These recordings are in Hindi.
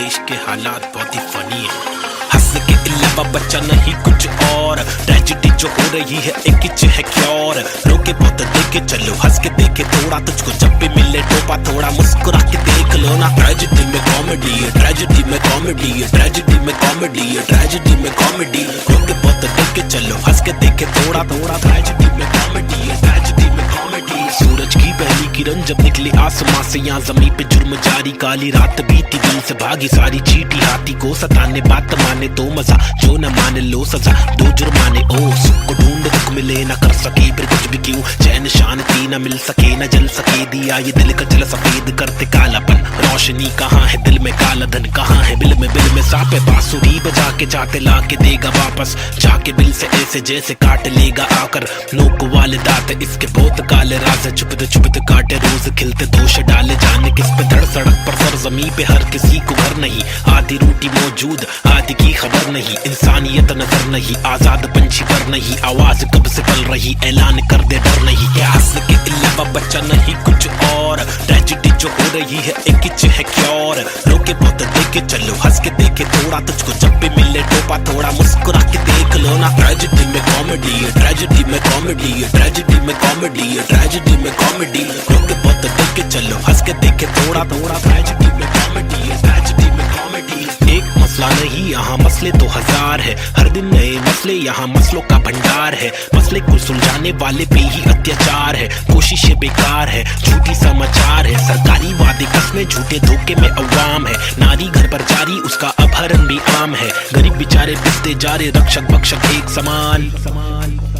देश के हालात बहुत ही फनी है। हंस के अलावा बच्चा नहीं कुछ और, ट्रेजेडी जो हो रही है एक ही है क्योर। रोके बहुत देखे चलो, हंस के देखे थोड़ा, तुझको जब भी मिले टोपा थोड़ा मुस्कुरा के देख लो ना। ट्रेजेडी में कॉमेडी है, ट्रेजेडी में कॉमेडी है, ट्रेजेडी में कॉमेडी है, ट्रेजेडी में कॉमेडी। रोके बहुत देखे चलो, हंस के देखे थोड़ा थोड़ा, ट्रेजेडी में कॉमेडी है, ट्रेजेडी में कॉमेडी। सूरज की पहली किरण जब निकली आसमां से, यहाँ जमीन पे जुर्म जारी, काली रात बीती दिल से भागी सारी चीटी। हाथी को सताने बात माने तो मजा, जो न माने लो सजा, दो जुर्माने। ओ सुख को ढूंढ दुख मिले न कर सके फिर कुछ भी क्यों, चैन शांति न मिल सके न जल सके दिया ये दिल का जल सफेद करते कालापन। रोशनी कहाँ है दिल में, काला धन कहाँ है बिल में सांप है। बांसुरी बजा के जाते ला के देगा वापस, जाके बिल से ऐसे जैसे काट लेगा आकर। नोक वाले दांत इसके बहुत काले राज, चुपते चुपते काटे रोज खिलते दोष डाले। जाने किस पे धड़ सड़क पर सर जमी पे हर किसी को घर नहीं, आधी रोटी मौजूद आधी की खबर नहीं। इंसानियत नजर नहीं, आजाद पंछी पर नहीं, आवाज कब से पल रही ऐलान कर दे डर नहीं। क्या हंस के अलावा बच्चा नहीं कुछ और, ट्रेजेडी जो हो रही है एक ही है क्योर। रोके बहुत देखे चलो, हंस के देखे थोड़ा, तुझको जब भी मिले टोपा थोड़ा मुस्कुरा के देख लो ना। ट्रेजेडी में कॉमेडी है, ट्रेजेडी में कॉमेडी है, ट्रेजेडी में कॉमेडी है, ट्रेजेडी में कॉमेडी। रोके बहुत देखे चलो, हंस के देखे थोड़ा थोड़ा, ट्रेजेडी में कॉमेडी है, ट्रेजेडी में कॉमेडी। एक मसला नहीं यहाँ मसले तो हजार है, हर दिन नए मसले यहाँ मसलों का भंडार है। मसले को सुलझाने वाले पे ही अत्याचार है, कोशिशें बेकार है, झूठी समाचार है। सरकारी वादे कसमें झूठे धोखे में अवाम है, नारी घर पर जारी उसका अपहरण भी आम है। गरीब बेचारे पिसते जा रहे रक्षक भक्षक एक समान,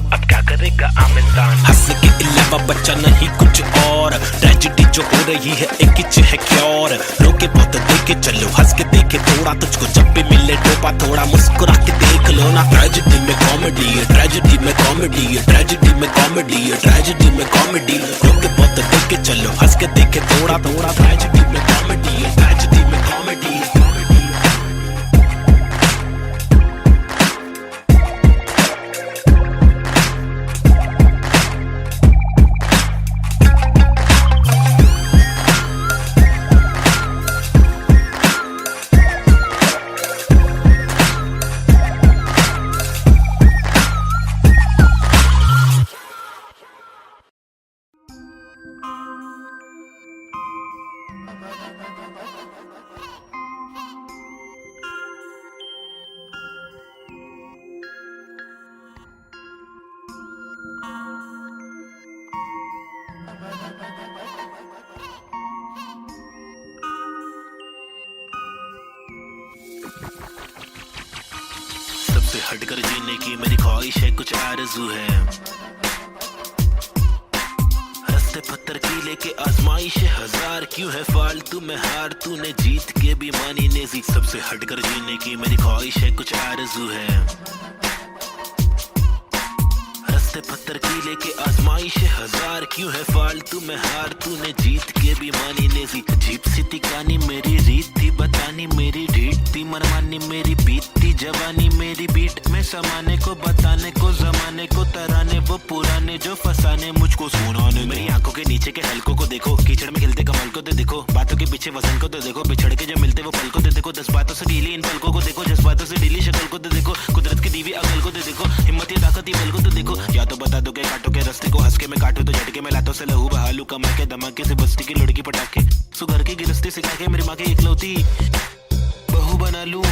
अब क्या करेगा आम इंसान। हंस के अलावा बच्चा नहीं कुछ और, ट्रेजेडी जो हो रही है एक ही है क्योर। रोके बहुत देखे चलो, हंस के देखे थोड़ा, तुझको जब भी मिले टोपा थोड़ा मुस्कुरा के देख लो ना। ट्रेजेडी में कॉमेडी है, ट्रेजेडी में कॉमेडी है, ट्रेजेडी में कॉमेडी है, ट्रेजेडी में कॉमेडी। रोके बहुत देखे चलो, हंस के देखे थोड़ा थोड़ा, ट्रेजेडी में कॉमेडी है, ट्रेजेडी में कॉमेडी। सबसे हटकर जीने की मेरी ख्वाहिश है, कुछ आरज़ू है। रास्ते पत्थर की लेके आजमाइश है हजार, क्यों है फालतू में हार, तूने जीत के भी मानी नेजी। सबसे हटकर जीने की मेरी ख्वाहिश है, कुछ आरज़ू है। रास्ते पत्थर की लेके आजमाइश है हजार, क्यों है फालतू में हार, तूने जीत के भी मानी नेजी। अजीब सी तिकानी मेरी रीत थी बतानी, मेरी ढीठ थी मनमानी, मेरी बीतती जवानी, मेरी बीट में समाने को बताने को जमाने को तराने, वो पुराने जो फसाने मुझको सुनाने। मेरी आंखों के नीचे के हलकों को देखो, कीचड़ में खिलते कमल को तो देखो, बातों के पीछे वजन को तो देखो, बिछड़ के जो मिलते वो पल को तो देखो, 10 बातों से ढीली इन पलकों को देखो, जज्बातों से ढीली शक्ल को तो देखो, कुदरत की दीवी अकल को तो देखो, हिम्मत या ताकत बल को तो देखो। या तो बता दो के काटो के रास्ते को, हंस के मैं काटू तो झटके में लातों से लहू बहालू, कमा के धमाके से बस्ती की लड़की पटाखे, सुगर की गिरस्ती सिखा के मेरी माँ की इकलौती बहू बना लूं।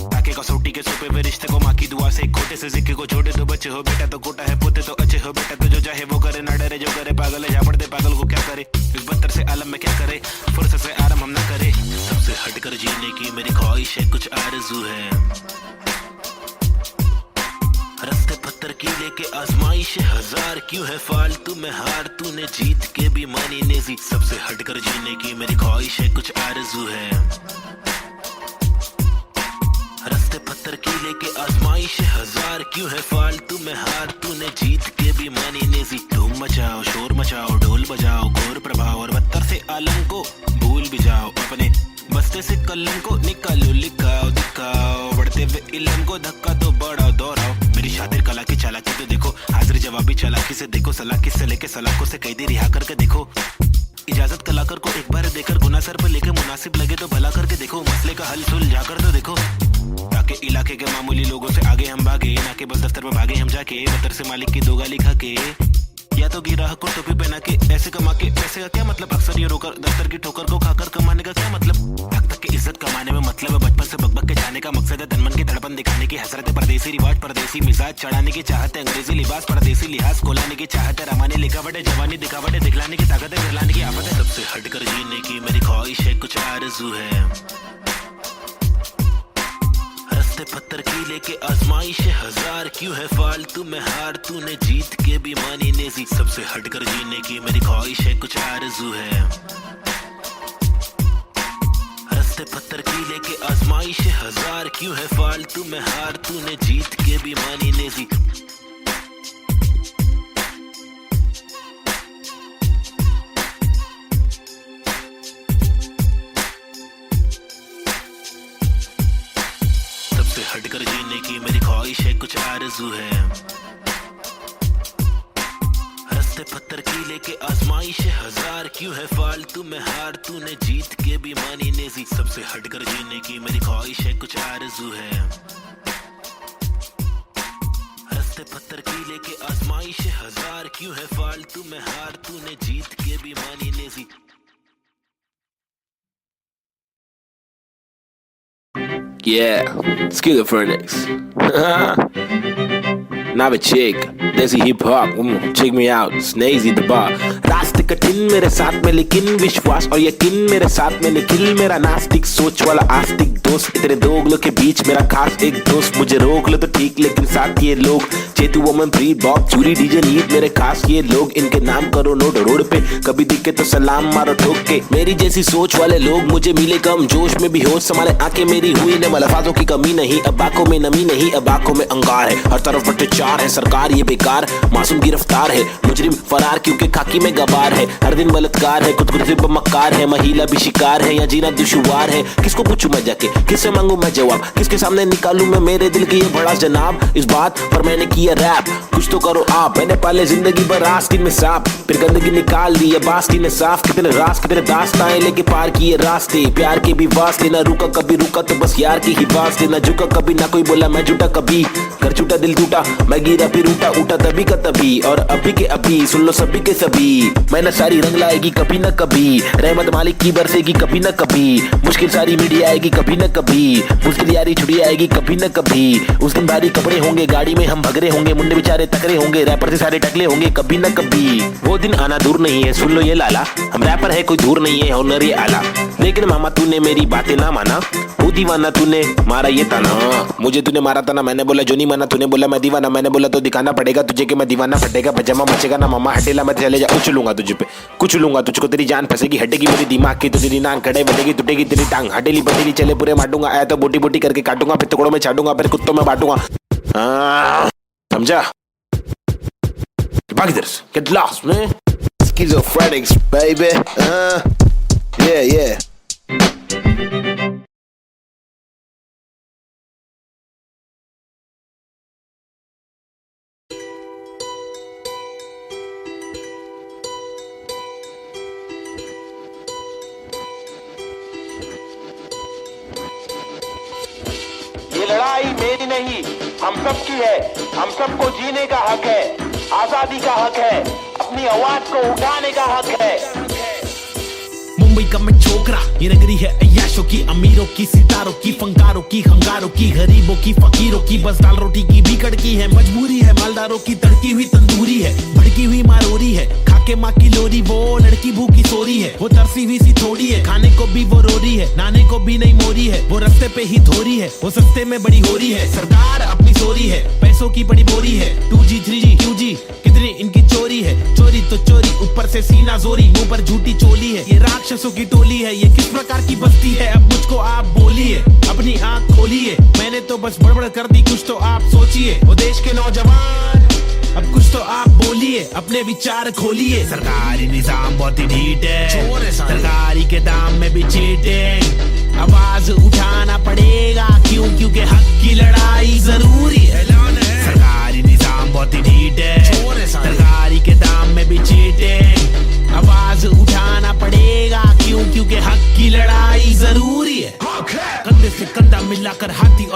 ताकि कसौटी के सोपे पे रिश्ते को माँ की दुआ से, खोटे से सिक्के को छोटे तो बच्चे हो बेटा, तो कोटा है पोते तो अच्छे हो बेटा, तो जो चाहे वो करे ना डरे, जो करे पागल है जा पड़ते पागल को क्या करे, इस बदतर से आलम में क्या करे, फुर्सत से आराम हम ना करे। सबसे हटकर जीने की मेरी ख्वाहिश है, कुछ आरज़ू है। रास्ते पत्थर की लेके आजमाइश है हजार, क्यों है फालतू में हार, तूने जीत के भी मानी नेजी। सबसे हटकर जीने की मेरी ख्वाहिश है, कुछ आरज़ू है। रास्ते पत्थर की लेके आजमाइश है हजार, क्यों है फालतू में हार, तूने जीत के भी मानी नेजी। धूम मचाओ शोर मचाओ ढोल बजाओ, घोर प्रभाव और बदतर से आलम को भूल भी जाओ, अपने बस्ते से कलम को निकालो, लिखाओ दिखाओ, बढ़ते हुए इल्म को धक्का तो बढ़ाओ दोहराओ। मेरी शातिर कला की चालाकी तो देखो, हाजिर जवाबी चालाकी से देखो, सलाकी से लेके सलाखों से कैदी रिहा करके देखो। इजाजत कलाकार को एक बार देकर गुना सर पे लेके मुनासिब लगे तो भला करके देखो, मसले का हल सुलझा कर तो देखो। ताकि इलाके के मामूली लोगों से आगे हम भागे, ना के बस दफ्तर में भागे हम जाके बदर से मालिक की दो गाली खा के, या तो गिराह को टोपी पहना के पैसे कमा के। पैसे का क्या मतलब, अक्सर ये रोकर दफ्तर की ठोकर को खाकर कमाने का क्या मतलब। हक तक की इज्जत कमाने में मतलब है बचपन से बकबक के जाने का मकसद है, तनमन की धड़पन दिखाने की हसरत है, परदेसी रिवाज परदेसी मिजाज चढ़ाने की चाहत है, अंग्रेजी लिबास परदेसी लिहाज खोलाने की चाहत है, रमाने लिखावट है जवानी दिखावट है, दिखलाने की ताकत है गिरलाने की आफत है। सबसे हटकर जीने की मेरी ख्वाहिश है, कुछ आरज़ू है, रस्ते पत्थर की लेके आजमाइश है हजार, क्यों है फालतू में हार, तूने जीत के भी मानी नेजी। सबसे हटकर जीने की मेरी ख्वाहिश है, कुछ आरज़ू है, रस्ते पत्थर की लेके आजमाइश है हजार, क्यों है फालतू में हार, तूने जीत के भी मानी नेजी। हटकर जीने की मेरी ख्वाहिश है, कुछ आरज़ू है, रस्ते पत्थर की लेके आजमाइश है हजार, क्यों है फालतू में हार, तूने जीत के भी मानी नेजी। सबसे हटकर जीने की मेरी ख्वाहिश है, कुछ आरज़ू है, रस्ते पत्थर की लेके आजमाइश है हजार, क्यों है फालतू में हार, तूने जीत के भी मानी Naezy. Yeah, schizophrenics. Now a chick, Desi hip hop, check me out, Snazy the bar. रास्ते कठिन मेरे साथ में लेकिन विश्वास और यकीन मेरे साथ में निखिल, मेरा नास्तिक सोच वाला आस्तिक दोस्त, इतने दोगलों के बीच मेरा खास एक दोस्त। मुझे रोक लो तो ठीक लेकिन साथ ये लोग, चेतु वोमन प्रीत बॉब चूरी डीजे नीत, मेरे खास ये लोग, इनके नाम करो नोट रोड पे, कभी दिखे तो सलाम मारो ठोक के। मेरी जैसी सोच वाले लोग मुझे मिले कम, जोश में भी होश संभाले आंखें मेरी हुई ने, अल्फाजों की कमी नहीं, अब आंखों में नमी नहीं, अब आंखों में अंगार है, हर तरफ अत्याचार है, सरकार ये बेकार, मासूम गिरफ्तार है, मुजरिम फरार क्योंकि खाकी में गवार है, हर दिन बलात्कार है, खुद पे मक्कार है, महिला भी शिकार है, या जीना दुश्वार है। किसको पूछूं मैं जाके, किससे मांगू मैं जवाब, किसके सामने निकालूं मैं मेरे दिल की ये बड़ा जनाब। इस बात पर मैंने किया रैप, कुछ तो करो आप, मैंने पाले जिंदगी भर आस्तीन में सांप, फिर गंदगी निकाल दी है बास्तीन ने साफ, कितने रास कितने दास्ताएं लेके पार किए रास्ते, प्यार के भी वास्ते, ना रुका कभी रुका तो बस यार की ही वास्ते, ना झुका कभी ना कोई बोला मैं झूठा कभी, घर छूटा दिल टूटा मैं गिरा फिर उठा, उठा तभी का तभी और अभी के अभी, सुन लो सभी के सभी, मेहनत सारी रंग लाएगी कभी न कभी, रहमत मालिक की बरसेगी कभी न कभी, मुश्किल सारी मीडिया आएगी कभी न कभी, मुश्किल यारी छुड़ी आएगी कभी न कभी, उस दिन भारी कपड़े होंगे, गाड़ी में हम भगरे होंगे, मुंडे बेचारे तकरे होंगे, रैपर से सारे टकले होंगे कभी न कभी, वो दिन आना दूर नहीं है, सुन लो ये लाला, हम रैपर है कोई दूर नहीं है, हुनर ये आला, लेकिन मामा तूने मेरी बातें ना माना, वो दीवाना तूने मारा ये ताना, मुझे तूने मारा था ना, मैंने बोला जो नहीं माना, तूने बोला मैं दीवाना, मैंने बोला तो दिखाना पड़ेगा तुझे कि मैं दीवाना, फटेगा पजामा मचेगा ना मामा हटेला, मैं चले जा उछलूंगा तुझे पे, कुछ लूंगा तुझको, तेरी जान फंसेगी, हटेगी मेरी दिमाग की तो तेरी नाक खड़े बढ़ेगी, टूटेगी तेरी टांग, हटेली बटेली चले पूरे मारूंगा, आया तो बोटी बोटी करके काटूंगा, फिर टुकड़ों में छाटूंगा, फिर कुत्तों में बांटूंगा, समझा? भाग इधर से, get lost man, schizophrenics baby, yeah. ये लड़ाई मेरी नहीं हम सब की है, हम सबको जीने का हक है, आजादी का हक है, अपनी आवाज को उठाने का हक है। मुंबई का मैं छोकरा, ये नगरी है अय्याशों की, अमीरों की, सितारों की, फंकारों की, हंगारों की, गरीबों की, फकीरों की, बस दाल रोटी की भी कड़की है, मजबूरी है मालदारों की, तड़की हुई तंदूरी है, भड़की हुई मारोरी है, खाके माँ की लोरी, वो लड़की भूखी सोरी है, वो तरसी हुई सी थोड़ी है, खाने को भी वो रोरी है, नाने को भी नहीं मोरी है, वो रास्ते पे ही धोरी है, वो सस्ते में बड़ी हो रही है, सरकार अपनी सोरी है, पैसों की बड़ी बोरी है, 2G 3G QG कितनी इनकी चोरी है, चोरी तो चोरी, ऊपर से सीना जोरी, मुंह पर झूठी चोली है, ये राक्षसों की टोली है, ये किस प्रकार की बस्ती है, अब मुझको आप बोलिए, अपनी आंख खोलिए, मैंने तो बस बड़बड़ कर दी, कुछ तो आप सोचिए, वो देश के नौजवान अब कुछ तो आप बोलिए, अपने विचार खोलिए। सरकारी निजाम बहुत ही ढीठ है, सरकारी के दाम में भी चीटिंग, आवाज उठाना पड़ेगा क्यों, क्योंकि हक की लड़ाई जरूरी है। सरकारी निजाम बहुत ही ढीठ है, सरकारी के दाम में भी चीटिंग, आवाज उठाना पड़ेगा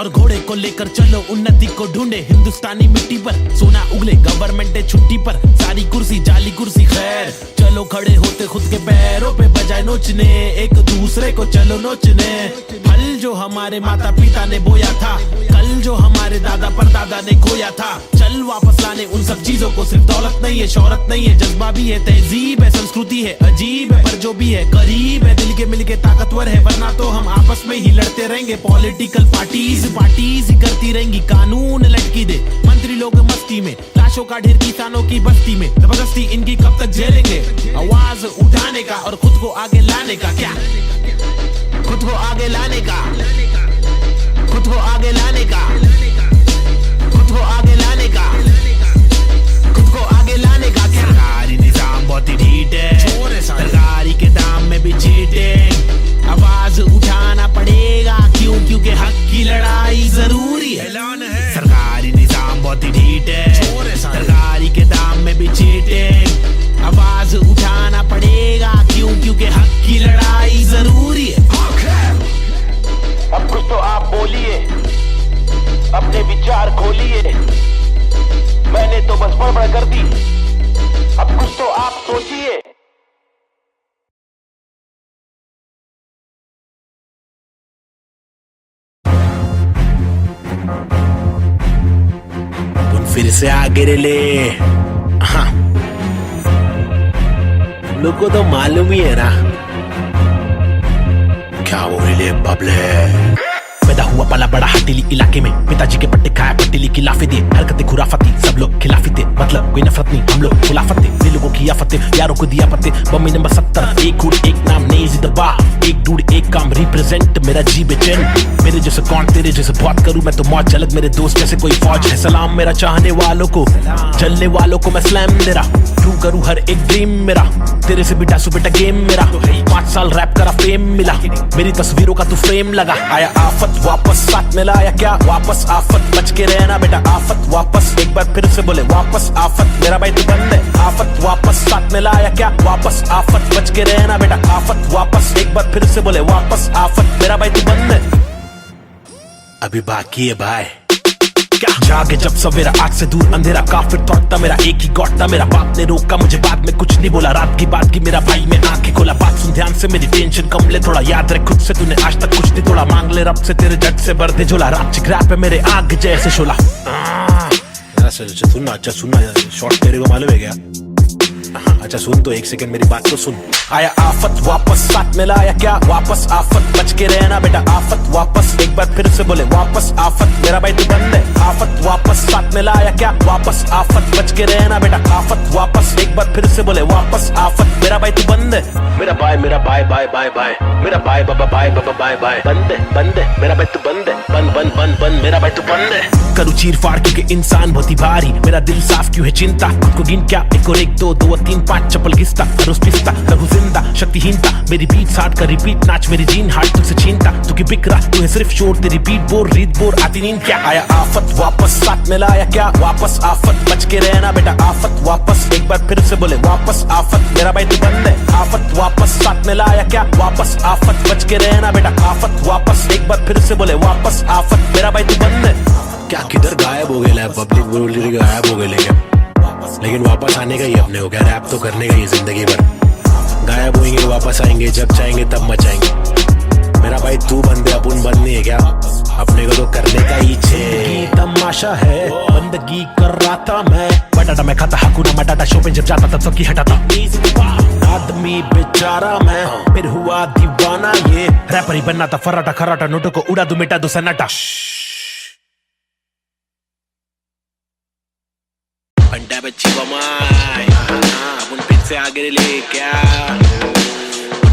और घोड़े को लेकर चलो उन्नति को ढूंढे। हिंदुस्तानी मिट्टी पर सोना उगले, गवर्नमेंट है छुट्टी पर, सारी कुर्सी जाली कुर्सी खैर। चलो खड़े होते खुद के पैरों पे बजाय नोचने, एक दूसरे को चलो नोचने। फल जो हमारे माता पिता ने बोया था, कल जो हमारे दादा परदादा ने खोया था, चल वापस लाने उन सब चीजों को। सिर्फ दौलत नहीं है, शोहरत नहीं है, जज्बा भी है, तहजीब है, संस्कृति है, अजीब है पर जो भी है करीब है, दिल के मिल के ताकतवर है। वरना तो हम आपस में ही लड़ते रहेंगे। पॉलिटिकल पार्टीज ही करती रहेंगी, कानून लटकी दे मंत्री लोग मस्ती में, लाशों का ढेर किसानों की बस्ती में। जबरदस्ती इनकी कब तक झेलेंगे? आवाज उठाने का और खुद को आगे लाने का, क्या खुद को आगे लाने का, खुद को आगे लाने का, खुद को आगे लाने का, खुद को आगे लाने का। क्या सरकारी निजाम बहुत ही ढीठ है, सरकारी के दाम में भी चीटिंग। आवाज उठाना पड़ेगा, क्यों? क्योंकि हक की लड़ाई जरूरी है। सरकारी निजाम बहुत ही ढीठ है, सरकारी के दाम में भी चीटिंग। आवाज उठाना पड़ेगा, क्यों? क्योंकि हक की लड़ाई जरूरी है। अब कुछ तो आप बोलिए, अपने विचार खोलिए। मैंने तो बस बड़बड़ कर दी, अब कुछ तो आप सोचिए। फिर से आगे ले। हाँ, लोग को तो मालूम ही है ना क्या वो ले बबले। पैदा हुआ पला बड़ा हटीली इलाके में, पिताजी के पट्टे खाया पट्टीली की लाफे दिए, हरकतें खुराफती सब लोग खिलाफी थे, मतलब कोई नफरत नहीं हम लोग खिलाफत थे। दिल लोगों की आफतें यारों को दिया पत्ते, बम्मी नंबर 70, एक उड़ एक नाम नेजी दबा, एक डूड एक काम रिप्रेजेंट मेरा जी बेचैन। मेरे जैसे कौन तेरे जैसे बहुत करूं मैं तो मौज, अलग मेरे दोस्त जैसे कोई फौज है। सलाम मेरा चाहने वालों को, चलने वालों को मैं स्लैम दे रहा, ट्रू करूं हर एक ड्रीम मेरा, तेरे से भी डासू बेटा गेम मेरा। 5 साल रैप करा फेम मिला, मेरी तस्वीरों का तू फ्रेम लगा। आया आफत वापस साथ में लाया क्या वापस, आफत बच के रहना बेटा, आफत वापस। एक बार फिर से बोले वापस आफत, मेरा भाई तू बंद है। आफत वापस साथ में लाया क्या वापस, आफत बच के रहना बेटा, आफत वापस। एक बार फिर से बोले वापस आफत, मेरा भाई तू बंद है। अभी बाकी है भाई, जागे जब सवेरा आग से दूर अंधेरा, काफिर थॉट था मेरा, एक ही गॉड था मेरा। बाप ने रोका मुझे, बाद में कुछ नहीं बोला, रात की बात की मेरा भाई मैं आंखें खोला। बात सुन ध्यान से, मेरी टेंशन कम ले थोड़ा, याद रख खुद से तूने आज तक कुछ नहीं तोड़ा। मांग ले रब से तेरे जट से भर दे झोला, रात चिकराप है मेरे आग जैसे शोला। सुनना सुनना, शॉर्ट तेरे को मालूम है क्या? अच्छा सुन तो एक सेकंड मेरी बात तो सुन। आया आफत वापस साथ में लाया क्या वापस, आफत बच के रहना बेटा, आफत वापस। एक बार फिर से बोले वापस आफत, मेरा भाई तू बंद है। आफत वापस साथ में लाया क्या वापस, आफत बच के रहना बेटा, आफत वापस। एक बार फिर से बोले वापस आफत, मेरा भाई तू बंद है। मेरा भाई बाय बाय बाय, मेरा भाई बाबा बाय बाय, बंद है मेरा भाई तू बंद है, बंद मेरा भाई तू बंद है। करूँ चीर फाड़ क्योंकि इंसान बहुत ही भारी, मेरा दिल साफ क्यों है चिंता, खुद को गिन क्या 1 और 1 2 2 और 3 5 चप्पल घिसता, रोज पिसता रहूं जिंदा, शक्तिहीनता मेरी बीट साठ का रिपीट, नाच मेरी जीन हार्ट तुझसे छीनता, तू की बिक रहा तू है सिर्फ शोर, तेरी बीट बोर रीत बोर आती नींद क्या। आया आफत वापस साथ में लाया क्या वापस, आफत बच के रहना बेटा, आफत वापस। एक बार फिर से बोले वापस आफत, मेरा भाई तू बंद है। आफत वापस साथ में लाया क्या वापस, आफत बच के रहना बेटा, आफत वापस। एक बार फिर से बोले वापस आफत, मेरा भाई तू बंद है। क्या किधर गायब हो गया पब्लिक बोल गायब हो गए, लेकिन वापस आने का ही अपने हो गया, रैप तो करने का ही जिंदगी भर। गायब होंगे वापस आएंगे, जब चाहेंगे तब मचाएंगे। मेरा भाई तू बंदे अपन बंद नहीं है क्या, अपने को तो करने का ही छे। तमाशा है बंदगी कर रहा था मैं, बटाटा मैं खाता हकूना मटाटा, शो पे जब जाता तब सबकी हटाता। आदमी बेचारा मैं फिर हुआ दीवाना, ये रैपर ही बनना था फर्राटा खर्राटा, नोटों को उड़ा दू मिटा दो सन्नाटा। पंडा बच्ची बमाई अपन फिर से आगे ले क्या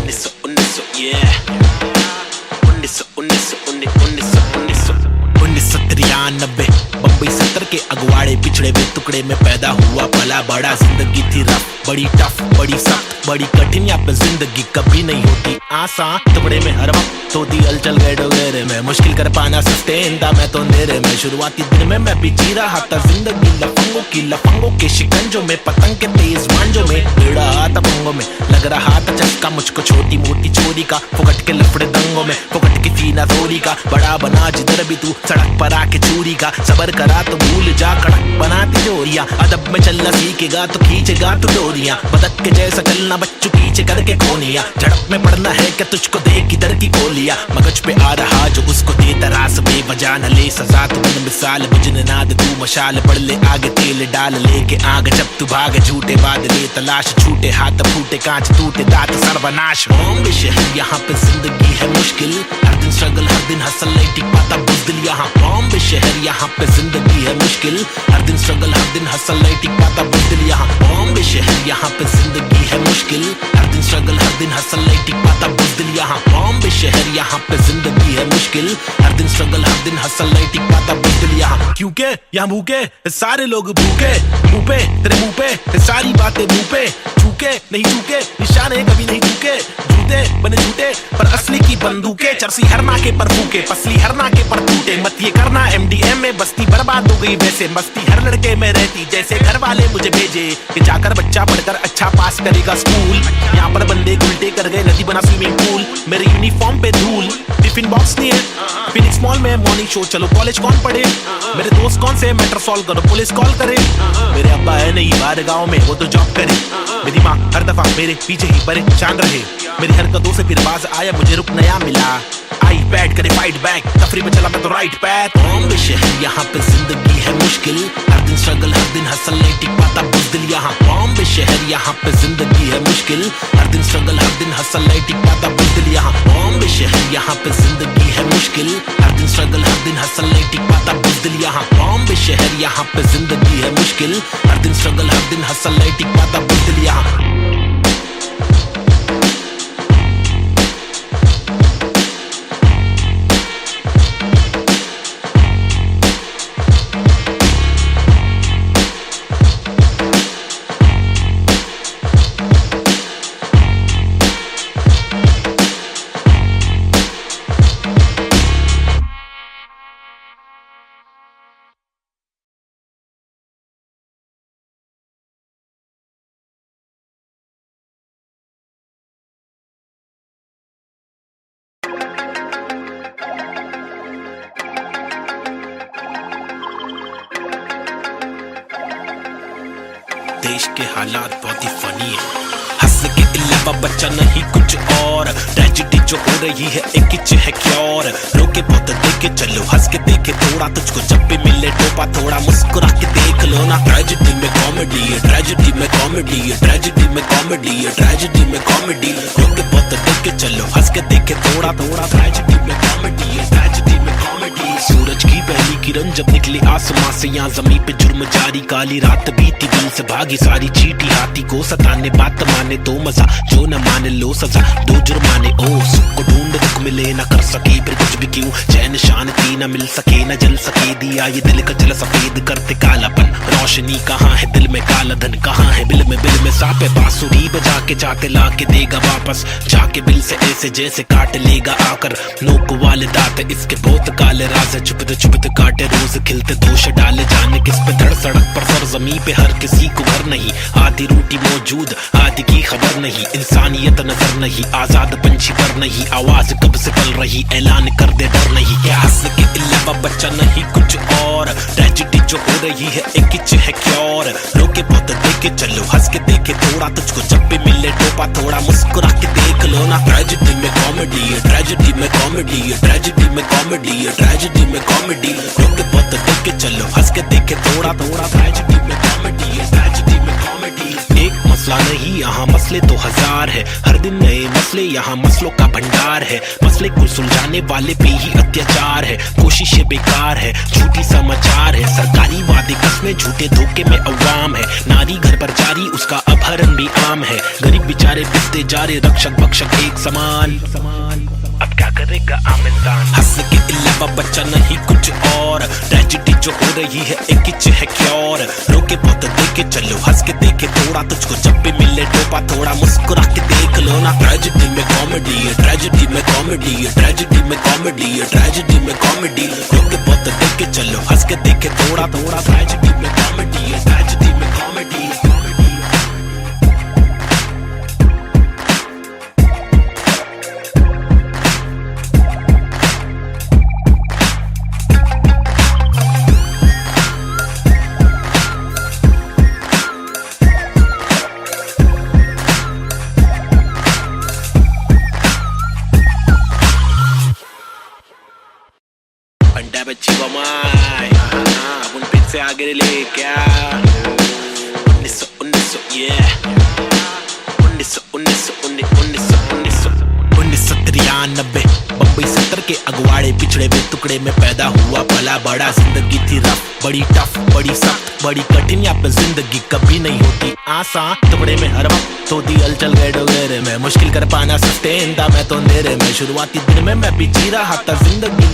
1993 भाई 70 के अगवाड़े पिछड़े हुए टुकड़े में पैदा हुआ पला बड़ा। जिंदगी थी रफ, बड़ी टफ, बड़ी सख्त, बड़ी कठिन। यहाँ पे जिंदगी कभी नहीं होती आसान। टुकड़े में हर वक्त होती हलचल गए डोगरे में, मुश्किल कर पाना सस्टेन था मैं तो अंधेरे में। शुरुआती दिन में मैं भी जी रहा था जिंदगी लफंगों के शिकंजों में, पतंग के तेज मांझों में, भिड़ा था पंगों में। लग रहा था चस्का मुझको छोटी मोटी चोरी का, फुकट के लफड़े दंगों में, फुकट की फीना थोड़ी का। बड़ा बना जिधर भी तू सड़क पर आके चोरी का, सबर करा तो भूल जा कड़क बनाती जोरियां। अदब में चलना सीखेगा तो खींचेगा तू डोरियां, बदक के जैसा चलना बच्चों पीछे करके कोनिया। झड़प में पड़ना है क्या तुझको देख किधर की गोलियां, मगज पे आ रहा जो उसको दे तरास बेवजह न ले सजा। तू बन मिसाल बुझने ना दे तू मशाल, बढ़ ले आगे तेल डाल लेके आग। जब तू भागे झूठे बादले तलाश, छूटे हाथ फूटे कांच टूटे दांत सर्वनाश। बॉम्बे शहर यहाँ पे जिंदगी है मुश्किल, हर दिन स्ट्रगल हर दिन हसल नहीं टिक पाता बुज़दिल यहाँ। बॉम्बे शहर यहाँ पे जिंदगी है मुश्किल, हर दिन स्ट्रगल हर दिन हसल नहीं टिक पाता बुज़दिल यहाँ। बॉम्बे शहर यहाँ पे जिंदगी है मुश्किल, हर दिन स्ट्रगल हर दिन हसल नहीं टिक पाता बुज़दिल यहाँ। बॉम्बे शहर यहाँ पे जिंदगी है मुश्किल, हर दिन स्ट्रगल हर दिन हसल नहीं टिक पाता बुज़दिल यहाँ। क्योंकि यहाँ भूखे सारे लोग भूखे, मुंह पे तेरे मुंह पे सारी बातें मुंह पे। झूके नहीं झूके निशाने कभी नहीं झूके, झूठे बने झूठे पर असली की बंदूकें। चरसी हर नाके पर फूके, पसली हर नाके पर टूटे। मत ये करना MDM में बस्ती बर्बाद हो गई वैसे, मस्ती हर लड़के में रहती जैसे घर वाले मुझे भेजे कि जाकर बच्चा पढ़कर अच्छा पास करेगा स्कूल। यहाँ पर बंदे उल्टे कर गए नदी बना स्विमिंग पूल, मेरे यूनिफॉर्म पे धूल। टिफिन बॉक्स नहीं है फिनिक्स मॉल में मॉर्निंग शो, चलो कॉलेज कौन पढ़े, मेरे दोस्त कौन से मैटर सॉल्व करो पुलिस कॉल करे। मेरे अब्बा है नहीं बाहर गाँव में वो तो जॉब करे, मेरी माँ हर दफा मेरे पीछे ही परेशान रहे। मेरी हरकतों से फिर बाज आया मुझे रुक नया मिला, आई बैठ करे फाइट बैक, तफरी में चला मैं तो राइट पैथ। बॉम्बे शहर यहाँ पे जिंदगी है मुश्किल, हर दिन स्ट्रगल हर दिन हसल नहीं टिक पाता बुज़दिल यहाँ। बॉम्बे शहर यहाँ पे जिंदगी है मुश्किल, हर दिन स्ट्रगल हर दिन हसल नहीं टिक पाता बुज़दिल यहाँ। बॉम्बे शहर यहाँ पे जिंदगी है मुश्किल, हर दिन स्ट्रगल हर दिन हसल नहीं टिक पाता बुज़दिल यहाँ। बॉम्बे शहर यहाँ पे जिंदगी है मुश्किल, हर दिन स्ट्रगल हर दिन हसल नहीं टिक पाता बुज़दिल यहाँ। देश के हालात बहुत ही फनी है, हंस के अलावा बच्चा नहीं कुछ और। ट्रेजेडी जो हो रही है एक ही है क्योर, रोके बहुत देखे चलो हंस के देखे थोड़ा, तुझको जब भी मिले टोपा थोड़ा मुस्कुरा के देख लो ना। ट्रेजेडी में कॉमेडी है, ट्रेजेडी में कॉमेडी है, ट्रेजेडी में कॉमेडी है, ट्रेजेडी में कॉमेडी। रोके बहुत देखे चलो हंस के देखे थोड़ा थोड़ा, ट्रेजेडी में कॉमेडी है, ट्रेजेडी में कॉमेडी। सूरज की पहली किरण जब निकली आसमां से, यहाँ जमीन पे जुर्म जारी, काली रात बीती दिल से भागी सारी चीटी। हाथी को सताने बात माने तो मजा, जो न माने लो सजा दो जुर्माने। ओ सुख को ढूंढ दुख मिले न कर सके फिर कुछ भी क्यों, चैन शांति न मिल सके न जल सके। दिया ये दिल का जल सफेद करते कालापन, रोशनी कहाँ है दिल में काला धन कहाँ है बिल में सापे। बांसुरी बजा के चाहते ला के देगा वापस, जाके बिल से ऐसे जैसे काट लेगा आकर। नोक वाले दांत इसके बहुत काले राज, चुपते काटे रोज खिलते दोष डाले। जाने किस पे धड़ सड़क पर सर जमी पे हर किसी को घर नहीं, आधी रोटी मौजूद आधी की खबर नहीं। इंसानियत नजर नहीं, आजाद पंछी पर नहीं, आवाज कब से पल रही ऐलान कर दे डर नहीं। क्या हंस के अलावा बच्चा नहीं कुछ और, ट्रेजेडी जो हो रही है एक ही है क्योर। रोके बहुत देखे चलो हंस के देखे थोड़ा, तुझको जब भी मिले टोपा थोड़ा मुस्कुरा के देख लो ना। ट्रेजेडी में कॉमेडी है, ट्रेजेडी में कॉमेडी है, ट्रेजेडी में कॉमेडी है, ट्रेजेडी में कॉमेडी। रोके बहुत देखे चलो हंस के देखे थोड़ा थोड़ा, ट्रेजेडी में कॉमेडी है, ट्रेजेडी में कॉमेडी। एक मसला नहीं यहाँ मसले तो हजार है, हर दिन नए मसले यहाँ मसलों का भंडार है। मसले को सुलझाने वाले पे ही अत्याचार है, कोशिशें बेकार है, झूठी समाचार है। सरकारी वादे कस्में झूठे धोखे में अवाम है, नारी घर पर जारी उसका अपहरण भी आम है। गरीब बेचारे पिसते जा रहे रक्षक भक्षक एक समान, अब क्या करेगा आमिदान। हंस के अलावा बच्चा नहीं कुछ और, ट्रेजेडी जो हो रही है एक ही है क्योर। रोके बहुत देखे चलो, हंस के देखे थोड़ा, तुझको जब भी मिले टोपा थोड़ा मुस्कुरा के देख लो ना। ट्रेजेडी में कॉमेडी है, ट्रेजेडी में कॉमेडी है, ट्रेजेडी में कॉमेडी है, ट्रेजेडी में कॉमेडी। रोके बहुत देखे चलो, हंस के देखे थोड़ा थोड़ा, ट्रेजेडी में कॉमेडी है, ट्रेजेडी में कॉमेडी है। अंडा बच्ची बमाई उन पिच से आगे ले क्या 1993 बम्बई 70 के अगवाड़े पिछड़े में टुकड़े में पैदा हुआ पला बड़ा। जिंदगी थी रफ, बड़ी टफ, बड़ी सख्त, बड़ी कठिन। यहाँ पे जिंदगी कभी नहीं होती आसान। टुकड़े में हर वक्त होती हलचल गए डोगरे में, मुश्किल कर पाना सस्टेन था मैं तो अंधेरे में। शुरुआती दिन में मैं भी जी रहा था जिंदगी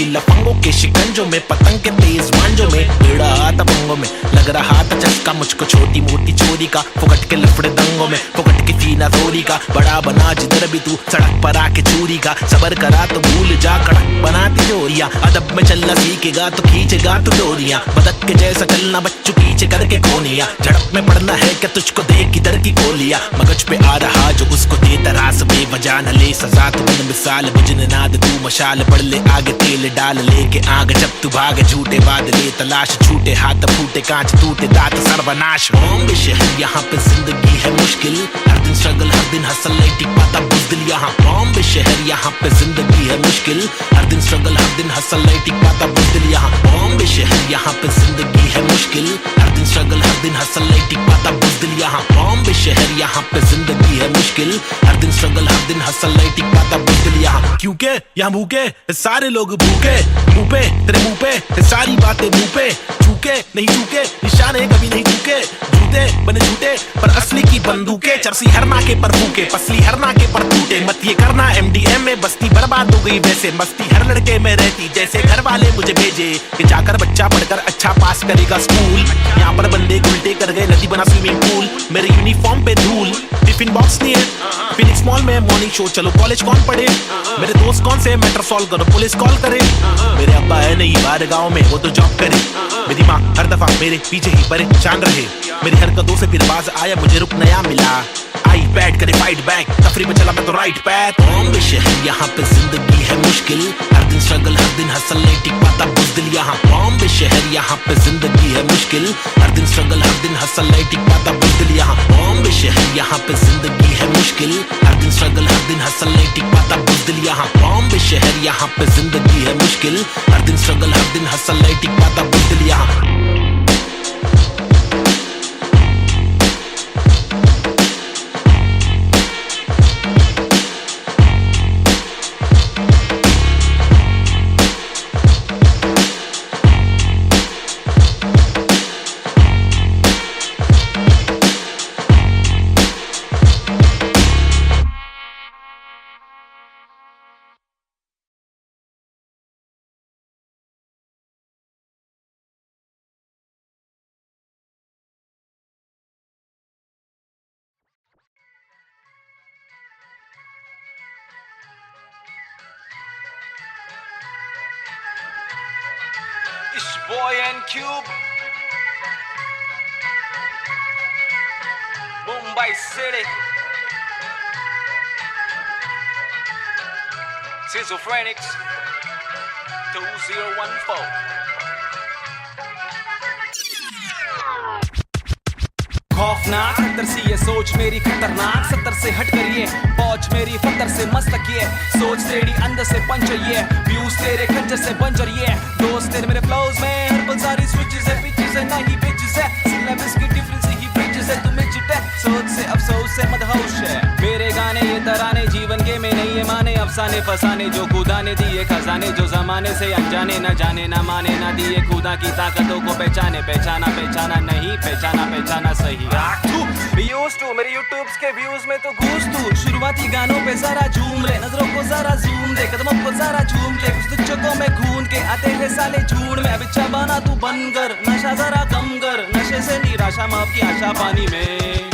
लफंगों के शिकंजों में, पतंग के तेज मांझों में, भिड़ा था पंगों में। लग रहा था चस्का मुझको छोटी मोटी चोरी का, फुकट के लफड़े दंगों में, फुकट की फीना थोड़ी का। बड़ा बना जिधर भी तू सड़क पर आके चूरी का, सबर करा तो भूल जा कड़क बनाती जोरियां। अदब में चलना सीखेगा तो खींचेगा तू डोरियां, बदक के जैसा चलना बच्चों पीछे करके कोनिया। झड़प में पड़ना है क्या तुझको देख किधर की गोलियां, मगज पे आ रहा जो उसको दे तरास बेवजह न ले सजा। तू बन मिसाल बुझने नाद तू मशाल, बढ़ ले आगे तेल डाल लेके आग। जब तू भागे झूठे बादले तलाश, छूटे हाथ फूटे कांच टूटे दांत सर्वनाश। बॉम्बे शहर यहाँ पे जिंदगी है मुश्किल, हर दिन स्ट्रगल हर दिन हसल नहीं टिक पाता बुज़दिल यहाँ। बॉम्बे शहर यहाँ पे जिंदगी है मुश्किल, हर दिन स्ट्रगल हर दिन हसल नहीं टिक पाता बुज़दिल यहाँ। बॉम्बे शहर यहाँ पे जिंदगी है मुश्किल, हर दिन स्ट्रगल हर दिन हसल नहीं टिक पाता बुज़दिल यहाँ। बॉम्बे शहर यहाँ पे जिंदगी है मुश्किल, हर दिन स्ट्रगल हर दिन हसल नहीं टिक पाता बुज़दिल यहाँ। क्योंकि यहाँ भूखे सारे लोग भूखे, मुंह पे तेरे मुंह पे सारी बातें मुंह पे, झूके नहीं झूके निशाने कभी नहीं झूके। झूठे बने झूठे पर असली की बंदूकें, चरसी हर नाके पर फूके, पसली हर नाके पर टूटे। मत ये करना MDM में बस्ती बर्बाद हो गई वैसे, मस्ती हर लड़के में रहती जैसे घर वाले मुझे भेजे कि जाकर बच्चा पढ़कर अच्छा पास करेगा स्कूल। यहाँ पर बंदे उल्टे कर गए नदी बना स्विमिंग पूल, मेरे यूनिफॉर्म पे धूल। टिफिन बॉक्स नहीं है फिनिक्स मॉल में मॉर्निंग शो, चलो कॉलेज कौन पढ़े, मेरे दोस्त कौन से मैटर सॉल्व करो पुलिस कॉल करे। मेरे अब्बा है नहीं बाहर गाँव में वो तो जॉब करे, मेरी माँ हर दफा मेरे पीछे ही परेशान रहे। मेरी हरकतों से फिर बाज आया मुझे रुक नया मिला, आई बैठ करे फाइट बैक, तफरी में चला मैं तो राइट पैथ। बॉम्बे शहर यहाँ पे जिंदगी है मुश्किल, हर दिन स्ट्रगल हर दिन हसल नहीं टिक पाता बुज़दिल यहाँ। बॉम्बे शहर यहाँ पे जिंदगी है मुश्किल, हर दिन स्ट्रगल हर दिन हसल नहीं टिक पाता बुज़दिल यहाँ। बॉम्बे शहर यहाँ पे जिंदगी है मुश्किल, हर दिन स्ट्रगल हर दिन हसल नहीं टिक पाता बुज़दिल यहाँ। बॉम्बे शहर यहाँ पे जिंदगी है मुश्किल, हर दिन स्ट्रगल हर दिन हसल नहीं टिक पाता बुज़दिल यहाँ। It's Boy and Cube, Mumbai City, Schizophrenics 2014. खौफनाक खतर सी ये सोच मेरी खतरनाक, 70 से हट कर ये पहुंच मेरी फतर से मस्तक ये सोच तेरी अंदर से पंचर ये व्यूज तेरे खंजर से बंजर ये दोस्त तेरे मेरे फ्लोज में हर पल सारी स्विचेस है पिचेस है नहीं बिचेस है सिलेबस की डिफरेंस ही ब्रिजेस है तुम्हें चिटे सोच से अफसोस से मदहोश है मेरे गाने ये तराने जीवन के में नहीं ये माने अफसाने फसाने जो खुदा ने दिए खजाने जो जमाने से अनजाने न जाने न माने न दिए खुदा की ताकतों को पहचाने पहचाना पहचाना नहीं पहचाना पहचाना सही used to मेरे यूट्यूब्स के व्यूज में तो घूस तू शुरुआती गानों पे जरा झूम ले नजरों को जरा जूम दे कदमों को जरा झूम के कुछ तुझको में खून के आते हैं साले झूठ में अब इच्छा बना तू बंद कर नशा जरा कम कर नशे से निराशा माफ की आशा पानी में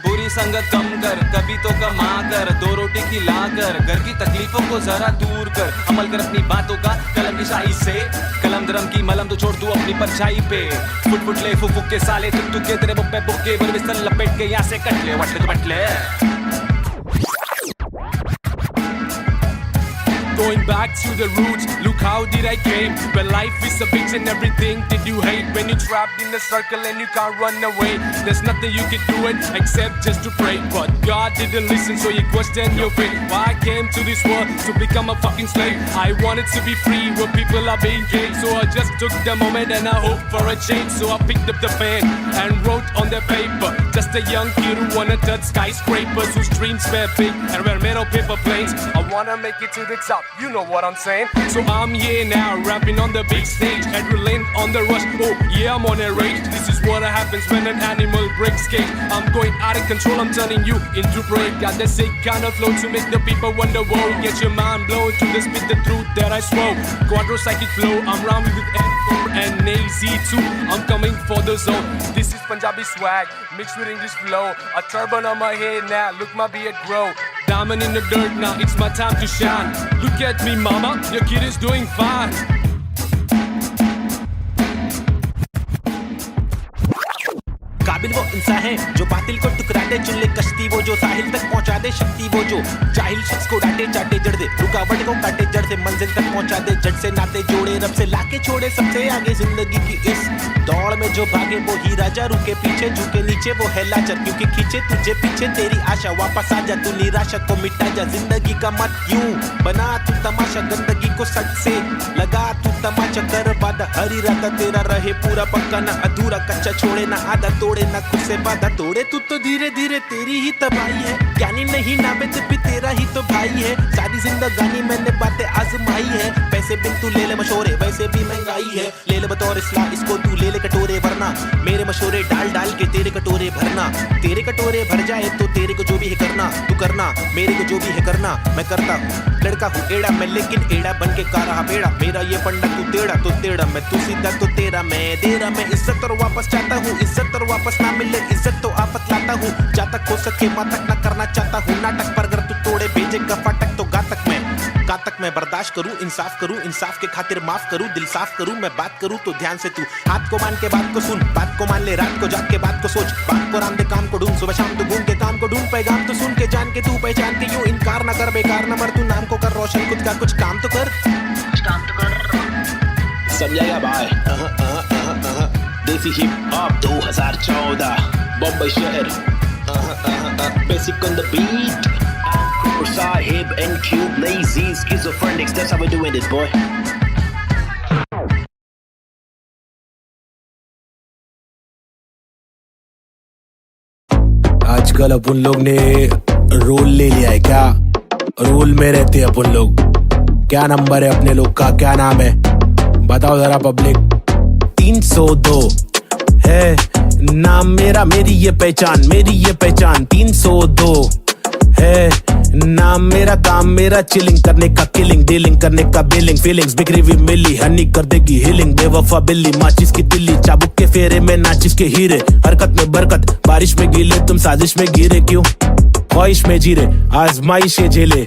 बुरी संगत कम कर कभी तो कमा कर दो रोटी खिला कर घर की तकलीफों को जरा दूर कर अमल कर अपनी बातों का कलम की शाही से कलम दरम की मलम तो छोड़ तू अपनी परछाई पे फुट फुट ले फुक फुक के साले तुक तुक के तेरे बुक्के बुक्के बर बिस्तर लपेट के यहाँ से कट ले वटले तो बटले Going back to the roots, look how did I came. Where life is a bitch and everything that you hate. When you're trapped in a circle and you can't run away, there's nothing you can do it except just to pray. But God didn't listen, so you question your fate. Why I came to this world to become a fucking slave? I wanted to be free where people are being caged. So I just took the moment and I hoped for a change. So I picked up the pen and wrote on the paper. Just a young kid who wanna touch skyscrapers, whose dreams were big and were made of paper planes. I wanna make it to the top. You know what I'm saying? So I'm here now, rapping on the big stage, adrenaline on the rush. Oh yeah, I'm on a rage. This is what happens when an animal breaks cage. I'm going out of control, I'm turning you into prey. Got the sick kind of flow to make the people wonder. Whoa, get your mind blown to the spit the truth that I swore. Quadro psychic flow, I'm rhyming with N4 and AZ2. I'm coming for the zone. This is Punjabi swag mixed with English flow. A turban on my head now, look my beard grow. Diamond in the dirt now, it's my time to shine. Look at me mama, your kid is doing fine. काबिल वो इंसान है जो बातिल को टुकरा दे चुन ले कश्ती वो जो साहिल तक पहुंचा दे शक्ति वो जो जाहिल शख्स को डांटे चाटे जड़ दे रुकावट को काटे जड़ से मंजिल तक पहुंचा दे जड़ से नाते जोड़े रब से लाके छोड़े सबसे आगे जिंदगी की इस दौड़ में जो भागे वो ही राजा रुके पीछे झुके नीचे वो है लाचार क्योंकि खींचे तुझे पीछे तेरी आशा वापस आ जा तू निराशा को मिटा जा जिंदगी का मत यूं बना तू तमाशा गंदगी को सट से लगा तू तमाचा कर वादा हर इरादा तेरा रहे पूरा पक्का ना अधूरा कच्चा छोड़े ना आधा तोड़े ना खुद से वादा तोड़े तू तो धीरे धीरे तेरी ही तबाही है ज्ञानी नहीं नाबेद भी तेरा ही तो भाई है सारी जिंदगानी मैंने बातें आजमाई है पैसे बिन तू ले ले मशोरे वैसे भी महंगाई है ले ले बतौर इस्लाह इसको तू ले ले कटोरे वरना मेरे मशोरे डाल डाल के तेरे कटोरे भरना तेरे कटोरे भर जाए तो तेरे को जो भी है करना तू करना मेरे को जो भी है करना मैं करता हूँ लड़का हूँ एड़ा मैं लेकिन एड़ा बन के का रहा बेड़ा मेरा ये पंडा तू टेढ़ा मैं तू सीधा तो तेरा मैं दे रहा मैं इज्जत और वापस चाहता हूँ इज्जत और वापस ना मिले इज्जत तो आफत लाता हूँ जहाँ तक हो सके वहाँ तक ना करना चाहता हूँ नाटक पर अगर तू तोड़े भेजेगा फाटक तो गातक मैं बर्दाश्त करूँ इंसाफ के खातिर माफ करूँ दिल साफ करूँ मैं बात करूँ तो ध्यान से तू हाथ को मान के बात को सुन बात को मान ले रात को जाग के बात को सोच बात को राम दे काम को ढूंढ सुबह शाम तो घूम के काम को ढूंढ पैगाम तो सुन के जान के तू पहचान के यूं इनकार ना कर बेकार ना मर तू नाम को कर रोशन खुद का कुछ काम तो कर समझाएगा भाई देसी हिप हॉप 2014 बम्बई शहर basic on the beat Sahib and Cube lazy schizophrenics that's how we're doing this boy आजकल अपन लोग ने रोल ले लिया है क्या रोल में रहते हैं अपन लोग क्या नंबर है अपने लोग का क्या नाम है बताओ जरा पब्लिक 302 है नाम मेरा मेरी ये पहचान 302 है नाम मेरा काम मेरा चिलिंग करने का किलिंग डीलिंग करने का बिलिंग फीलिंग्स बिखरी हुई मिली हनी कर देगी हीलिंग बेवफा बिल्ली माचिस की तिल्ली चाबुक के फेरे में नाचिस के हीरे हरकत में बरकत बारिश में गीले तुम साजिश में गिरे क्यों ख्वाहिश में जीरे आजमाइशे झेले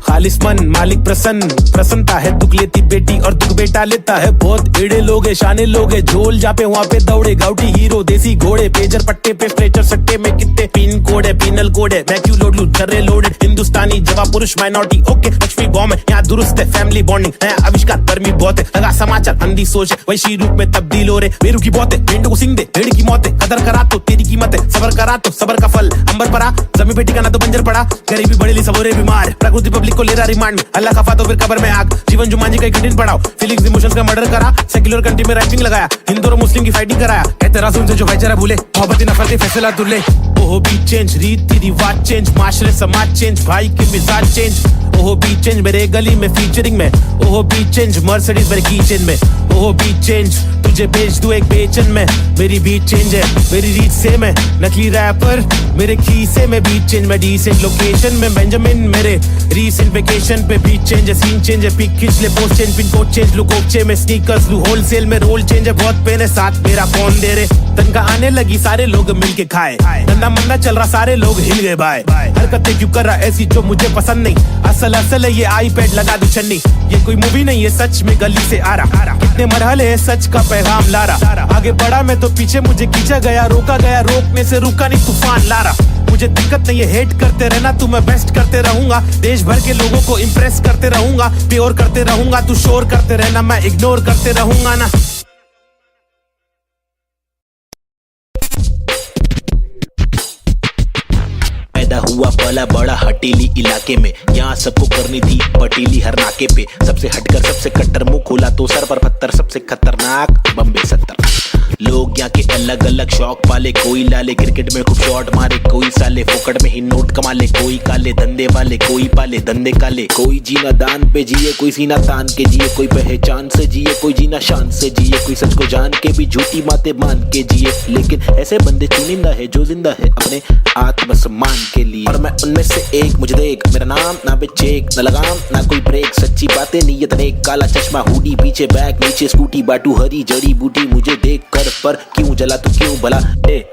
खालिस मन मालिक प्रसन्नता है दुख लेती बेटी और दुख बेटा लेता है बहुत एड़े लोग है शाने लोग है झोल जापे वहाँ पे दौड़े गाउटी हीरो देसी घोड़े पेजर पट्टे पे स्ट्रेचर सट्टे में कितने पिन कोड है पिनल कोड है मैं क्यों लोड लू छर्रे लोडेड हिंदुस्तानी जवाब पुरुष माइनॉरिटी ओके लक्ष्मी बॉम्ब है यहाँ दुरुस्त है फैमिली बॉन्डिंग नया आविष्कार गर्मी बहुत है लगा समाचार अंधी सोच है वैशी रूप में तब्दील हो रहे बेरू की बहुत है भेंड को सिंह दे भेड़ की मौत है कदर करा तो तेरी कीमत है सबर करा तो सबर का फल अंबर परा जमीन पे टिकाना तो बंजर पड़ा गरीबी बड़ी सबोरे बीमार प्रकृति पब्लिक को ले रहा रिमांड में अल्लाह खफा तो फिर कब्र में आग जीवन जुमांजी का कठिन पड़ाव फीलिंग्स इमोशंस का मर्डर करा सेक्युलर कंट्री में रैपिंग लगाया हिंदू और मुस्लिम की फाइटिंग कराया एतराज उनसे जो भाईचारा भूले मोहब्बत नफरत फैसला दुल्ले ओह भी चेंज रीति रिवाज चेंज माशरे समाज चेंज भाई के मिजाज चेंज ओहो बीट चेंज मेरे गली में फीचरिंग में, ओहो बीट चेंज मर्सिडीज मेरे कीचेन में, ओहो बीट चेंज तुझे बेच दूं एक बेचन में, मेरी बीट चेंज है मेरी रीच सेम है, नकली रैपर मेरे खीसे में बीट चेंज में, डिसेंट लोकेशन में बेंजामिन मेरे रीसेंट वेकेशन पे बीट चेंज है, सीन चेंज है, पिक खींच ले post change, pin code change लू कोकचे में, स्नीकर्स लू होलसेल में, रोल चेंज है बहुत पेन है, साथ मेरा कौन दे रे, तनका आने लगी सारे लोग मिलके खाए, धंधा मंदा चल रहा सारे लोग हिल गए भाई, हरकतें क्यों कर रहा ऐसी जो मुझे पसंद नहीं, असल है ये आईपैड लगा दू छन्नी, ये कोई मूवी नहीं है सच में गली से आ रहा, कितने मरहले है सच का पैगाम ला रहा, आगे बढ़ा मैं तो पीछे मुझे खींचा गया, रोका गया रोकने से रुका नहीं तूफान ला रहा, मुझे दिक्कत नहीं है हेट करते रहना तू, मैं बेस्ट करते रहूंगा, देश भर के लोगों को इम्प्रेस करते रहूंगा, प्योर करते रहूंगा, तू शोर करते रहना मैं इग्नोर करते रहूंगा ना। पैदा हुआ पला बड़ा हटीली इलाके में, यहाँ सबको करनी थी पटीली हर नाके पे, सबसे हटकर सबसे कट्टर मुंह खोला तो सर पर पत्थर, सबसे खतरनाक बम्बे 70। लोग यहाँ के अलग अलग शौक पाले, कोई लाले क्रिकेट में खूब शॉट मारे, कोई साले फोकट में ही नोट कमा ले, कोई काले धंधे वाले, कोई पाले धंधे काले, कोई जीना दान पे जिए, कोई सीना तान के जिए, कोई पहचान से जिए, कोई जीना शान से जिए, कोई सच को जान के भी झूठी बातें मान के जिए, लेकिन ऐसे बंदे चुनिंदा है जो जिंदा है अपने आत्मसम्मान के लिए, और मैं उनमें से एक, मुझे देख मेरा नाम ना बेचेक न लगाम ना कोई ब्रेक, सच्ची बातें नीयत नेक, काला चश्मा हुडी पीछे बैग नीचे स्कूटी, बाटू हरी जड़ी बूटी, मुझे देख कर पर क्यों जला तू क्यों भला,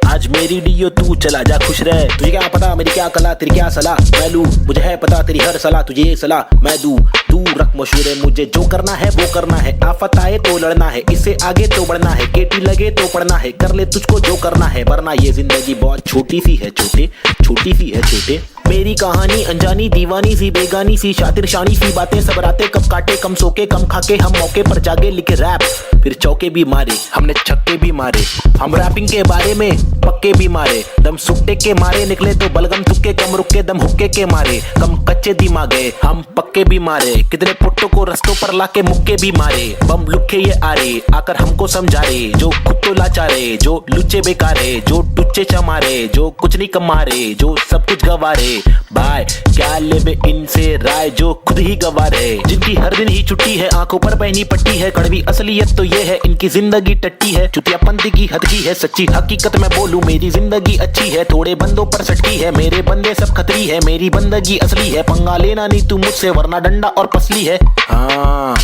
आज मेरी डियो तू चला जा खुश रह, तुझे क्या पता मेरी क्या कला तेरी क्या सलाह, मैं लूं मुझे है पता तेरी हर सलाह, तुझे ये सलाह मैं दूं, तू रख मशहूर, मुझे जो करना है वो करना है, आफत आए तो लड़ना है, इससे आगे तो बढ़ना है, केटी लगे तो पढ़ना है, कर ले तुझको जो करना है, वरना ये जिंदगी बहुत छोटी सी है छोटे, छोटी सी है छोटे, मेरी कहानी अनजानी दीवानी सी बेगानी सी, शातिर शानी सी बातें सब रातें कब काटे, कम सोके कम खाके हम मौके पर जागे, लिखे रैप फिर चौके भी मारे, हमने छक्के भी मारे, हम रैपिंग के बारे में पक्के भी मारे, दम सुट्टे के मारे निकले तो बलगम तुक्के, कम रुके दम हुक्के के मारे, कम कच्चे दिमागे हम पक्के भी मारे, कितने पुट्टों को रस्तों पर लाके मुक्के भी मारे, बम लुक्के ये आरे आकर हमको समझा रे, जो खुद तो लाचारे, जो लुच्चे बेकारे, जो टुच्चे चमारे, जो कुछ नहीं कमारे, जो सब कुछ गवारे, भाई क्या लेबे इनसे राय, जो खुद ही गवार है, जिनकी हर दिन ही छुट्टी है, आंखों पर पहनी पट्टी है, कड़वी असलियत तो ये है इनकी जिंदगी टट्टी है, चुतियापंती की हद की है, सच्ची हकीकत मैं बोलूं मेरी जिंदगी अच्छी है, थोड़े बंदों पर सटकी है, मेरे बंदे सब खतरी है, मेरी बंदगी असली है, पंगा लेना नहीं तू मुझसे वरना डंडा और पसली है। हाँ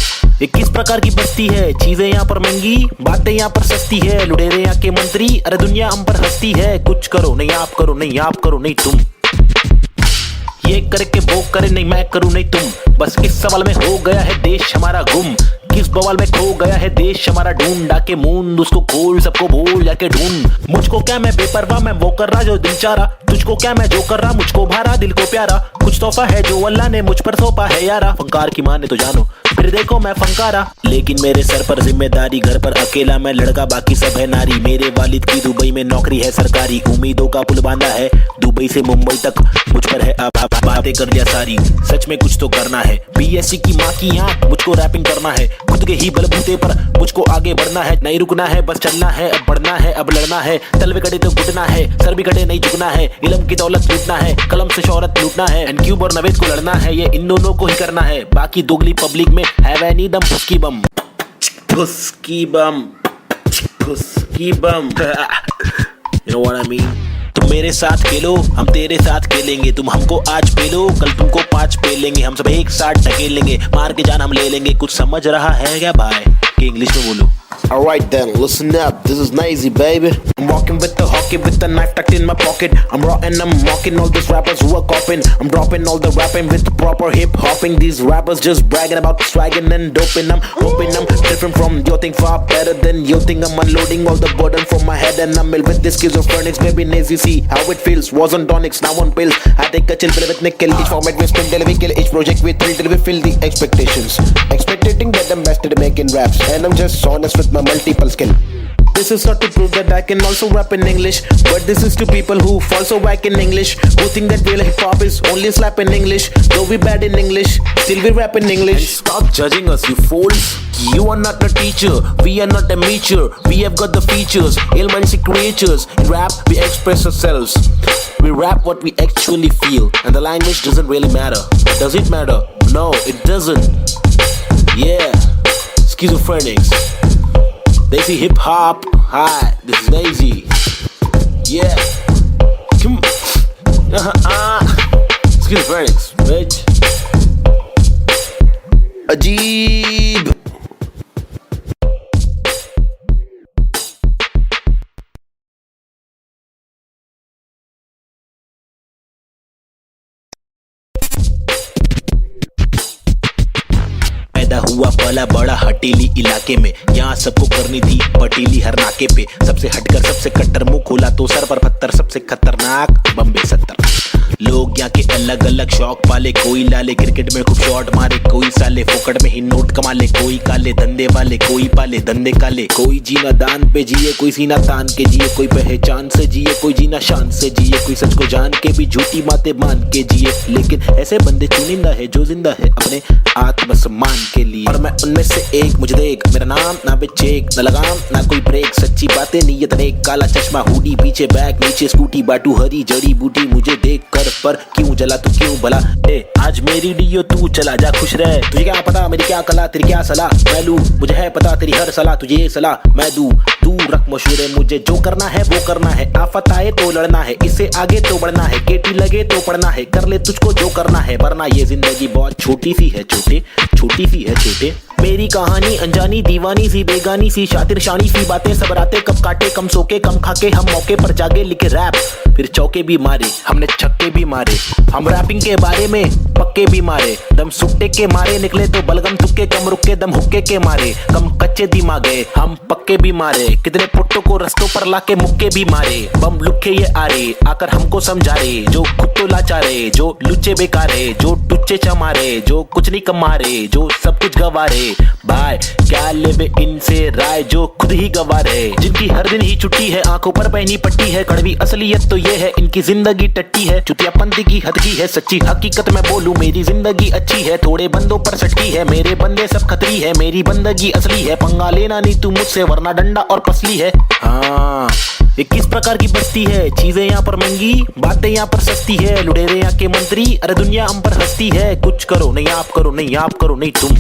ये किस प्रकार की बस्ती है, चीजें यहाँ पर महंगी बातें यहाँ पर सस्ती है, लुटेरे यहाँ के मंत्री अरे दुनिया हम पर हंसती है, कुछ करो नहीं आप करो नहीं आप करो नहीं तुम, ये करके वो करे नहीं मैं करूं नहीं तुम, बस इस सवाल में हो गया है देश हमारा गुम, किस बवाल में खो गया है देश हमारा, ढूंढा के मूंद उसको खोल सबको बोल जाके ढूंढ, मुझको क्या मैं बेपरवाह मैं वो कर रहा जो दिल चाह रहा, तुझको क्या मैं जो कर रहा मुझको भारा दिल को प्यारा, कुछ तोहफा है जो अल्लाह ने मुझ पर सौंपा है यारा, फंकार की माने तो जानो फिर देखो मैं फंकारा, लेकिन मेरे सर पर जिम्मेदारी, घर पर अकेला मैं लड़का बाकी सब है नारी, मेरे वालिद की दुबई में नौकरी है सरकारी, उम्मीदों का पुल बांधा है दुबई से मुंबई तक, मुझ पर है अब बातें कर लिया सारी, सच में कुछ तो करना है, बीएससी की माँ की आंख मुझको रैपिंग करना है, खुद के ही बलबूते पर मुझको आगे बढ़ना है, नहीं रुकना है बस चलना है, अब बढ़ना है अब लड़ना है, तलवे कटे तो घुटना है, सर भी कटे नहीं झुकना है, इल्म की दौलत लूटना है, कलम से शोहरत लूटना है, एंड क्यूब और नवेद को लड़ना है, ये इन दोनों को ही करना है, बाकी दोगली पब्लिक में है वह नी दम फुसकी बम, फुसकी बम, फुसकी बम, you know what I mean? तुम मेरे साथ खेलो हम तेरे साथ खेलेंगे, तुम हमको आज पेलो कल तुमको 5 पेलेंगे, हम सब एक साथ ढकेलेंगे, मार के जान हम ले लेंगे, कुछ समझ रहा है क्या भाई कि इंग्लिश में बोलो। Alright then, listen up, this is Nazy baby. I'm walking with the hockey with the knife tucked in my pocket, I'm raw and I'm mocking all these rappers who are copying, I'm dropping all the rapping with proper hip hopping, these rappers just bragging about swagging and doping, I'm hoping I'm different from your thing, far better than your thing, I'm unloading all the burden from my head and I'm ill with this schizophrenics, baby Nazy see how it feels, was on tonics, now on pills, I take a chill pill with nickel, each format we spin till we kill, each project we thrill till we fill the expectations, Expecting that I'm best at making raps, and I'm just honest with my multiple skill. This is not to prove that I can also rap in English, but this is to people who fall so whack in English, who think that real hip hop is only slap in English. Though we bad in English, still we rap in English. Stop judging us, you fools. You are not a teacher, we are not amateur. We have got the features, ill-minded creatures. In rap, we express ourselves. We rap what we actually feel, and the language doesn't really matter. Does it matter? No, it doesn't. Yeah, schizophrenics. Desi hip hop. Hi, this is Nazy. Yeah. Come. Schizophrenics, bitch. Ajeeb. पैदा हुआ पला बड़ा हटीली इलाके में, यहाँ सबको करनी थी पटीली हर नाके पे। सबसे हटकर सबसे कट्टर, मुंह खोला तो सर पर पत्थर। सबसे खतरनाक बम्बे 70। लोग यहाँ के अलग अलग शौक पाले, कोई लाले क्रिकेट में खूब शॉट मारे, कोई साले फोकट में ही नोट कमा ले, कोई काले धंधे वाले, कोई पाले धंधे काले। कोई जीना दान पे जिए, कोई सीना तान के जिए, कोई पहचान से जिए, कोई जीना शान से जिए, कोई सच को जान के भी झूठी बातें मान के जिए। लेकिन ऐसे बंदे चुनिंदा है जो जिंदा है अपने आत्मसम्मान के लिए, और मैं उनमें से एक। मुझे देख, मेरा नाम ना बे चेक, न लगाम ना कोई ब्रेक, सच्ची बातें नीयत नेक, काला चश्मा हुडी पीछे बैग नीचे स्कूटी, बाटू हरी जड़ी बूटी। मुझे देख कर पर क्यों जला तू क्यों भला, आज मेरी डियो तू चला जा खुश रह। तुझे क्या पता मेरी क्या कला, तेरी क्या सलाह मैं लूं, मुझे है पता तेरी हर सलाह, तुझे ये सलाह मैं दूं। तू रख मशहूर है, मुझे जो करना है वो करना है, आफत आए तो लड़ना है, इससे आगे तो बढ़ना है, केटी लगे तो पढ़ना है, कर ले तुझको जो करना है, वरना ये जिंदगी बहुत छोटी सी है छोटे, छोटी सी है छोटे। मेरी कहानी अनजानी दीवानी सी, बेगानी सी, शातिर शानी सी बातें, सब रातें कब काटे, कम सोके कम खाके, हम मौके पर जागे लिखे रैप, फिर चौके भी मारे, हमने छक्के भी मारे। हम रैपिंग के बारे में पक्के भी मारे, दम सुट्टे के मारे निकले तो बलगम तुक्के, कम रुके दम हुक्के के मारे, कम कच्चे दिमागे हम पक्के भी मारे। कितने पुट्टों को रस्तों पर लाके मुक्के भी मारे, बम लुक्के ये आरे आकर हमको समझा रे, जो खुद तो लाचारे, जो लुच्चे बेकारे, जो टुच्चे चमारे, जो कुछ नहीं कमारे, जो सब कुछ गवारे। भाई क्या लेवे इनसे राय, जो खुद ही गवारे, जिनकी हर दिन ही छुट्टी है, आंखों पर पहनी पट्टी है। कड़वी असलियत तो ये है, इनकी जिंदगी टट्टी है, चुतियापंथी की हद की है, सच्ची हकीकत मैं बोलूं मेरी जिंदगी अच्छी है, थोड़े बंदों पर सटकी है, मेरे बंदे सब खतरी है, मेरी बंदगी असली है, पंगा लेना नहीं तू मुझसे वरना डंडा और पसली है। हाँ, ये किस प्रकार की बस्ती है, चीजें यहाँ पर महंगी, बातें यहाँ पर सस्ती है, लुटेरे यहाँ के मंत्री, अरे दुनिया हम पर हंसती है। कुछ करो नहीं आप करो, नहीं आप करो नहीं तुम,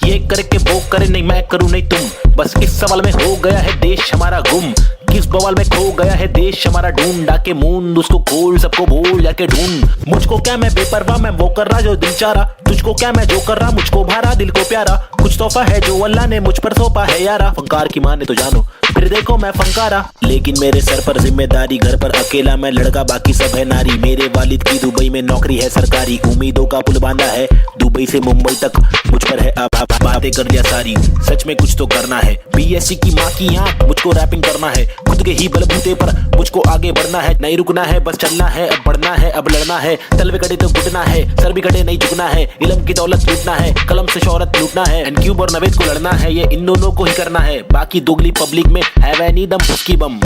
ये करके वो करे नहीं मैं करूं नहीं तुम। बस इस सवाल में हो गया है देश हमारा गुम, किस बवाल में खो गया है देश हमारा। ढूंढ डाके मूंद उसको खोल, सबको बोल जाके ढूंढ। मुझको क्या मैं बेपरवाह, मैं वो कर रहा जो दिल चाह रहा, तुझको क्या मैं जो कर रहा, मुझको भारा दिल को प्यारा। कुछ तोहफा है जो अल्लाह ने मुझ पर सौंपा है यारा, फंकार की माने तो जानो फिर देखो मैं फंकारा। लेकिन मेरे सर पर जिम्मेदारी, घर पर अकेला मैं लड़का बाकी सब है नारी। मेरे वालिद की दुबई में नौकरी है सरकारी, उम्मीदों का पुल बांधा है दुबई से मुंबई तक, मुझ पर है अब बातें कर दिया सारी। सच में कुछ तो करना है, बीएससी की माँ की आंख, मुझको रैपिंग करना है, खुद के ही बलबूते पर मुझको आगे बढ़ना है। नहीं रुकना है बस चलना है, अब बढ़ना है अब लड़ना है, तलवे कटे तो घुटना है, सर भी कटे नहीं झुकना है, इल्म की दौलत लूटना है, कलम से शोहरत लूटना है, एनक्यूब और नवेद को लड़ना है, ये इन दोनों को ही करना है। बाकी दोगली पब्लिक में है वह नी दम फुसकी बम,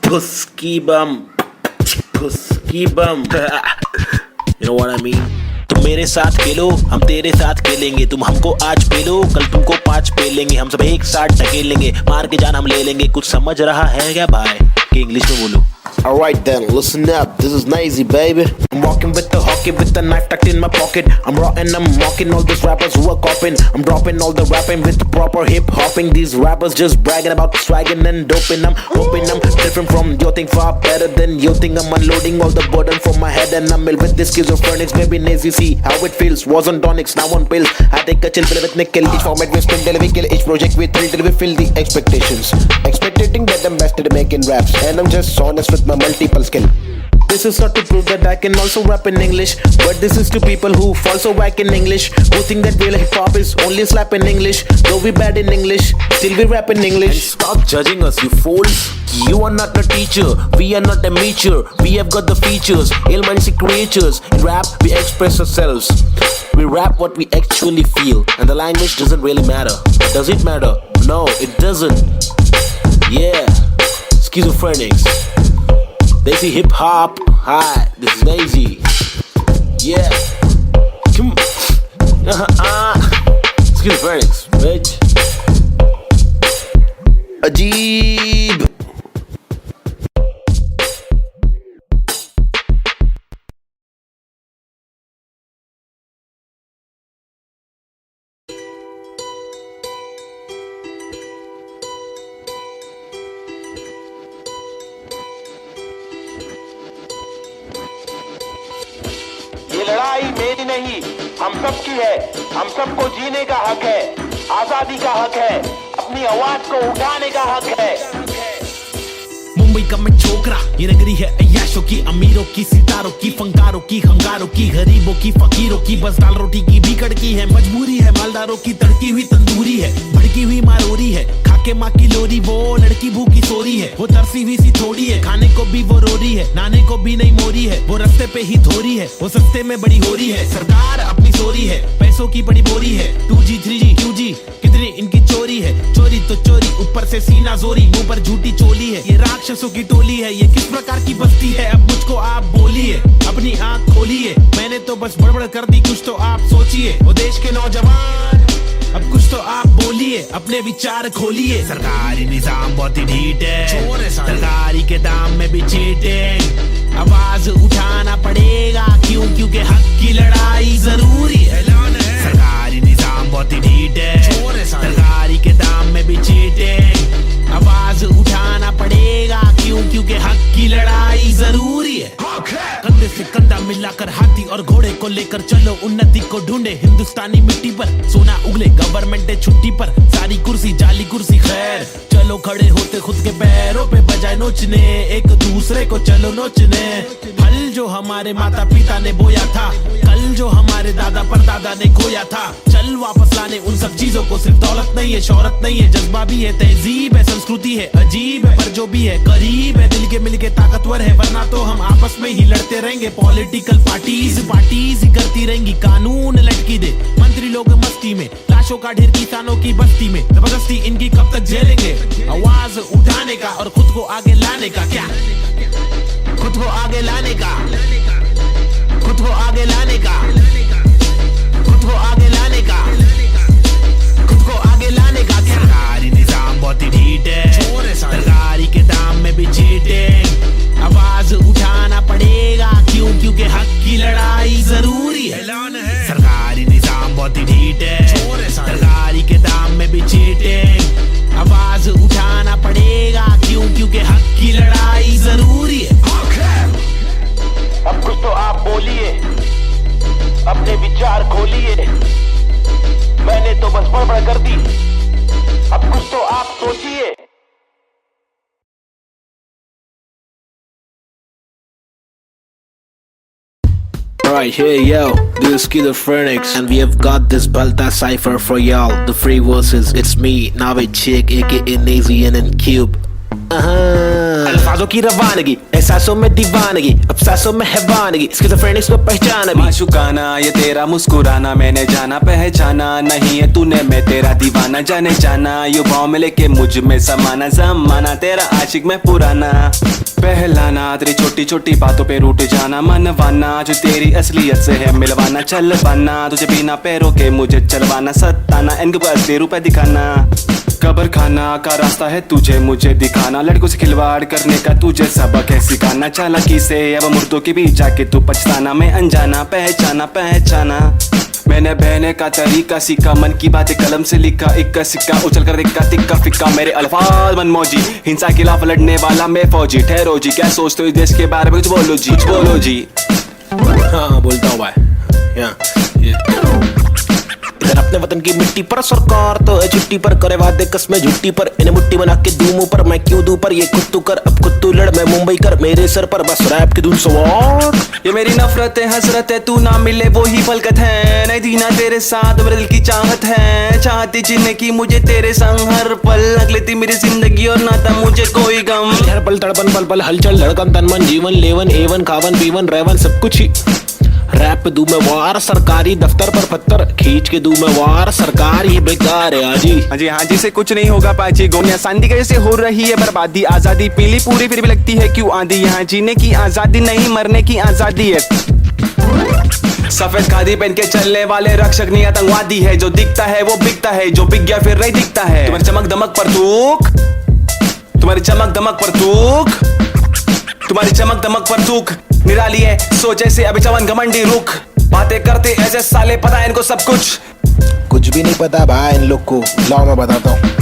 फुसकी बम, फुसकी बम। You know what I mean? तुम मेरे साथ खेलो, हम तेरे साथ खेलेंगे, तुम हमको आज पेलो, कल तुमको 5 पेलेंगे, हम सब एक साथ ढकेलेंगे, मार के जान हम ले लेंगे। कुछ समझ रहा है क्या भाई कि इंग्लिश में बोलो? Alright then, listen up, this is Nazy baby. I'm walking with the hockey with the knife tucked in my pocket. I'm raw and I'm mocking all these rappers who are copying. I'm dropping all the rapping with the proper hip hopping. These rappers just bragging about swagging and doping. I'm hoping I'm different from your thing, far better than your thing. I'm unloading all the burden from my head and I'm ill with this schizophrenics. Baby Nazy, see how it feels. Was on tonics, now on pills. I take a chill pill with nickel. Each format we spin till we kill. Each project we thrill till we fill the expectations. Expecting that I'm best at making raps, and I'm just honest with my multiple skill. This is not to prove that I can also rap in English, but this is to people who fall so whack in English, who think that real hip hop is only slap in English. Though we bad in English, still we rap in English. Stop judging us, you fools. You are not a teacher, we are not amateur. We have got the features, ill-minded creatures. In rap, we express ourselves. We rap what we actually feel, and the language doesn't really matter. Does it matter? No, it doesn't. Yeah, Schizophrenics. Desi hip hop. Hi, this is Nazy. Yeah. Come. Schizophrenics, bitch. Ajeeb. ये लड़ाई मेरी नहीं, हम सबकी है। हम सबको जीने का हक है, आजादी का हक है, अपनी आवाज को उठाने का हक है। मुंबई का मैं छोकरा, ये नगरी है अय्याशों की, अमीरों की, सितारों की, फंकारों की, हंगारों की, गरीबों की, फकीरों की, बस दाल रोटी की भी कड़की है। मजबूरी है मालदारों की, तड़की हुई तंदूरी है, भड़की हुई मारोरी है, खाके माँ की लोरी, वो लड़की भूखी सोरी है, वो तरसी हुई सी थोड़ी है, खाने को भी वो रोरी है, नाने को भी नहीं मोरी है, वो रास्ते पे ही धोरी है, वो सस्ते में बड़ी हो रही है। सरकार अपनी सोरी है, पैसों की बड़ी बोरी है, 2G 3G QG कितनी इनकी चोरी है। चोरी तो चोरी, ऊपर से सीना जोरी, मुंह पर झूठी चोली है, ये राक्षसों की टोली है। ये किस प्रकार की बस्ती है, अब मुझको आप बोलिए, अपनी आंख खोलिए। मैंने तो बस बड़बड़ कर दी, कुछ तो आप सोचिए। वो देश के नौजवान, अब कुछ तो आप बोलिए, अपने विचार खोलिए। सरकारी निजाम बहुत ही ढीठ है, सरकारी के दाम में भी चीटिंग। आवाज उठाना पड़ेगा, क्यों? क्योंकि हक की लड़ाई जरूरी है। सरकारी निजाम बहुत ही ढीठ है, सरकारी के दाम में भी चीटिंग। आवाज उठाना पड़ेगा, क्यों? क्योंकि हक की लड़ाई जरूरी है। कंधे से कंधा मिलाकर हाथी और घोड़े को लेकर चलो, उन्नति को ढूंढे हिंदुस्तानी मिट्टी पर। सोना उगले, गवर्नमेंट है छुट्टी पर, सारी कुर्सी जाली कुर्सी। खैर चलो खड़े होते खुद के पैरों पे, बजाय नोचने एक दूसरे को चलो नोचने। फल जो हमारे माता पिता ने बोया था, कल जो हमारे दादा परदादा ने खोया था, चल वापस लाने उन सब चीजों को। सिर्फ दौलत नहीं है, शोहरत नहीं है, जज्बा भी है, तहजीब है, संस्कृति है, अजीब है, पर जो भी है करीब है, दिल के मिलके ताकतवर है। वरना तो हम आपस में ही लड़ते रहेंगे। पॉलिटिकल पार्टीज ही करती रहेंगी, कानून लटकी दे मंत्री लोग मस्ती में, लाशों का ढेर किसानों की बस्ती में। जबरदस्ती इनकी कब तक झेलेंगे, आवाज उठाने का और खुद को आगे लाने का। क्या खुद को आगे लाने का, खुद को आगे लाने का, खुद को आगे लाने का, खुद को आगे लाने का। सरकारी निजाम बहुत ही ढीठ है, सरकारी के दाम में भी चीटिंग। आवाज उठाना पड़ेगा, क्यों? क्योंकि हक की लड़ाई जरूरी है। सरकारी निजाम बहुत ही ढीठ है, सरकारी के दाम में भी चीटिंग। आवाज उठाना पड़ेगा, क्यों? क्योंकि हक की लड़ाई जरूरी है। अब कुछ तो आप बोलिए, अपने विचार खोलिए। मैंने तो बस बड़बड़ कर दी, अब कुछ तो आप सोचिए। Alright, hey yo, this is Schizophrenics, and we have got this Balta cipher for y'all. The free verses, it's me, Navid Chick, aka Nazy and Cube. अल्फाजों की रवानगी, एहसासों में दीवानगी, अफसासों में हैवानगी, स्किज़ोफ्रेनिक्स को पहचाना भी। माशुकाना ये तेरा मुस्कुराना, मैंने जाना पहचाना नहीं है तूने, मैं तेरा दीवाना जाने जाना। युवाओं में लेके मुझ में समाना, जमाना तेरा आशिक मैं पुराना। पहलाना तेरी छोटी छोटी बातों पे रूठ जाना, मनवाना जो तेरी असलियत से है मिलवाना। चल पाना तुझे बिना पैरों के मुझे चलवाना, सताना इनके पास असली रूप दिखाना। कब्र खाना का रास्ता है तुझे मुझे दिखाना, लड़कों से खिलवाड़ करने का तुझे सबक है सिखाना। चालाकी से अब मुर्दों के बीच जाके तू पछताना, मैं अनजाना पहचाना पहचाना। मैंने बहने का तरीका सीखा, मन की बातें कलम से लिखा, इक्का सिक्का उछल कर दिक्का तिक्का फिक्का। मेरे अल्फाज मनमौजी, हिंसा के खिलाफ लड़ने वाला मैं फौजी। ठहरो जी, क्या सोचते हो इस देश के बारे में, कुछ बोलो जी, कुछ बोलो जी। हाँ बोलता हूँ भाई। इधर अपने वतन की मिट्टी पर सरकार तो है छुट्टी पर, करे वादे कसमें झुट्टी पर, इन्हें मुट्ठी बना के दूं मुंह पर। मैं क्यों दूं पर, ये खुद तू कर, अब खुद तू लड़, मैं मुंबई कर, मेरे सर पर बस रैप की धुन सवार। ये मेरी नफरत है हसरत है, तू ना मिले वो ही फलकत है। नहीं दीना तेरे साथ मेरे दिल की चाहत है, चाहती जीने की मुझे तेरे संग हर पल। लग लेती मेरी जिंदगी और ना था मुझे कोई गम। हर पल तड़पन पल पल हलचल धड़कन तन मन जीवन लेवन एवन खावन पीवन रेवन सब कुछ ही रैप दूं मैं वार, सरकारी दफ्तर पर पत्थर खींच के दूं मैं वार, सरकार ही बेकार है हाजी। हाँ जी से कुछ नहीं होगा पाजी, गोमिया शांति कैसे हो रही है बर्बादी, आजादी पीली पूरी फिर भी लगती है क्यों आंधी, यहाँ जीने की आजादी नहीं मरने की आजादी है। सफेद खादी पहन के चलने वाले रक्षक नहीं आतंकवादी है, जो दिखता है वो बिकता है, जो बिक गया फिर नहीं दिखता है। तुम्हारी चमक दमक पर थूक, तुम्हारी चमक दमक पर थूक, तुम्हारी चमक दमक पर थूक निराली है सोच ऐसे अभी चवन घमंडी रुख, बातें करते ऐसे साले पता है इनको सब कुछ भी नहीं पता भाई इन लोग को, लाओ मैं बताता हूँ।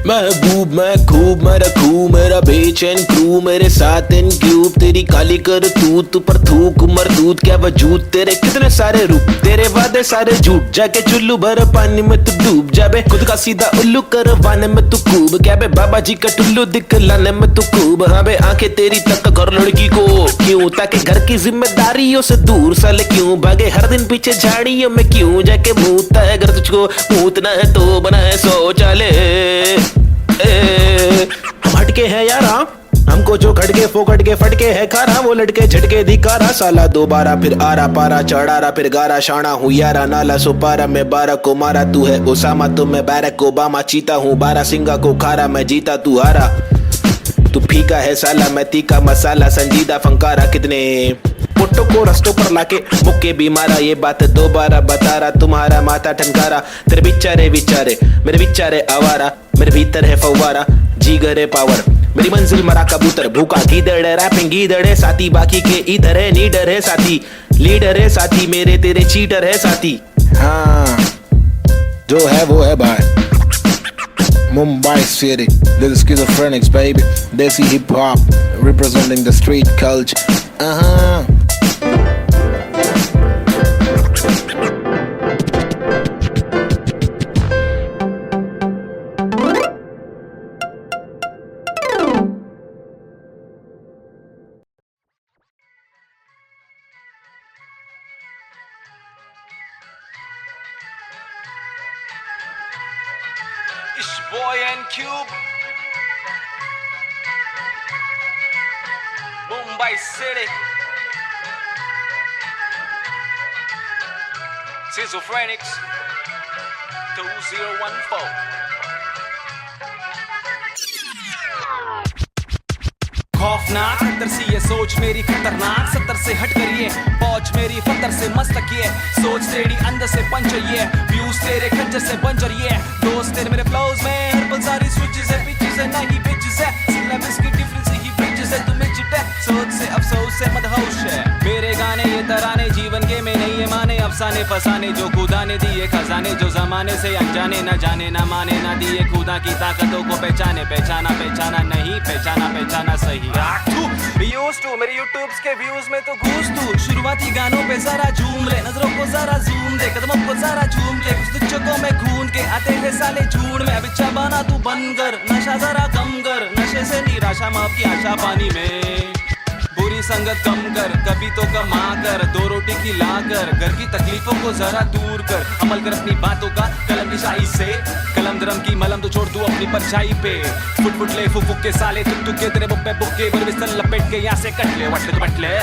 महबूब मैं खूब मैं रखूं मेरा बेचैन क्रू, मेरे साथ इन क्यूब तेरी काली कर तू पर थूक मरदूत क्या वजूद, तेरे कितने सारे रूप तेरे वादे सारे झूठ, जाके चुल्लू भर पानी में तू डूब जाबे, खुद का सीधा उल्लू करवाने में तू खूब, क्या बे बाबा जी का टुल्लू दिखलाने में तू खूब, हाँ बे आंखें तेरी तक कर लड़की को क्यों, ताकि घर की जिम्मेदारियों से दूर साले क्यों भागे, हर दिन पीछे झाड़ियों में क्यों जाके मूतता है, अगर तुझको मूतना है तो बनाए शौचालय। हम हटके हैं यारा, हमको जो खटके फोकट के फटके है खारा, वो लटके झटके दिखारा, साला दोबारा फिर आरा पारा चढ़ारा फिर गारा, शाना हूँ यारा नाला सुपारा, मैं 12 को मारा तू है ओसामा, तो मैं बैरक ओबामा, चीता हूँ 12 सिंगा को खारा, मैं जीता तू हारा, तू फीका है साला मैं तीखा मसाला, संजीदा फंकारा, कितने पुट्टों को रस्तों पर लाके मुक्के भी मारा, ये बात दोबारा बता रहा, तुम्हारा माथा ठनकारा, तेरे बिचारे विचारे मेरे बिचारे आवारा, मेरे भीतर है फव्वारा जीगर है पावर, मेरी मंजिल मरा कबूतर भूखा गीदड़ है, रैपिंग गीदड़ है साथी, बाकी के इधर है नीडर है साथी, लीडर है साथी, मेरे तेरे चीटर है साथी। हाँ जो है वो है भाई, Mumbai City, little schizophrenics baby, Desi hip hop representing the street culture. It's boy and Cube, Mumbai City, Schizophrenics 2014. खौफनाक खतर सी ये सोच मेरी खतरनाक, 70 से हट कर ये पहुंच मेरी फतर से मस्तक ये सोच तेरी अंदर से पंचर ये व्यूज तेरे खंजर से बंजर ये दोस्त तेरे मेरे फ्लोज में हर पल सारी स्विचेस है पिचेस है नहीं बिचेस है सिलेबस की डिफरेंस ही ब्रिजेस है तुम्हें चिटे सोच से अफसोस से मदहोश है, मेरे गाने ये तराने जीवन के में नहीं ये माने अफसाने फसाने, जो खुदा ने दिए खजाने, जो जमाने से अनजाने न जाने न माने न दिए खुदा की ताकतों को पहचाने, पहचाना पहचाना नहीं पहचाना पहचाना सही। मेरे यूट्यूब्स के व्यूज में तो घूस तू, शुरुआती गानों पे जरा झूम ले, नजरों को जरा जूम दे, कदमों को जरा झूम ले, कुछ तुझको में खून के आते हैं साले झूठ में, अभी चाबाना तू बंद कर, नशा जरा कम कर, नशे से निराशा माफ की आशा पानी में, बुरी संगत कम कर, कभी तो कमा कर, 2 रोटी खिला कर, घर की तकलीफों को जरा दूर कर, अमल कर अपनी बातों का कलम की शाही से, कलम दरम की मलम तो छोड़ तू अपनी परछाई पे, फुट फुट ले फुक फुक के साले तुक तुक के तेरे बुक्के बुक्के बर बिस्तर लपेट के यहाँ से कट ले वट ले बट ले।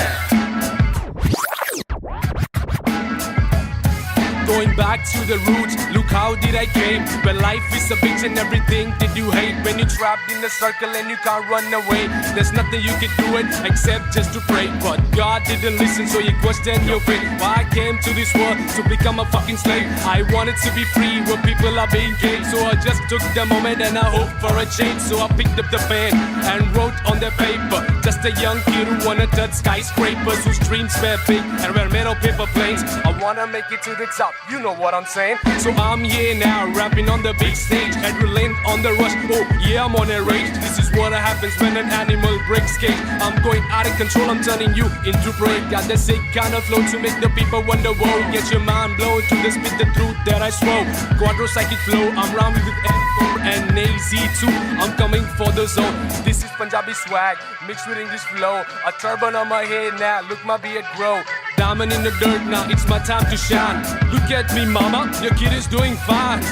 Going back to the roots, look how did I came. When life is a bitch and everything that you hate, when you're trapped in the circle and you can't run away, there's nothing you can do it except just to pray. But God didn't listen, so you question your fate. Why I came to this world to become a fucking slave? I wanted to be free where people are being caged, so I just took the moment and I hoped for a change. So I picked up the pen and wrote on the paper, just a young kid who wanna touch skyscrapers, whose dreams were big and were made of paper planes. I wanna make it to the top, you know what I'm saying? So I'm here now, rapping on the big stage, adrenaline on the rush, oh yeah, I'm on a rage. This is what happens when an animal breaks cage. I'm going out of control, I'm turning you into prey. Got the sick kind of flow to make the people wonder, whoa. Get your mind blown to the spit the truth that I swore. Quadro psychic flow, I'm rhyming with M4 and AZ2. I'm coming for the zone. This is Punjabi swag, mixed with English flow. A turban on my head now, look my beard grow. Diamond in the dirt now, it's my time to shine. Look at me mama, your kid is doing fine.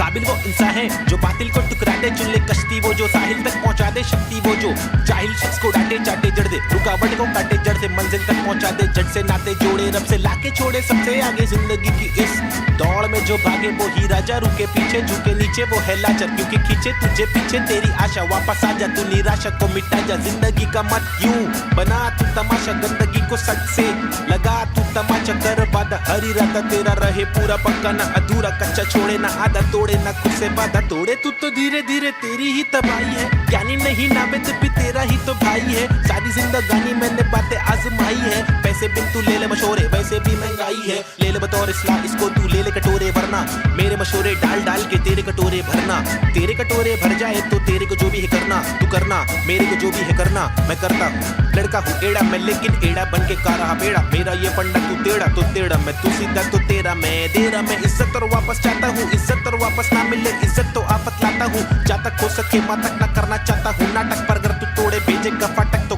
काबिल वो इंसान है जो बातिल को टुकरा दे, चुन ले कश्ती वो जो साहिल तक पहुंचा दे, शक्ति वो जो जाहिल शख्स को डांटे चाटे जड़ दे, रुकावट को काटे जड़ से मंजिल तक पहुंचा दे, जड़ से नाते जोड़े रब से लाके छोड़े सबसे आगे जिंदगी की इस दौड़ में जो भागे वो ही राजा, रुके पीछे झुके नीचे वो है लाचार, क्योंकि खींचे तुझे पीछे तेरी आशा, वापस आ जा तू निराशा को मिटा जा, जिंदगी का मत यूं बना तू तमाशा, गंदगी को सच से लगा तू तमाचा, कर वादा हर इरादा तेरा रहे पूरा पक्का, ना अधूरा कच्चा छोड़े ना आधा तोड़े, ना खुद से वादा तोड़े, तू तो धीरे धीरे तेरी ही तबाही है, ज्ञानी नहीं नाबिद भी तेरा ही तो भाई है, सारी जिंदगानी मैंने बातें आजमाई है, पैसे बिन तू ले ले मशोरे वैसे भी महंगाई है, ले ले बतौर इस्लाम इसको तू ले ले कटोरे, वरना मेरे मशोरे डाल डाल के तेरे कटोरे भरना, तेरे कटोरे भर जाए तो तेरे को जो भी है करना, तू करना मेरे को जो भी है करना, मैं करता हूँ, लड़का हूँ एड़ा मैं लेकिन एड़ा बन के का रहा बेड़ा, मेरा ये फंडा तू टेढ़ा तो टेढ़ा, मैं तू सीधा तो तेरा मैं दे रहा, मैं इज्जत और वापस चाहता हूँ, इज्जत और वापस ना मिले इज्जत तो आफत लाता हूँ, जा तक हो सके माँ तक ना करना चाहता हूँ नाटक, पर अगर तू तोड़े भेजेगा फाटक तो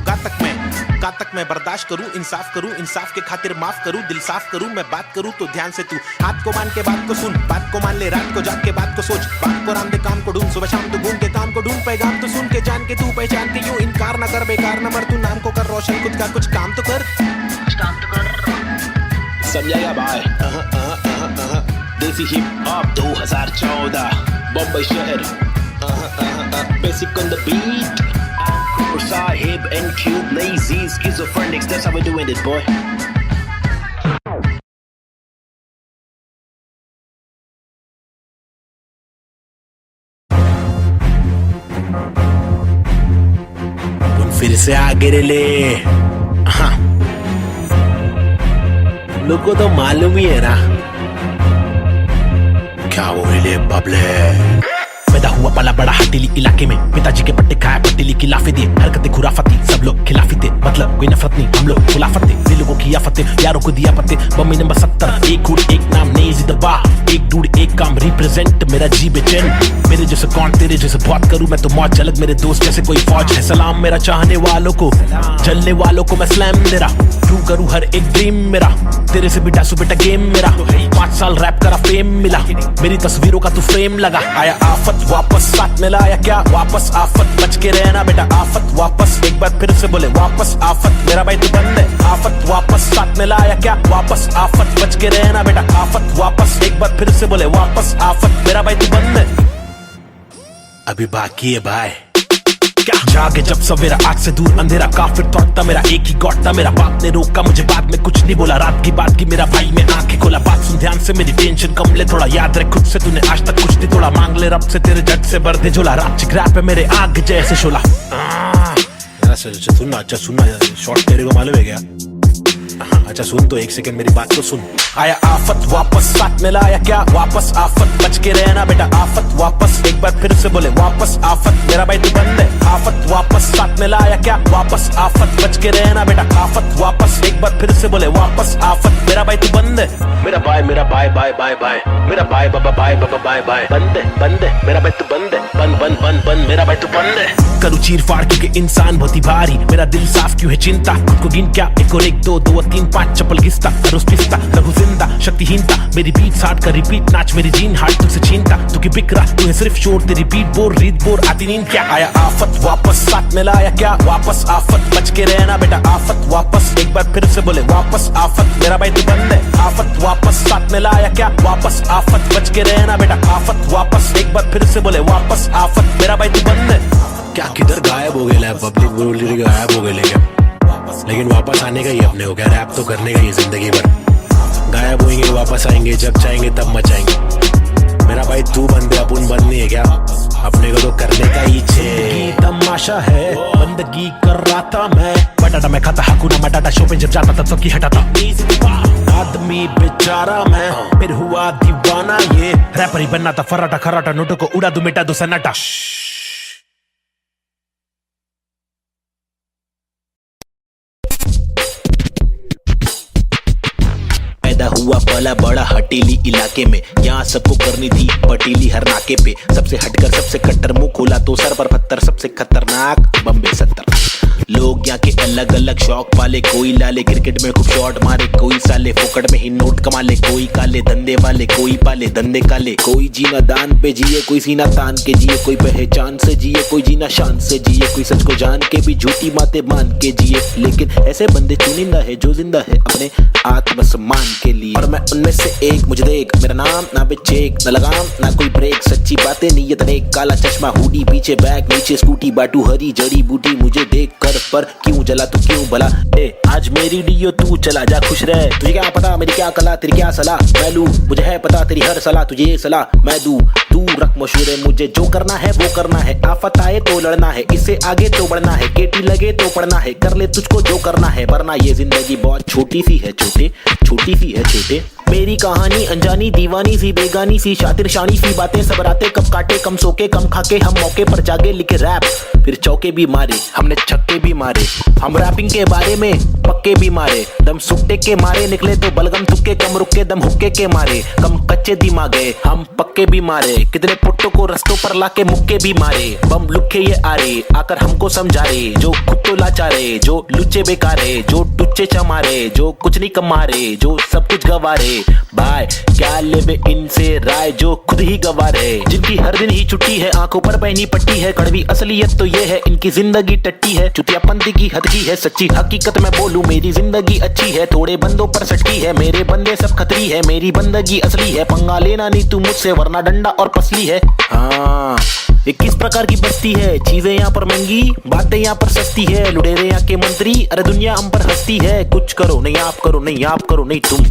घातक मैं बर्दाश्त करूँ, इंसाफ करूँ, इंसाफ के खातिर माफ करूँ, दिल साफ करूँ, मैं बात करूँ तो ध्यान से तू हाथ को मान के बात को सुन, बात को मान ले रात को जाग के बात को सोच, बात को राम दे काम को ढूंढ, सुबह शाम तू घूम के काम को ढूंढ, पैगाम तो सुन के जान के तू पहचान के यूं इनकार न कर, बेकार न मर, तू नाम को कर रोशन, खुद का कुछ काम तो कर, समझाएगा भाई। देसी हिप हॉप 2014 बम्बई शहर, basic on the beat, Sahib and Cube, lazy, schizophrenics, that's how we're doing it, boy. फिर से आगे ले, हाँ लोग को तो मालूम ही है ना क्या वो मिले बबले। पैदा हुआ पला बड़ा हटीली इलाके में, पिताजी के पट्टे खाया पतीली की लाफे दिए, हरकतें खुराफती सब लोग खिलाफी थे, मतलब कोई नफरत नहीं हम लोग खुलाफत थे, दिल लोगों की आफतें यारों को दिया पते, बम्बई नंबर 70, एक हुड एक नाम नेजी दबा, एक डूड एक काम रिप्रेजेंट मेरा जी बेचैन, मेरे जैसे कौन तेरे जैसे बहुत करूं मैं तो मौज अलग, मेरे दोस्त जैसे कोई फौज है, सलाम मेरा चाहने वालों को, जलने वालों को मैं स्लैम दे रहा, ट्रू करूं हर एक ड्रीम मेरा, तेरे से भी डासू बेटा गेम मेरा, 5 साल रैप करा फेम मिला, मेरी तस्वीरों का तू फ्रेम लगा, आया आफत वापस साथ में लाया क्या वापस आफत, बच के रहना बेटा आफत वापस, एक बार फिर से बोले वापस आफत, मेरा भाई तू बंद है, आफत वापस साथ में लाया क्या वापस आफत, बच के रहना बेटा आफत वापस, एक बार फिर से बोले वापस आफत, मेरा भाई तू बंद है, अभी बाकी है भाई। क्या जागे जब सवेरा आग से दूर अंधेरा, काफिर तोड़ता मेरा एक ही गॉड था, मेरा बाप ने रोका मुझे बाद में कुछ नहीं बोला, रात की बात की मेरा भाई में आंखें खोला, बात सुन ध्यान से मेरी टेंशन कम ले, थोड़ा याद रख खुद से तूने आज तक कुछ नहीं तोड़ा, मांग ले रब से तेरे जट से भर दे झोला, रात चिक रैप है मेरे आग जैसे शोला। सुनना अच्छा सुनना, शॉर्ट तेरे को मालूम है क्या? अच्छा सुन तो एक सेकंड मेरी बात तो सुन। आया आफत वापस साथ में लाया क्या वापस आफत, बच के रहना बेटा आफत वापस, एक बार फिर से बोले वापस आफत, मेरा भाई तू बंद है, आफत वापस साथ में लाया क्या वापस आफत, बच के रहना बेटा आफत वापस, एक बार फिर से बोले वापस आफत, मेरा भाई तू बंद है, मेरा भाई बाय बाय, मेरा भाई बाबा बाय बाय, बंद है मेरा भाई तू बंद है, बंद मेरा भाई तू बंद है, करूँ चीर फाड़ क्योंकि इंसान बहुत ही भारी, मेरा दिल साफ क्यों है चिंता, खुद को गिन क्या 1 और 1 2 2 और 3 5 चप्पल घिसता, रोज पिसता रहूं जिंदा शक्तिहीनता, मेरी बीट हार्ड का रिपीट नाच मेरी जीन हार्ट तुझसे छीनता, तू की बिक रहा तू है सिर्फ शोर, तेरी बीट बोर रीत बोर आती नींद क्या, आया आफत वापस साथ में लाया क्या वापस आफत, बच के रहना बेटा आफत वापस, एक बार फिर से बोले वापस आफत, मेरा भाई तू बंद है, आफत वापस साथ में लाया क्या वापस आफत, बच के रहना बेटा आफत वापस, एक बार फिर से बोले वापस आफत, मेरा भाई तू बंद है। क्या किधर गायब हो गया पब्लिक बोली गायब हो गए क्या, लेकिन वापस आने का ही अपने हो गया, रैप तो करने का ही जिंदगी भर, गायब होंगे वापस आएंगे जब चाहेंगे तब मचाएंगे, मेरा भाई तू बंदे अपन बंद नहीं है क्या, अपने को तो करने का ही छे, तमाशा है बंदगी कर रहा था मैं, बटाटा मैं खाता हकुना मटाटा, शो पे जब जाता था तो की हटाता, आदमी बेचारा मैं फिर हुआ दीवाना, ये रैपर ही बनना था फराटा खराटा, नोटों को उड़ा दो मिटा दो सन्नाटा। हुआ पला बड़ा हटीली इलाके में, यहाँ सबको करनी थी पटीली हर नाके पे, सबसे हटकर सबसे कट्टर मुंह खोला तो सर पर पत्थर, सबसे खतरनाक बम्बे 70। लोग यहाँ के अलग अलग शौक पाले, कोई लाले क्रिकेट में खूब शॉट मारे, कोई साले फोकट में ही नोट कमा ले, कोई काले धंधे वाले, कोई पाले धंधे काले, कोई जीना दान पे जिए, कोई सीना तान के जिए, कोई पहचान से जिए, कोई जीना शान से जिए, कोई सच को जान के भी झूठी बातें मान के जिए। लेकिन ऐसे बंदे चुनिंदा है जो जिंदा है अपने आत्मसम्मान के लिए, और मैं उनमें से एक। मुझे देख, मेरा नाम ना पे चेक, ना लगाम ना कोई ब्रेक, सच्ची बातें नीयत नेक, काला चश्मा हुडी पीछे बैग नीचे स्कूटी, बाटू हरी जड़ी बूटी, मुझे देख कर पर क्यों जला तू क्यों भला। आज मेरी डियो तू चला जा खुश रह, तुझे क्या पता मेरी क्या कला, तेरी क्या सलाह मैं लूं, मुझे है पता तेरी हर सलाह, तुझे ये सलाह मैं दूं। तू रख मशहूर है, मुझे जो करना है वो करना है, आफत आए तो लड़ना है, इससे आगे तो बढ़ना है, केटी लगे तो पढ़ना है, कर ले तुझको जो करना है, वरना ये जिंदगी बहुत छोटी सी है छोटे, छोटी सी है छोटे। मेरी कहानी अनजानी दीवानी सी बेगानी सी, शातिर शानी सी बातें सब रातें कब काटे, कम सोके कम खाके हम मौके पर जागे, लिखे रैप फिर चौके भी मारे, हमने छक्के भी मारे, हम रैपिंग के बारे में पक्के भी मारे, दम सुट्टे के मारे निकले तो बलगम तुक्के, कम रुके दम हुक्के के मारे, कम कच्चे दिमागे हम पक्के भी मारे, कितने पुट्टों को रस्तों पर लाके मुक्के भी मारे, बम लुक्के ये आरे आकर हमको समझा रे, जो खुद तो लाचारे, जो लुच्चे बेकारे, जो टुच्चे चमारे, जो कुछ नहीं कमारे, जो सब कुछ गवारे, भाई क्या लेबे इनसे राय, जो खुद ही गवार है, जिनकी हर दिन ही छुट्टी है, आंखों पर पहनी पट्टी है, कड़वी असलियत तो ये है इनकी जिंदगी टट्टी है, चुतियापंथी की हद की है, सच्ची हकीकत मैं बोलूं मेरी जिंदगी अच्छी है, थोड़े बंदों पर सटकी है, मेरे बंदे सब खतरी है, मेरी बंदगी असली है, पंगा लेना नहीं तू मुझसे वरना डंडा और पसली है। हाँ ये किस प्रकार की बस्ती है, चीजें यहाँ पर महंगी बातें यहाँ पर सस्ती है, लुटेरे यहाँ के मंत्री अरे दुनिया हम पर हंसती है, कुछ करो नहीं आप करो नहीं आप करो नहीं तुम,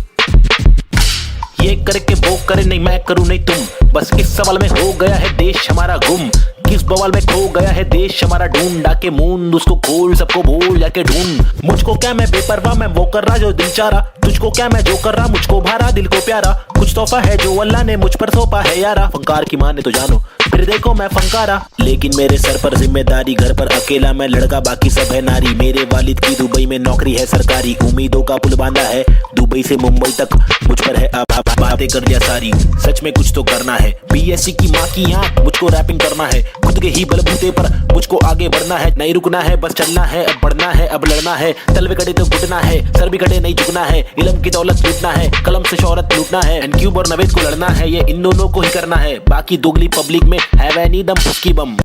ये करके वो करे नहीं मैं करूं नहीं तुम, बस इस सवाल में हो गया है देश हमारा गुम, किस बवाल में खो गया है देश हमारा, ढूंढ डाके मूंद उसको खोल सबको बोल जाके ढूंढ, मुझको क्या मैं बेपरवाह मैं वो कर रहा जो दिल चाह रहा, तुझको क्या मैं जो कर रहा मुझको भारा दिल को प्यारा, कुछ तोहफा है जो अल्लाह ने मुझ पर सौंपा है यारा, फंकार की माने तो जानो फिर देखो मैं फंकारा, लेकिन मेरे सर पर जिम्मेदारी, घर पर अकेला मैं लड़का बाकी सब है नारी, मेरे वालिद की दुबई में नौकरी है सरकारी, उम्मीदों का पुल बांधा है दुबई से मुंबई तक, मुझ पर है अब बातें कर दिया सारी, सच में कुछ तो करना है, बीएससी की माँ की आंख मुझको रैपिंग करना है, खुद के ही बलबूते पर मुझको आगे बढ़ना है, नहीं रुकना है बस चलना है, अब बढ़ना है अब लड़ना है, तलवे कड़े तो घुटना है, सर भी कड़े नहीं झुकना है, इल्म की दौलत लूटना है, कलम से शौहरत लूटना है, एंड क्यूब और नवेद को लड़ना है, ये इन दोनों को ही करना है, बाकी दोगली पब्लिक में हैव एनी दम फुस्की बम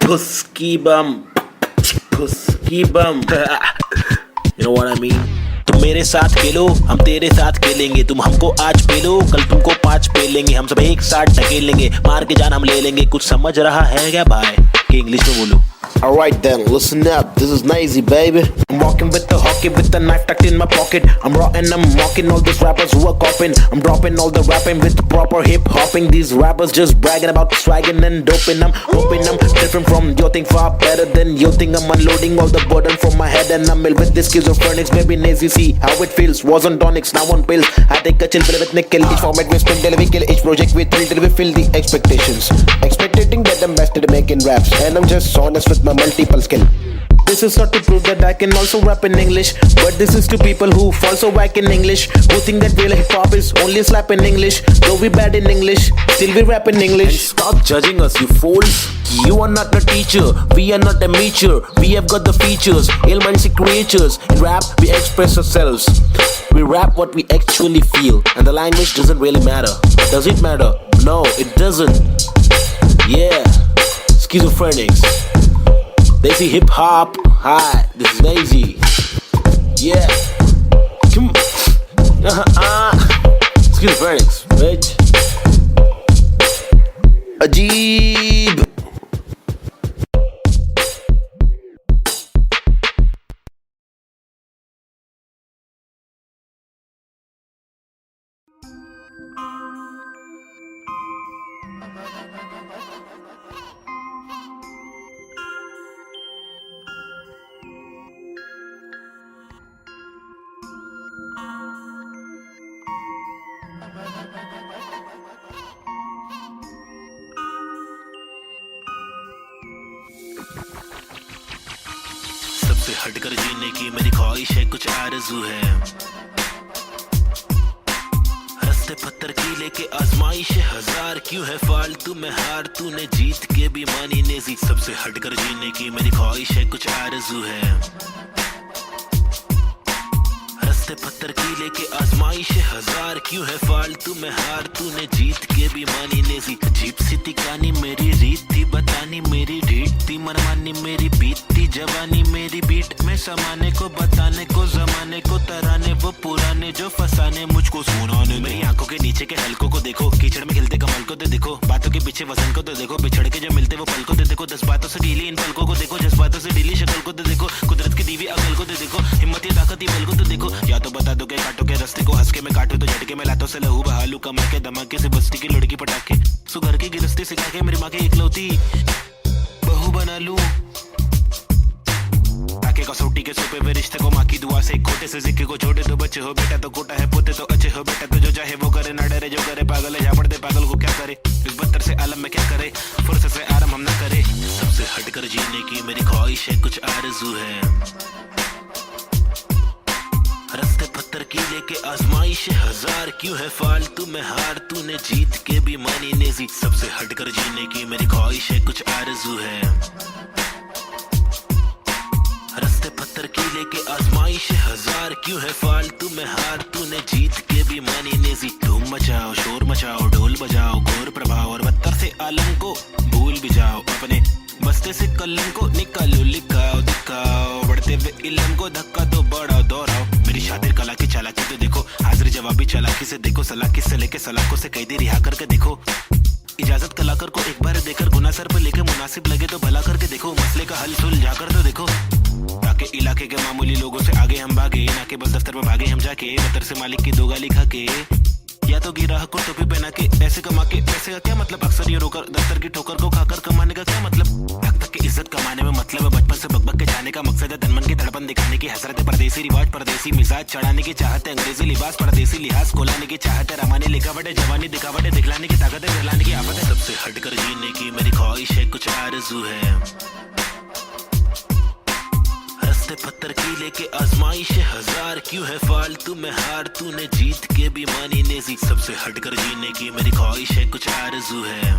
फुस्की बम फुस्की बम you know what I mean? तुम मेरे साथ खेलो हम तेरे साथ खेलेंगे, तुम हमको आज पेलो कल तुमको 5 पेलेंगे, हम सब एक साथ ढकेलेंगे, मार के जान हम ले लेंगे, कुछ समझ रहा है क्या भाई कि इंग्लिश में बोलो। Alright then, listen up, this is Nazy baby. I'm walking with the hockey with the knife tucked in my pocket, I'm rotting, I'm mocking all these rappers who are copying, I'm dropping all the rapping with proper hip hopping, these rappers just bragging about swagging and doping, I'm hoping I'm different from your thing, far better than your thing, I'm unloading all the burden from my head and I'm ill with this schizophrenics, baby Nazy see how it feels, was on tonics, now on pills, I take a chill pill with nickel, each format we spin till we kill, each project we thrill till we fill the expectations, expecting that I'm best at making raps, and I'm just honest with my multiple skill. This is not to prove that I can also rap in English, but this is to people who fall so whack in English, who think that real hip hop is only slap in English, though we bad in English, still we rap in English. And stop judging us, you fools. You are not a teacher, we are not amateur, we have got the features, ill-minded creatures. In rap, we express ourselves. We rap what we actually feel, and the language doesn't really matter. Does it matter? No, it doesn't. Yeah, schizophrenics. Desi hip hop. Hi, this is Nazy. Yeah. Come. Schizophrenics, bitch. Ajeeb. सबसे हटकर जीने की मेरी ख्वाहिश है, कुछ आरज़ू है, रास्ते पत्ते पत्थर की लेके आजमाइश हजार क्यों है फालतू में हार तूने जीत के भी मानी नेजी सबसे हटकर जीने की मेरी ख्वाहिश है कुछ आरज़ू है रस्ते पत्थर की लेके आजमाइश हजार क्यों है फालतू में हार तूने जीत के भी मानी नेजी अजीब सी थी कहानी मेरी रीत थी बतानी मेरी ढीठ थी मनमानी मेरी बीत थी जवानी मेरी बीट में समाने को बताने को जमाने को तराने वो पुराने जो फसाने मुझको सुनाने मेरी आंखों के नीचे के हलकों को देखो कीचड़ में खिलते कमल को तो देखो बातों के पीछे वजन को तो देखो बिछड़ के जो मिलते वो पल को तो देखो 10 बातों से ढीली इन पलकों को देखो जज्बातों से ढीली शक्ल को तो देखो कुदरत की दीवी अकल को तो देखो हिम्मत या ताकत ही बल को तो देखो या तो बता दो के काटो के रास्ते को हंस के मैं काटू तो झटके में लातों से लहू बहालू कमा के धमाके से बस्ती की लड़की पटाखे सो घर की गिरस्ती सिखा के मेरी माँ की इकलौती बहू बना लूं ताकि कसौटी के सोपे पे रिश्ते को माँ की दुआ से खोटे से सिक्के को छोटे तो बच्चे हो बेटा तो कोटा है पोते तो अच्छे हो बेटा तो जो चाहे वो करे ना डरे जो करे पागल है जा पड़ते पागल को क्या करे इस बदतर से आलम में क्या करे फुर्सत से आराम हम ना करे सबसे हटकर जीने की मेरी ख्वाहिश है कुछ आरज़ू है रस्ते पत्थर की लेके आजमाइश हजार क्यों है फालतू में हार तूने जीत के भी मानी नेजी सबसे हटकर जीने की मेरी ख्वाहिश है कुछ आरज़ू है रस्ते पत्थर की लेके आजमाइश हजार क्यों है फालतू में हार तूने जीत के भी मानी नेजी धूम मचाओ शोर मचाओ ढोल बजाओ घोर प्रभाव और बदतर से आलम को भूल भी जाओ अपने बस्ते से कलम को निकालो लिखाओ दिखाओ बढ़ते हुए इल्म को धक्का तो बढ़ाओ दोहराओ मेरी शातिर कला की चालाकी तो देखो हाजिर जवाबी चालाकी से देखो सलाकी से लेके सलाखों से कैदी रिहा करके देखो इजाजत कलाकार को एक बार देकर गुना सर पर लेके मुनासिब लगे तो भला करके देखो मसले का हल सुलझा कर तो देखो ताकि इलाके के मामूली लोगों से आगे हम भागे ना के बस दफ्तर में भागे हम जाके बदतर से मालिक की दो गाली खा के या तो गिराह को टोपी पहना के पैसे कमा के पैसे का क्या मतलब अक्सर ये रोकर दफ्तर की ठोकर को खाकर कमाने का क्या मतलब हक तक की इज्जत कमाने में मतलब है बचपन से बकबक के जाने का मकसद है तनमन की धड़पन दिखाने की हसरत है परदेसी रिवाज परदेसी मिजाज चढ़ाने की चाहत है अंग्रेजी लिबास परदेसी लिहाज कोलाने की चाहत है रमानी लिखावट है जवानी दिखावट है दिखलाने की ताकत है दिखलाने की आफत है सबसे हटकर जीने की मेरी ख्वाहिश है कुछ आरज़ू है रस्ते पत्थर की लेके आजमाइश हजार क्यों है फालतू में हार तूने जीत के भी मानी नेजी सबसे हटकर जीने की मेरी ख्वाहिश है कुछ आरज़ू है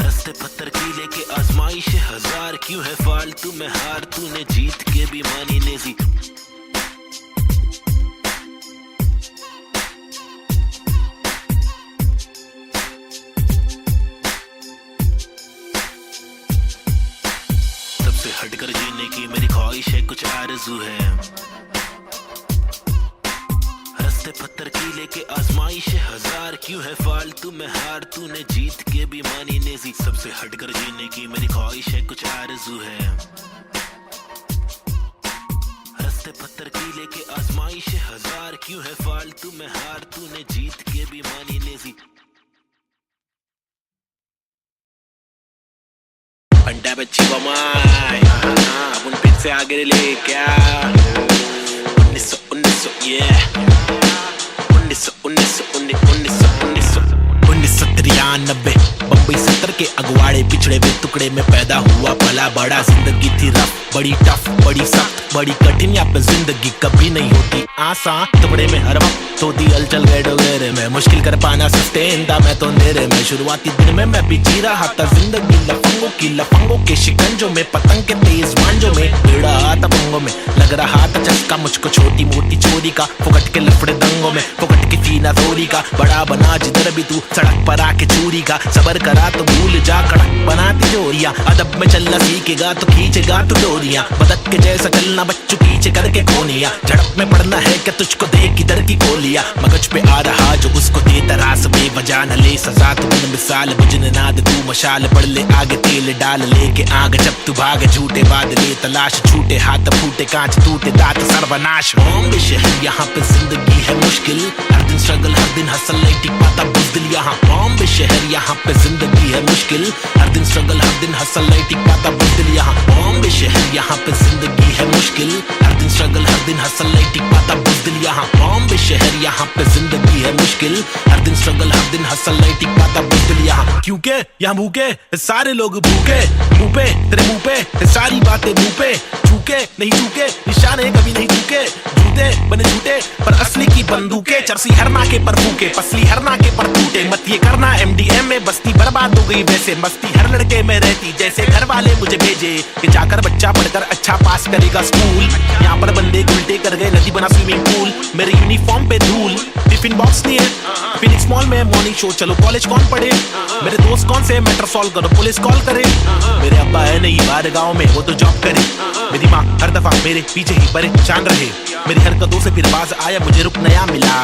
रस्ते पत्थर की लेके आजमाइश हजार क्यों है फालतू में हार तूने जीत के भी मानी नेजी हटकर जीने की मेरी ख्वाहिश है कुछ आरज़ू है रस्ते पत्थर की लेके आजमाइश हजार क्यों है फालतू में हार तूने जीत के भी मानी नेजी सबसे हटकर जीने की मेरी ख्वाहिश है कुछ आरज़ू है रस्ते पत्थर की लेके आजमाइश हजार क्यों है फालतू में हार तूने जीत के भी मानी नेजी पंडा बच्ची बमाई अब उन फिर से आगे ले क्या 1993 बम्बई 70 के अगवाड़े पिछड़े हुए टुकड़े में पैदा हुआ पला बड़ा जिंदगी थी रफ बड़ी टफ बड़ी सख्त बड़ी कठिन यहाँ पे जिंदगी कभी नहीं होती आसान टुकड़े में हर वक्त होती हलचल गए डोगेरे में मुश्किल कर पाना सस्टेन था मैं तो अंधेरे में शुरुआती दिन में मैं भी जी रहा था जिंदगी लफंगों के शिकंजों में पतंग के तेज मांझों में भिड़ा हाथ पंगों में लग रहा था चस्का मुझको छोटी मोटी चोरी का फुकट के लफड़े दंगों में फुकट की फीना थोड़ी का बड़ा बना जिधर भी तू सड़क पर आके चूरी का सबर करा तो भूल जा कड़क बनाती जोरियां अदब में चलना सीखेगा तो खींचेगा तो डोरियां बदक के जैसा चलना बच्चों पीछे करके कोनिया झड़प में पड़ना है क्या तुझको देख किधर की गोलियां मगज पे आ रहा जो उसको देता रास बेवजह न ले सजा तू बन मिसाल बुझने नाद तू मशाल पड़ ले आगे तेल डाल लेके आग जब तू भागे झूठे बादले तलाश छूटे हाथ फूटे कांच टूटे दांत सर्वनाश बॉम्बे शहर यहाँ पे जिंदगी है मुश्किल हर दिन स्ट्रगल हर दिन हसल नहीं टिक पाता बुज़दिल यहाँ बॉम्बे शहर शहर यहाँ पे जिंदगी है मुश्किल, हर दिन स्ट्रगल हर दिन हसल नहीं टिक पाता बुज़दिल यहाँ। बॉम्बे शहर यहाँ पे जिंदगी है मुश्किल, हर दिन स्ट्रगल हर दिन हसल नहीं टिक पाता बुज़दिल यहाँ। बॉम्बे शहर यहाँ पे जिंदगी है मुश्किल, हर दिन स्ट्रगल हर दिन हसल नहीं टिक पाता बुज़दिल यहाँ। क्योंकि यहाँ भूखे सारे लोग भूखे, मुंह पे तेरे मुंह पे सारी बातें मुंह पे, झूके नहीं झूके निशाने कभी नहीं झूके, झूठे बने झूठे पर असली की बंदूकें, चरसी हर नाके पर फूके पसली हर नाके पर टूटे, मत ये करना MDM में बस्ती बर्बाद हो गई वैसे, मस्ती हर लड़के में रहती जैसे घर वाले मुझे भेजे कि जाकर बच्चा पढ़कर अच्छा पास करेगा स्कूल। यहाँ पर बंदे उल्टे कर गए नदी बना स्विमिंग पूल, मेरे यूनिफॉर्म पे धूल, टिफिन बॉक्स नहीं है फिनिक्स मॉल में मॉर्निंग शो, चलो कॉलेज कौन पढ़े, मेरे दोस्त कौन से मैटर सॉल्व करो पुलिस कॉल करे, मेरे अब्बा है नहीं बाहर गाँव में वो तो जॉब करे, मेरी माँ हर दफा मेरे पीछे ही परेशान रहे, मेरी हरकतों से फिर बाज आया मुझे रुक नया मिला,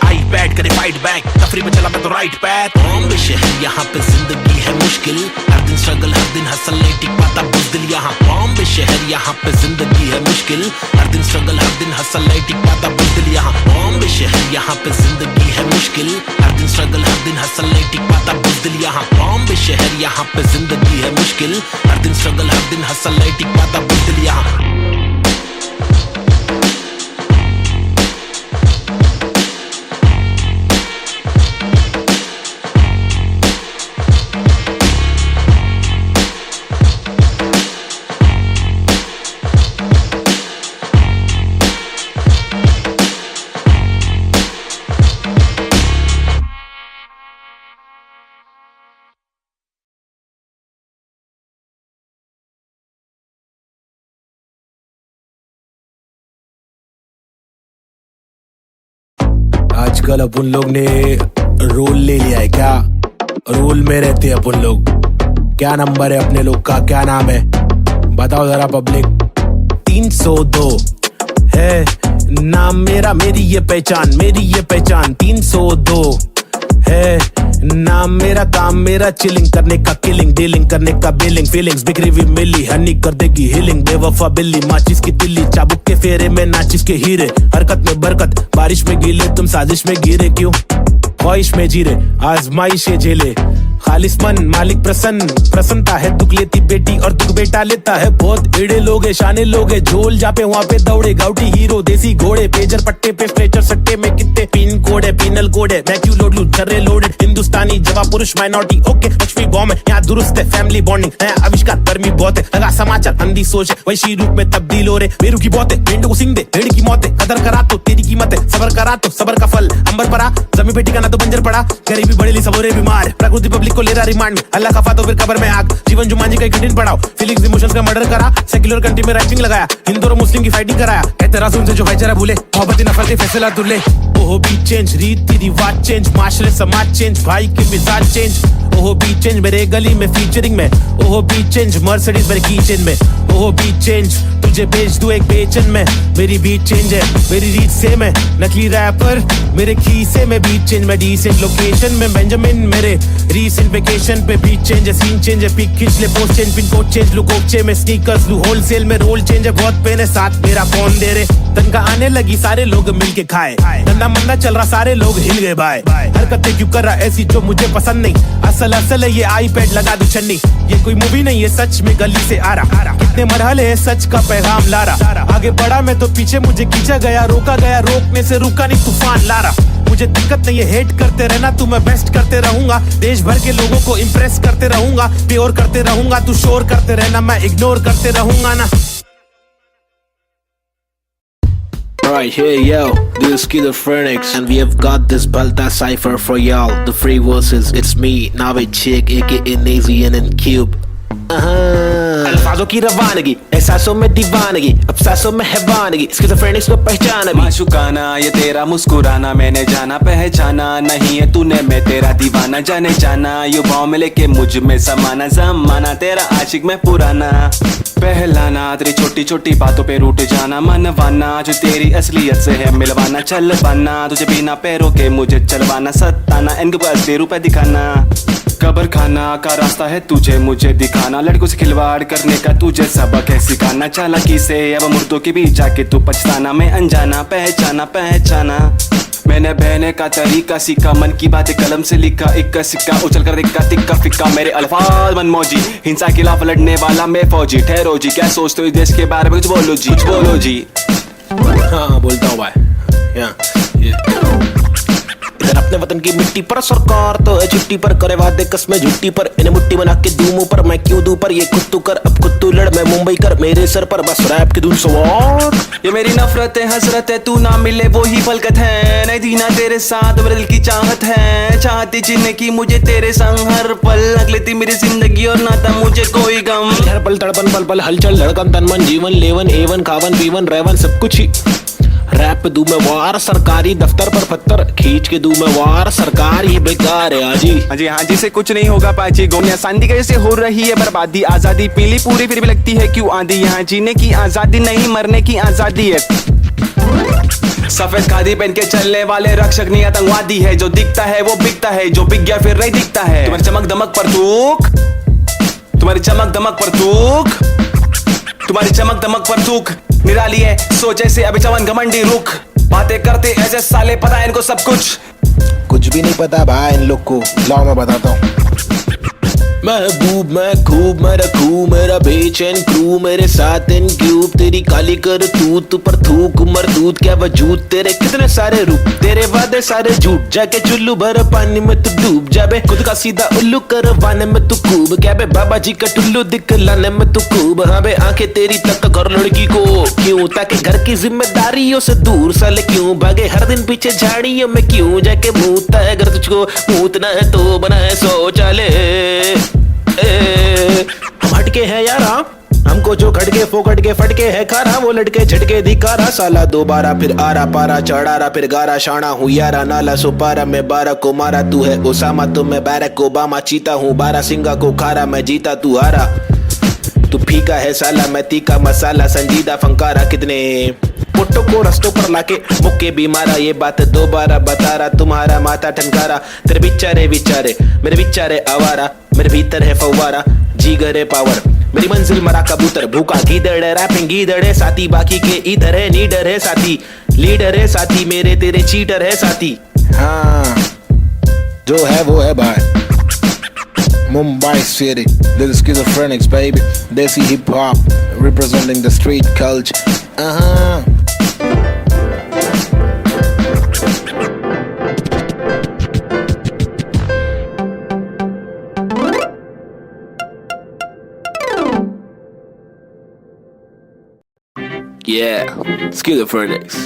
आई बैट करे फाइट बैक तफरी में चला मैं तो राइट पैथ। बॉम्बे शहर यहाँ पे जिंदगी है मुश्किल, हर दिन स्ट्रगल हर दिन हसल नहीं टिक पाता बुज़दिल यहाँ। बॉम्बे शहर यहाँ पे जिंदगी है मुश्किल, हर दिन स्ट्रगल हर दिन हसल नहीं टिक पाता बुज़दिल यहाँ। बॉम्बे शहर यहाँ पे जिंदगी है मुश्किल, हर दिन स्ट्रगल हर दिन हसल नहीं टिक पाता बुज़दिल यहाँ। बॉम्बे शहर यहाँ पे जिंदगी है मुश्किल, हर दिन स्ट्रगल हर दिन हसल नहीं टिक पाता बुज़दिल यहाँ। आजकल अपन लोग ने रोल ले लिया है क्या, रोल में रहते हैं अपन लोग, क्या नंबर है अपने लोग का, क्या नाम है बताओ जरा पब्लिक। 302 है नाम मेरा, मेरी ये पहचान, मेरी ये पहचान 302 है नाम मेरा, काम मेरा चिलिंग करने का, किलिंग डीलिंग करने का, बिलिंग फीलिंग्स बिखरी हुई मिली, हनी कर देगी हीलिंग, बेवफा बिल्ली माचिस की तिल्ली, चाबुक के फेरे में नाचिस के हीरे, हरकत में बरकत बारिश में गीले तुम साजिश में गिरे, क्यों ख्वाहिश में जीरे आजमाइशे झेले, खालिसमन मालिक प्रसन्न, प्रसन्नता है दुख लेती बेटी और दुख बेटा लेता है, बहुत एड़े लोग है शाने लोग है, झोल जापे वहाँ पे दौड़े गाउटी हीरो देसी घोड़े, पेजर पट्टे पे स्ट्रेचर सट्टे में कितने पिन कोड है, पिनल कोड है, वैक्यू लोड लू छर्रे लोडेड, हिंदुस्तानी जवाब पुरुष माइनॉरिटी ओके, लक्ष्मी बॉम्ब है यहाँ दुरुस्त है, फैमिली बॉन्डिंग नया आविष्कार गर्मी बहुत है, लगा समाचार अंधी सोच है वैशी रूप में तब्दील हो रहे, बेरू की बहुत है मेंढू को सिंह दे भेड़ की मौत है, कदर करा तो तेरी कीमत है, सबर करा तो सबर का फल अंबर परा, जमी पे ठिकाना तो बंजर पड़ा, गरीबी बड़ेली सबोरे बीमार, प्रकृति पब्लिक को ले रहा रिमांड में, अल्लाह का फातो फिर कब्र में आग, जीवन जुमान का कठिन पड़ाओ, फीलिंग्स इमोशंस का मर्डर करा, सेक्युलर कंट्री में राइटिंग लगाया, हिंदू और मुस्लिम की फाइटिंग कराया, कहते रासूल से जो भाईचारा भूले, मोहब्बत नफरत फैसला तुले, ओहो बी चेंज रीति रिवाज चेंज, माशरे समाज चेंज, भाई के मिजाज चेंज, ओहो बी चेंज मेरे गली में फीचरिंग में, ओहो बी चेंज मर्सिडीज मेरे कीचेन में, ओहो बी चेंज तुझे बेच दूं एक बेचन में, मेरी बीट चेंज है मेरी रीत सेम है, नकली रैपर मेरे खीसे में बीट चेंज, मैं डिसेंट लोकेशन में बेंजामिन मेरे रीसेंट वेकेशन पे बीट चेंज है, सीन चेंज है, पिक खींच ले post change, pin code change लू कोकचे में, स्नीकर्स लू होलसेल में, रोल चेंज है बहुत पेन है, साथ मेरा कौन दे रे, तनका आने लगी सारे लोग मिलके खाए, धंधा मंदा चल रहा सारे लोग हिल गए भाई, हरकतें क्यों कर रहा ऐसी जो मुझे पसंद नहीं, असल है ये आईपैड लगा दू छन्नी, ये कोई मूवी नहीं है सच में गली से आ रहा, कितने मरहले है सच का पैगाम ला रहा, आगे बढ़ा मैं तो पीछे मुझे खींचा गया, रोका गया रोकने से रुका नहीं तूफान ला रहा, मुझे दिक्कत नहीं है हेट करते रहना तू, मैं बेस्ट करते रहूंगा, देश भर के लोगों को इम्प्रेस करते रहूंगा, प्योर करते रहूंगा, तू शोर करते रहना मैं इग्नोर करते रहूंगा ना। Alright, hey yo, this is Killer Phoenix, and we have got this Balta cipher for y'all. The free verses, it's me, Navid Chick, aka Nazy and Cube. अल्फाजों की रवानगी, एहसासों में दीवानगी, अफसासों में हैवानगी, स्किज़ोफ्रेनिक्स को पहचाना भी, माशुकाना ये तेरा मुस्कुराना, मैंने जाना पहचाना नहीं है तूने, मैं तेरा दीवाना जाने जाना, युवाओं में लेके मुझ में समाना, जमाना तेरा आशिक में पुराना, पहलाना तेरी छोटी छोटी बातों पे रूठ जाना, मनवाना जो तेरी असलियत से है मिलवाना, चल पाना तुझे बिना पैरों के मुझे चलवाना, सताना इनको बस रूपए दिखाना, कब्र खाना का रास्ता है तुझे मुझे दिखाना, लड़कों से खिलवाड़ करने का तुझे सबक है सिखाना, चालाकी से अब मुर्दों के बीच जाके तू पछताना, मैं अनजाना पहचाना पहचाना, मैंने बहने का तरीका सीखा, मन की बातें कलम से लिखा, इक्का सिक्का उछल कर दिक्का तिक्का फिक्का, मेरे अल्फाज मनमौजी, हिंसा के खिलाफ लड़ने वाला मैं फौजी। ठहरो जी, क्या सोचते हो इस देश के बारे में, कुछ बोलो जी, कुछ बोलो जी। हाँ बोलता हूँ भाई। इधर अपने वतन की मिट्टी पर सरकार तो है छुट्टी पर, करे वादे कसमें झुट्टी पर, इन्हें मुट्ठी बना के दूं मुंह पर, मैं क्यों दूं पर, ये खुद तू कर अब खुद तू लड़, मैं मुंबई कर मेरे सर पर, बस रैप की धुन सवार। ये मेरी नफरत है हसरत है, तू ना मिले वो ही फलकत है, नहीं थी ना तेरे साथ मेरे दिल की चाहत है, चाहती जीने की मुझे तेरे संग हर पल, लग लेती मेरी जिंदगी और ना था मुझे कोई गम। हर पल तड़पन पल पल हलचल धड़कन तन मन जीवन लेवन एवन खावन पीवन रेवन सब कुछ ही रैप पे दूं मैं वार, सरकारी दफ्तर पर पत्थर खींच के दूं मैं वार, सरकार ये बेकार है हाँ जी से कुछ नहीं होगा पाची, गोनिया शांति कैसे हो रही है बर्बादी, आजादी पीली पूरी फिर भी लगती है क्यों आंधी, यहाँ जीने की आजादी नहीं मरने की आजादी है। सफेद खादी पहन के चलने वाले रक्षक नहीं आतंकवादी है, जो दिखता है वो बिकता है, जो बिक गया फिर नहीं दिखता है। तुम्हारी चमक दमक पर थूक, तुम्हारी चमक दमक पर थूक, तुम्हारी चमक दमक पर थूक निराली है, सोच ऐसे अभी चवन घमंडी रुख, बातें करते ऐसे साले पता है इनको सब कुछ भी नहीं पता भाई इन लोग को। लाओ मैं बताता हूँ। महबूब मैं खूब मैं रखूं मेरा बेचैन क्रू, मेरे साथ इन क्यूब, तेरी काली कर तूत पर थूक मरदूत क्या वजूद, तेरे कितने सारे रूप तेरे वादे सारे झूठ, जाके चुल्लू भर पानी में तू डूब जाबे, खुद का सीधा उल्लू करवाने में तू खूब, क्या बे बाबा जी का टुल्लू दिखलाने में तू खूब, हाँ बे आंखें तेरी तक घर लड़की को क्यों, ताकि घर की जिम्मेदारियों से दूर साले क्यों भागे, हर दिन पीछे झाड़ियों में क्यों जाके मूतता है, अगर तुझको मूतना है तो बना है शौचालय। हम हटके हैं यारा, हमको जो खटके फोकट के फटके है खारा, वो लटके झटके दिखारा, साला दोबारा फिर आरा पारा चढ़ारा फिर गारा, शाना हूँ यारा नाला सुपारा, मैं 12 को मारा तू है ओसामा, तो मैं बैरक ओबामा, चीता हूँ 12 सिंगा को खारा, मैं जीता तू हारा, तू फीका है साला मैं तीखा मसाला, संजीदा फंकारा, कितने पुट्टो को रस्तों पर लाके मुक्के भी मारा, ये बात दोबारा बता रहा, तुम्हारा माथा ठनकारा, तेरे बिचारे विचारे मेरे बिचारे आवारा, मेरे भीतर है फव्वारा जीगर है पावर, मेरी मंजिल मरा कबूतर भूखा गीदड़ है, रैपिंग गीदड़ है साथी, बाकी के इधर है नीडर है साथी, लीडर है साथी, मेरे तेरे चीटर है साथी। हाँ जो है वो है भाई। Mumbai City, this is Schizophrenics baby, Desi hip hop representing the street culture. Yeah, Schizophrenics.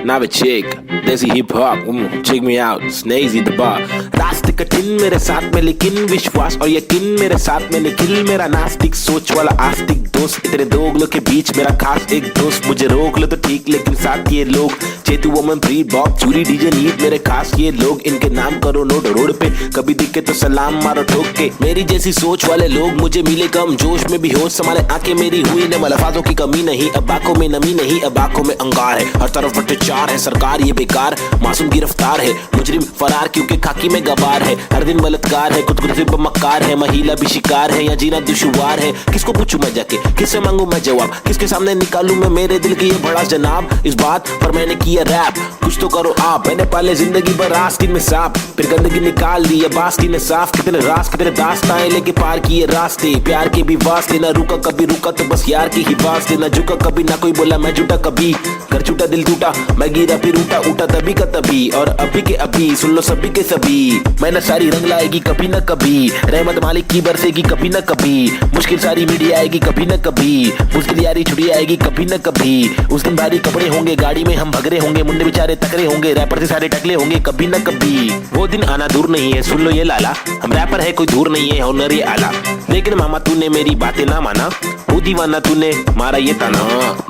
Now a chick, Desi hip hop, check me out, Snazy the bar. रास्ते कठिन मेरे साथ में लेकिन विश्वास और यकीन मेरे साथ में निखिल, मेरा नास्तिक सोच वाला आस्तिक दोस्त, इतने दो लोग के बीच मेरा खास एक दोस्त, मुझे रोक लो तो ठीक लेकिन साथ ये लोग, चेतु वोमन प्रीत बॉब चूरी डीजे नीट मेरे खास ये लोग, इनके नाम करो नोट रोड पे, कभी दिखे तो सलाम मारो ठोक के, मेरी जैसी सोच वाले लोग मुझे मिले कम, जोश में भी होश संभाले आंखें मेरी हुई न मलफाजों की कमी नहीं, अब आंखों में नमी नहीं अब आंखों में अंगार है, हर तरफ भ्रष्टाचार है, सरकार ये बेकार, मासूम गिरफ्तार है, मुजरिम फरार क्योंकि खाकी में गबार है, हर दिन बलात्कार है, खुद खुद मक्कार है, महिला भी शिकार है, या जीना दुश्वार है, किसको पूछूं मैं जाके, किससे मांगू मैं जवाब, किसके सामने निकालूं मैं मेरे दिल की ये बड़ा जनाब, इस बात पर मैंने किया रैप, कुछ तो करो आप, मैंने पाले जिंदगी भर आस्तीन में सांप, फिर गंदगी निकाल दी अब आस्तीन ने साफ, कितने रास कितने दास्ताएं लेके पार किए रास्ते, प्यार के भी वास्ते, ना रुका कभी रुका तो बस यार की ही वास्ते, ना झुका कभी ना कोई बोला मैं झूठा कभी, कर छूटा दिल टूटा मैं गिरा फिर उठा उठा तभी का तभी, और अभी के अभी सुन लो सभी के सभी, मैंने सारी रंग लाएगी कभी न कभी, रहमत मालिक की बरसेगी कभी न कभी, मुश्किल सारी मीडिया आएगी कभी न कभी, मुश्किल यारी छुट्टी आएगी कभी न कभी, उस दिन भारी कपड़े होंगे गाड़ी में हम भगरे होंगे, मुंडे बेचारे तकरे होंगे, रैपर से सारे टकले होंगे कभी न कभी, वो दिन आना दूर नहीं है सुन लो ये लाला, हम रैपर है कोई दूर नहीं है हुनर ये आला, लेकिन मामा तूने मेरी बातें ना माना, वो दीवाना तूने मारा ये ताना,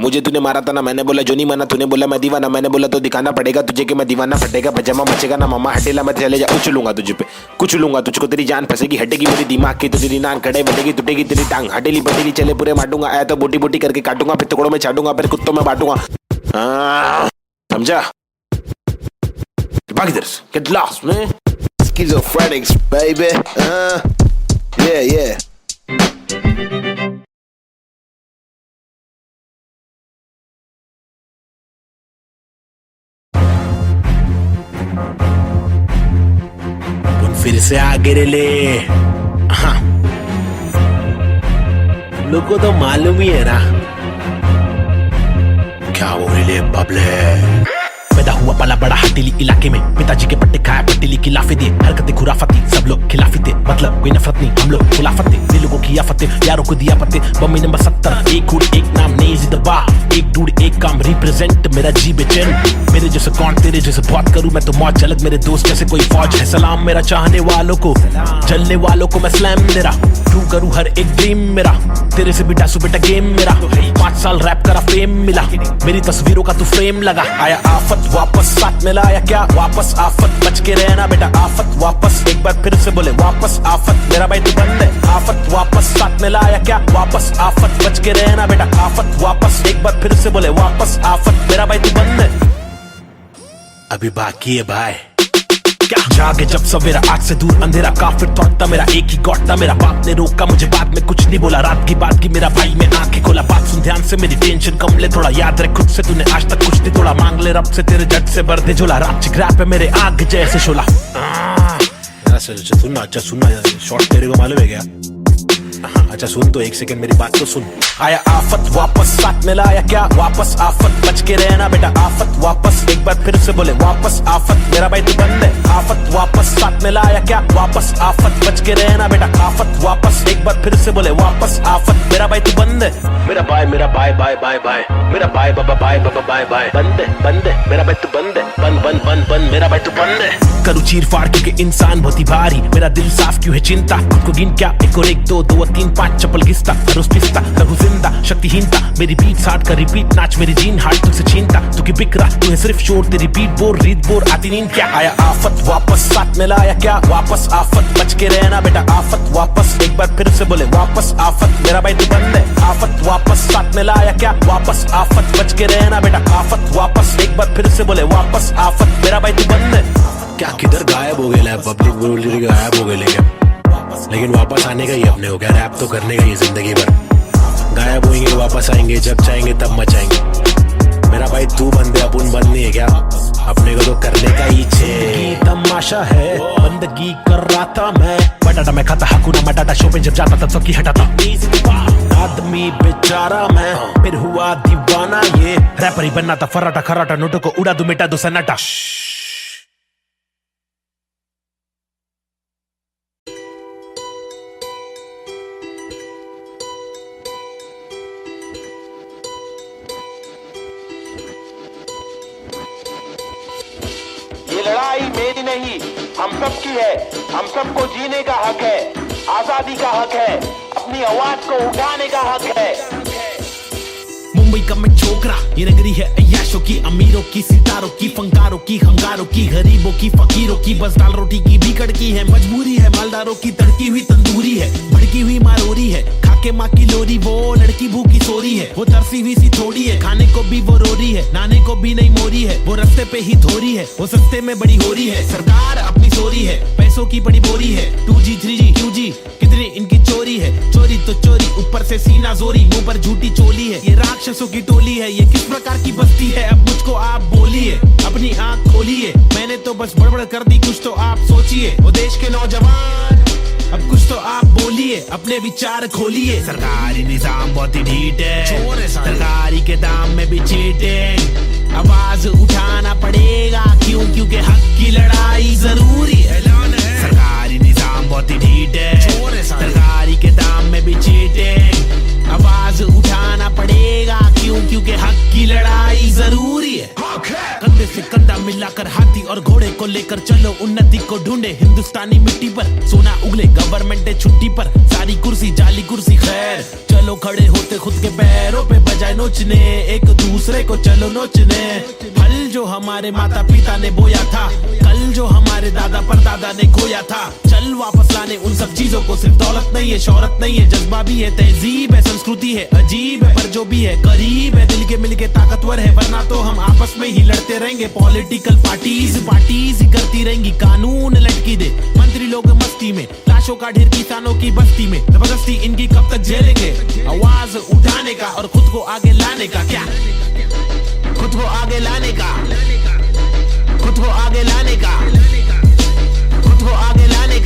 मुझे तूने मारा था ना मैंने बोला जो नहीं माना, तूने बोला मैं दीवाना, मैंने बोला तो दिखाना पड़ेगा तुझे कि मैं दीवाना, फटेगा पजामा मचेगा ना मामा हटेला मैं चले जा, कुछ लूंगा तुझे पे कुछ लूंगा तुझको, तेरी जान फंसेगी हटेगी मेरी दिमाग की, तो तेरी नान खड़े बढ़ेगी टूटेगी तेरी टांग, हटेली बटेली चले पूरे मारूंगा, आया तो बोटी बोटी करके काटूंगा, फिर टुकड़ों में छाटूंगा, फिर कुत्तों में बांटूंगा, समझा? Back this, get lost man. Schizophrenics baby. Yeah. फिर से आगे ले। हाँ, लोग को तो मालूम ही है ना क्या वो ले बबले। पैदा हुआ पला बड़ा हटीली इलाके में, पिताजी के पट्टे खाया पट्टीली की लाफे दिए, हरकतें खुराफती सब लोग खिलाफी थे, मतलब कोई नफरत नहीं हम लोग खुलाफत थे, दिल लोगों की आफतें यारों को दिया पत्ते। बम्मी नंबर 70 एक हुड एक नाम नेजी दबा, एक डूड एक काम रिप्रेजेंट मेरा जी बेचैन। मेरे जैसे कौन तेरे जैसे बहुत करूं मैं तो मौज झलक, मेरे दोस्त जैसे कोई फौज है। सलाम मेरा चाहने वालों को, जलने वालों को मैं स्लैम मेरा, ट्रू करूं हर एक ड्रीम मेरा, तेरे से भी डासू बेटा गेम मेरा। 5 साल रैप करा फेम मिला, मेरी तस्वीरों का तू फ्रेम लगा। आया आफत वापस साथ में लाया क्या वापस आफत, बच के रहना बेटा आफत वापस, एक बार फिर से बोले वापस आफत, मेरा भाई तू बंद है। आफत वापस साथ में लाया क्या वापस आफत, बच के रहना बेटा आफत वापस, एक बार फिर से बोले वापस आफत, मेरा भाई तू बंद है। अभी बाकी है भाई क्या जागे जब सवेरा, आज से दूर अंधेरा काफिर थॉट था मेरा, एक ही गॉड था मेरा। बाप ने रोका मुझे बाद में कुछ नहीं बोला, रात की बात की मेरा भाई मैं आंखें खोला। बात सुन ध्यान से मेरी टेंशन कम ले थोड़ा, याद रख खुद से तूने आज तक कुछ नहीं तोड़ा, मांग ले रब से तेरे जट से भर दे झोला। रात चिकराप है मेरे आग जैसे शोला। सुनना अच्छा सुनना, शॉर्ट तेरे को मालूम है क्या? अच्छा सुन तो एक सेकंड मेरी बात तो सुन। आया आफत वापस साथ में लाया क्या वापस आफत, बच के रहना बेटा आफत वापस, एक बार फिर से बोले वापस आफत, मेरा भाई तू बंद है। आफत वापस साथ में लाया क्या वापस आफत, बच के रहना बेटा आफत वापस, एक बार फिर से बोले वापस आफत, मेरा भाई तू बंद है। मेरा भाई बाय बाय, मेरा भाई बाबा बाय बाय, बंद है मेरा भाई तू बंद है, बंद मेरा भाई तू बंद है। करूँ चीर फाड़ क्योंकि इंसान बहुत ही भारी, मेरा दिल साफ क्यों है चिंता, खुद को गिन क्या 1 और 1 2 2 और 3 5 चप्पल घिसता, रोज पिसता रहूं जिंदा शक्तिहीनता, मेरी बीट हार्ड का रिपीट नाच मेरी जीन हार्ट तुझसे छीनता, तू की बिक रहा तू है सिर्फ शोर, तेरी बीट बोर रीत बोर आती नींद क्या। आया आफत वापस साथ में लाया क्या वापस आफत, बच के रहना बेटा आफत वापस, एक बार फिर से बोले वापस आफत, मेरा भाई तू बंद है। आफत वापस साथ में लाया क्या वापस आफत, बच के रहना बेटा आफत वापस, एक बार फिर से बोले वापस आफत, मेरा भाई तू बंद है। क्या किधर गायब हो गया पब्लिक बोल गायब हो गए, लेकिन वापस आने का ही अपने हो गया, रैप तो करने का ही जिंदगी भर। गायब होंगे वापस आएंगे, जब चाहेंगे तब मचाएंगे। मेरा भाई तू बंदे अपन बंद नहीं है क्या, अपने को तो करने का ही छे। तमाशा है बंदगी कर रहा था मैं, बटाटा मैं खाता हकुना मटाटा, शो पे जब जाता तब सबकी हटाता, आदमी बेचारा मैं फिर हुआ दीवाना, ये रैपर ही बनना था फर्राटा खर्राटा, नोटों को उड़ा दू मिटा दो सन्नाटा। लड़ाई मेरी नहीं हम सब की है, हम सबको जीने का हक है, आजादी का हक है, अपनी आवाज को उठाने का हक है। मुंबई का मैं छोकरा, ये नगरी है अय्याशों की, अमीरों की, सितारों की, फंकारों की, हंगारों की, गरीबों की, फकीरों की, बस दाल रोटी की भी कड़की है, मजबूरी है मालदारों की, तड़की हुई तंदूरी है, भड़की हुई मारोरी है, खाके माँ की लोरी, वो लड़की भूखी सोरी है, वो तरसी हुई सी थोड़ी है, खाने को भी वो रोरी है, नाने को भी नहीं मोरी है, वो रास्ते पे ही थोड़ी है, वो सस्ते में बड़ी हो रही है, सरकार अपनी सोरी है, पैसों की बड़ी बोरी है, 2G 3G QG कितनी इनकी चोरी है, चोरी तो चोरी ऊपर से सीना जोरी, मुंह पर झूठी चोली है, ये राक्षसों की टोली है, ये किस प्रकार की बस्ती है, अब मुझको आप बोलिए, अपनी आंख खोलिए, मैंने तो बस बड़बड़ कर दी, कुछ तो आप सोचिए, वो देश के नौजवान अब कुछ तो आप बोलिए, अपने विचार खोलिए। सरकारी निजाम बहुत ही ढीठ है, सरकारी के दाम में भी चीटिंग, आवाज उठाना पड़ेगा क्यों, क्योंकि हक की लड़ाई जरूरी है। सरकारी निजाम बहुत ही ढीठ है, सरकारी के दाम में भी चीटिंग, आवाज उठाना पड़ेगा क्यों, क्योंकि हक की लड़ाई जरूरी है। कंधे से कंधा मिलाकर हाथी और घोड़े को लेकर चलो, उन्नति को ढूंढे हिंदुस्तानी मिट्टी पर, सोना उगले गवर्नमेंट है छुट्टी पर, सारी कुर्सी जाली कुर्सी खैर, चलो खड़े होते खुद के पैरों पे बजाय नोचने, एक दूसरे को चलो नोचने, फल जो हमारे माता पिता ने बोया था, कल जो हमारे दादा परदादा ने खोया था, चल वापस लाने उन सब चीजों को, सिर्फ दौलत नहीं है, शोहरत नहीं है, जज्बा भी है, तहजीब है, संस्कृति है, अजीब है, पर जो भी है करीब है, दिल के मिल के ताकतवर है, वरना तो हम आपस में ही लड़ते रहेंगे। पॉलिटिकल पार्टीज ही करती रहेंगी, कानून लटकी दे मंत्री लोग मस्ती में, लाशों का ढेर किसानों की बस्ती में, जबरदस्ती इनकी कब तक झेलेंगे, आवाज उठाने का और खुद को आगे लाने का, क्या खुद को आगे लाने का, खुद को आगे लाने का, खुद को आगे लाने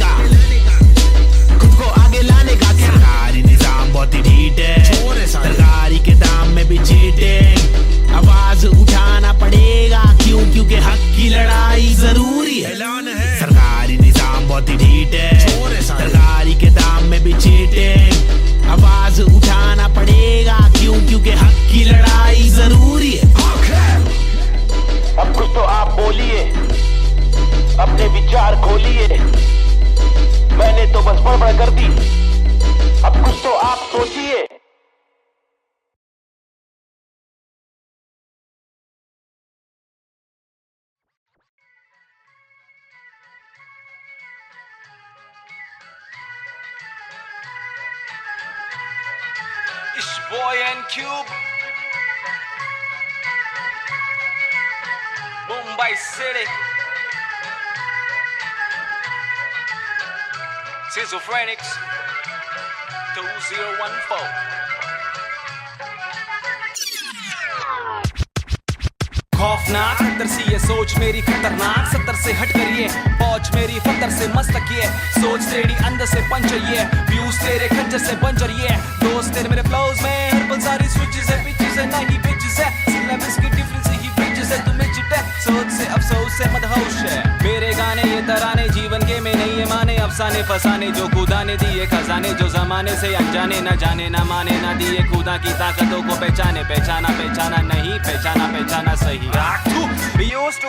विचार खोलिए, मैंने तो बस बड़बड़ कर दी, अब कुछ तो आप सोचिए। It's boy and Cube, Mumbai City, Schizophrenics 2014. खौफनाक 70 सी ये सोच मेरी खतरनाक, 70 से हट कर ये पहुंच मेरी फतर से मस्तक ये सोच तेरी अंदर से पंचर ये व्यूज तेरे खंजर से बंजर ये दोस्त तेरे मेरे फ्लोज में हर सारी स्विचेस है पिचेस है नहीं बिचेस है सिलेबस की डिफरेंस ही ब्रिजेस है तुम्हें चिटे सोच से अफसोस से मदहोश है मेरे गाने ये तराने जीवन के में नहीं है माने अफसाने फसाने जो खुदा ने दिए खजाने जो जमाने से अनजाने न जाने न माने न दिए खुदा की ताकतों को पहचाने पहचाना पहचाना नहीं पहचाना पहचाना सही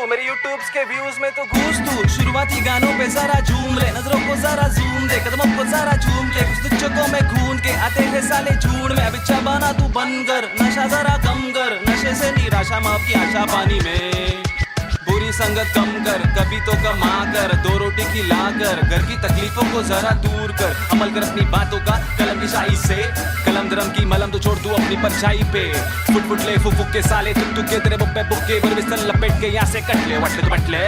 मेरे यूट्यूब्स के व्यूज में तो घूस तू शुरुआती गानों पे जरा झूम ले नजरों को जरा जूम दे कदमों को जरा झूम ले कुछ चक्कों में खून के आते हैं साले झूठ में अभी चबाना तू बंद कर नशा जरा कम कर नशे से निराशा माफ की आशा पानी में बुरी संगत कम कर कभी तो कमा कर दो रोटी खिला कर घर की तकलीफों को जरा दूर कर अमल कर अपनी बातों का कलम की शाही से कलम दरम की मलम तो छोड़ तू अपनी परछाई पे फुट फुट ले फुक फुक के साले तुक तुक के तेरे बुक्के बुक्के बर बिस्तर लपेट के यहाँ से कट ले वट ले तो बट ले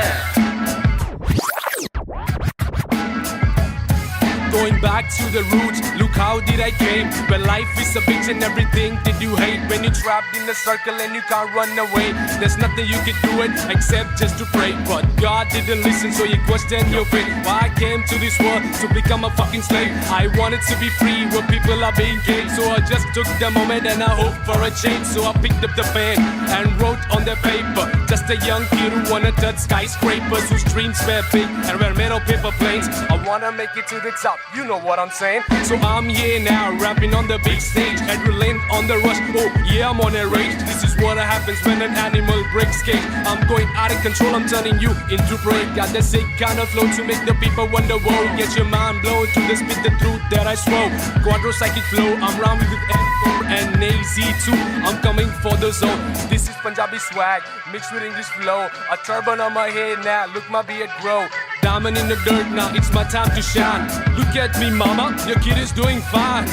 Going back to the roots, look how did I came. When life is a bitch and everything did you hate. When you're trapped in the circle and you can't run away. There's nothing you can do it except just to pray. But God didn't listen so you question your fate. Why I came to this world to become a fucking slave. I wanted to be free where people are being caged. So I just took the moment and I hoped for a change. So I picked up the pen and wrote on the paper. Just a young kid who wanna touch skyscrapers. Whose dreams were big and were made of paper planes. I wanna make it to the top. You know what I'm saying? So I'm here now, rapping on the big stage. Adrenaline on the rush, oh yeah, I'm on a rage. This is what happens when an animal breaks cage. I'm going out of control, I'm turning you into prey. Got the sick kind of flow to make the people wonder, whoa. Get your mind blown to the spit the truth that I swore. Quadro psychic flow, I'm rhyming with M4 and AZ2. I'm coming for the zone. This is Punjabi swag, mixed with English flow. A turban on my head now, look my beard grow. Diamond in the dirt now, it's my time to shine. Look at me mama, your kid is doing fine.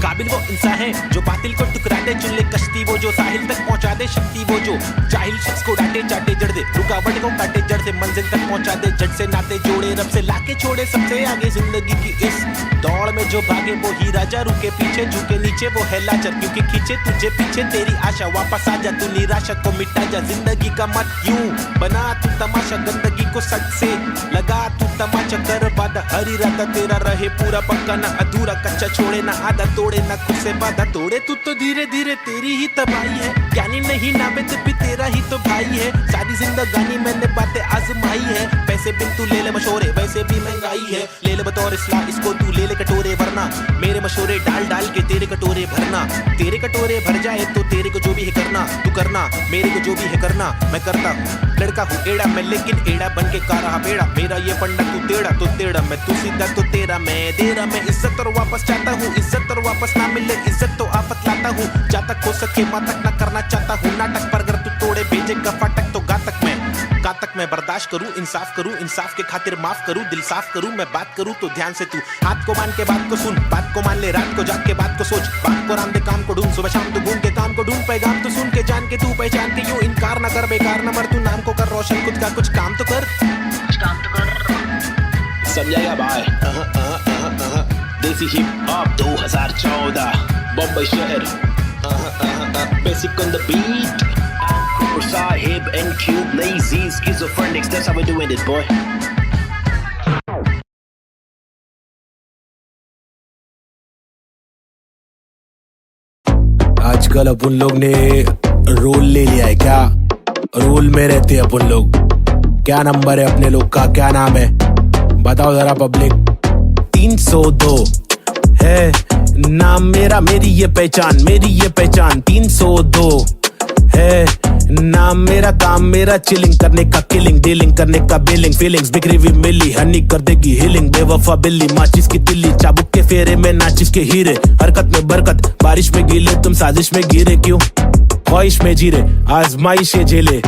काबिल वो इंसान है जो बातिल को टुकरा दे चुन ले कश्ती वो जो साहिल तक पहुंचा दे शक्ति वो जो जाहिल शख्स को डांटे चाटे जड़ दे रुकावट को काटे जड़ से मंजिल तक पहुंचा दे जड़ से नाते जोड़े रब से लाके छोड़े सबसे आगे जिंदगी की इस दौड़ में जो भागे वो ही राजा रुके पीछे झुके नीचे वो है लाचार क्योंकि खींचे तुझे पीछे तेरी आशा वापस आ जा तू निराशा को मिटा जा जिंदगी का मत यूं बना तू तमाशा गंदगी को सच से लगा तू तमाचा कर वादा हर इरादा तेरा रहे पूरा पक्का ना अधूरा कच्चा छोड़े ना आधा तोड़े ना खुद से वादा तोड़े तू तो धीरे धीरे तेरी ही तबाही है ज्ञानी नहीं नाबिद भी तेरा ही तो भाई है सारी जिंदगानी मैंने बातें आजमाई है पैसे बिन तू ले ले मशोरे वैसे भी महंगाई है ले ले बतौर इस्लाम इसको तू ले ले कटोरे वरना मेरे मशोरे डाल डाल के तेरे कटोरे भरना तेरे कटोरे भर जाए तो तेरे को जो भी है करना तू करना मेरे को जो भी है करना मैं करता हूँ लड़का हूँ एड़ा मैं लेकिन एड़ा बन के का रहा बेड़ा मेरा ये पंडा तू टेढ़ा तो टेढ़ा मैं तू सीधा तो तेरा मैं दे रहा मैं इज्जत और वापस चाहता हूँ इज्जत और वापस ना मिले इज्जत तो आफत लाता हूँ जहाँ तक हो सके वहाँ तक ना करना चाहता हूँ नाटक पर अगर तू तोड़े भेजेगा फाटक तो गातक मैं बर्दाश्त करूँ इंसाफ के खातिर माफ करूँ दिल साफ करूँ मैं बात करूँ तो ध्यान से तू हाथ को मान के बात को सुन बात को मान ले रात को जाग के बात को सोच बात को राम दे काम को ढूंढ सुबह शाम तू घूम के काम को ढूंढ पैगाम तो सुन के जान के तू पहचान के यूं इनकार न कर बेकार न मर तू नाम को कर रोशन खुद का कुछ काम तो कर समझाएगा भाई देसी हिप हॉप 2014 बम्बई शहर basic on the beat Sahib and Cube lazy schizophrenics that's how we're doing it boy आजकल अपन लोग ने रोल ले लिया है क्या रोल में रहते हैं अपन लोग क्या नंबर है अपने लोग का क्या नाम है बताओ जरा पब्लिक 302 है नाम मेरा मेरी ये पहचान 302 है नाम मेरा काम मेरा चिलिंग करने का किलिंग डीलिंग करने का बिलिंग फीलिंग्स बिखरी हुई मिली हनी कर देगी हीलिंग बेवफा बिल्ली माचिस की तिल्ली चाबुक के फेरे में नाचिस के हीरे हरकत में बरकत बारिश में गीले तुम साजिश में गिरे क्यों ख्वाहिश में जीरे आजमाइशे झेले